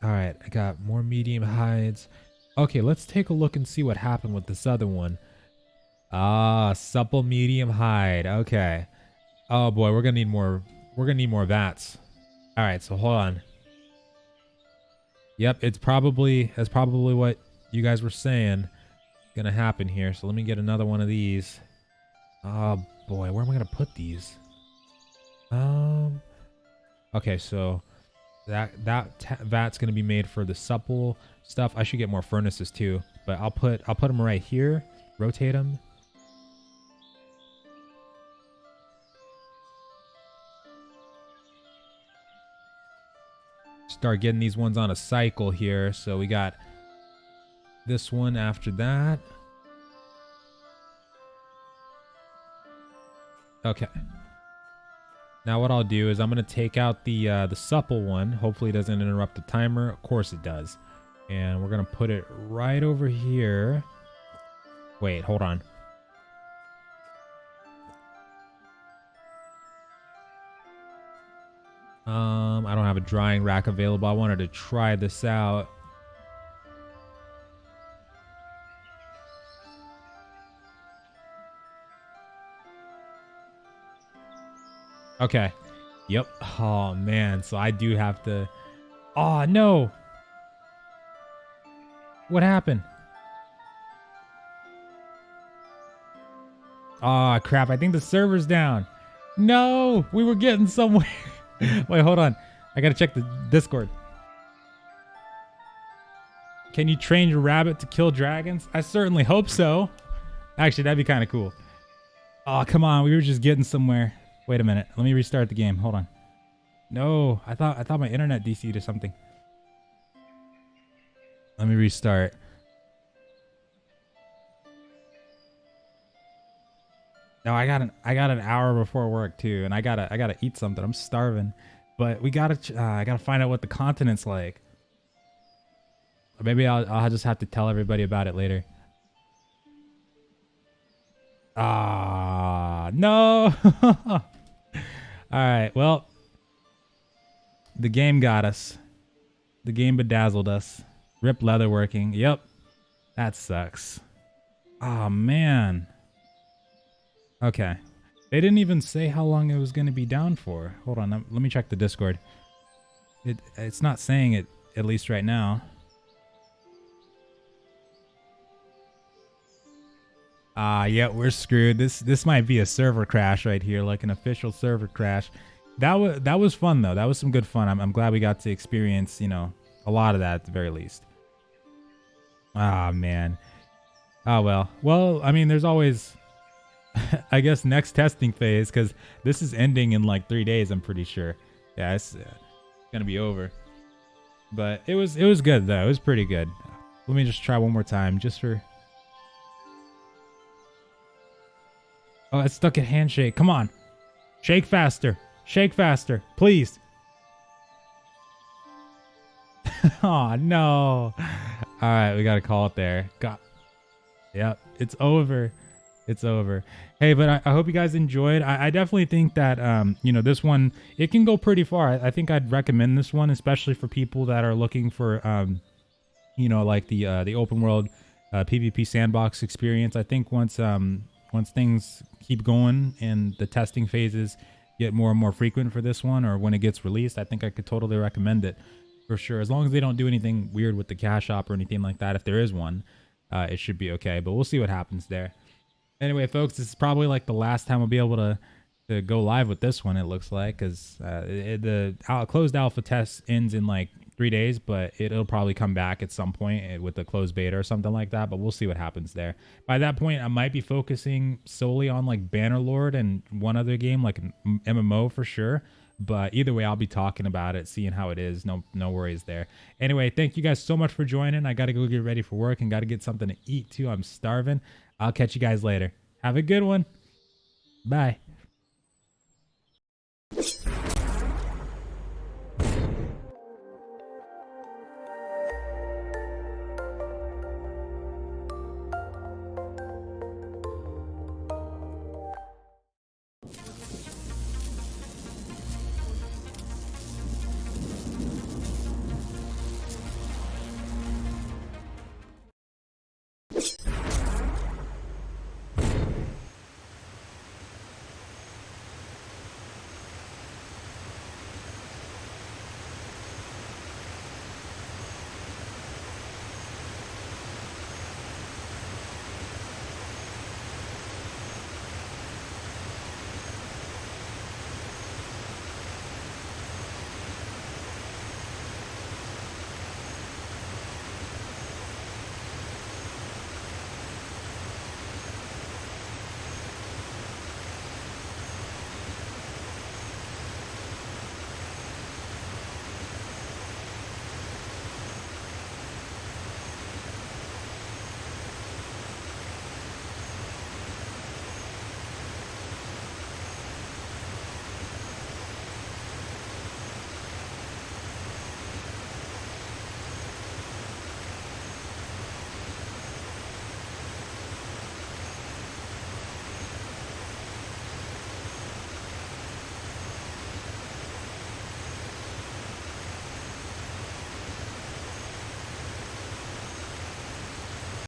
Alright, I got more medium hides. Okay, let's take a look and see what happened with this other one. Ah, supple medium hide. Okay. Oh boy, we're gonna need more. We're gonna need more vats. All right, so hold on. Yep, that's probably what you guys were saying gonna happen here. So let me get another one of these. Oh boy, where am I gonna put these? Okay, so that vat's gonna be made for the supple stuff. I should get more furnaces too, but I'll put them right here. Rotate them. Start getting these ones on a cycle here. So we got this one after that. Okay. Now what I'll do is I'm going to take out the supple one. Hopefully it doesn't interrupt the timer. Of course it does. And we're going to put it right over here. Wait, hold on. I don't have a drying rack available. I wanted to try this out. Okay. Yep. Oh, man. So I do have to... Oh, no. What happened? Oh, crap. I think the server's down. No. We were getting somewhere. Wait, hold on. I got to check the Discord. Can you train your rabbit to kill dragons? I certainly hope so. Actually, that'd be kind of cool. Oh, come on. We were just getting somewhere. Wait a minute. Let me restart the game. Hold on. No, I thought my internet DC'd or something. Let me restart. No, I got an hour before work too, and I gotta eat something. I'm starving. But we I gotta find out what the continent's like. Or maybe I'll just have to tell everybody about it later. Ah, no. All right, well, the game got us. The game bedazzled us. Rip leatherworking. Yep, that sucks. Oh man. Okay. They didn't even say how long it was going to be down for. Hold on, let me check the Discord. It's not saying it, at least right now. Yeah, we're screwed. This might be a server crash right here, like an official server crash. That was fun though. That was some good fun. I'm glad we got to experience, you know, a lot of that at the very least. Ah, man. Oh well. Well, I mean, there's always I guess next testing phase, because this is ending in like 3 days, I'm pretty sure. Yeah, it's gonna be over. But it was good though. It was pretty good. Let me just try one more time, just for... Oh, it's stuck at handshake. Come on. Shake faster. Shake faster. Please. Oh, no. All right, we got to call it there. God. Yep, it's over. It's over. Hey, but I hope you guys enjoyed. I definitely think that, you know, this one, it can go pretty far. I think I'd recommend this one, especially for people that are looking for, you know, like the open world PvP sandbox experience. I think once things keep going and the testing phases get more and more frequent for this one, or when it gets released, I think I could totally recommend it for sure. As long as they don't do anything weird with the cash shop or anything like that, if there is one, it should be okay. But we'll see what happens there. Anyway, folks, this is probably like the last time I'll be able to go live with this one, it looks like, because the closed alpha test ends in like 3 days, but it'll probably come back at some point with the closed beta or something like that, but we'll see what happens there. By that point, I might be focusing solely on like Bannerlord and one other game, like an MMO for sure. But either way, I'll be talking about it, seeing how it is. No worries there. Anyway, thank you guys so much for joining. I got to go get ready for work and got to get something to eat too. I'm starving. I'll catch you guys later. Have a good one. Bye.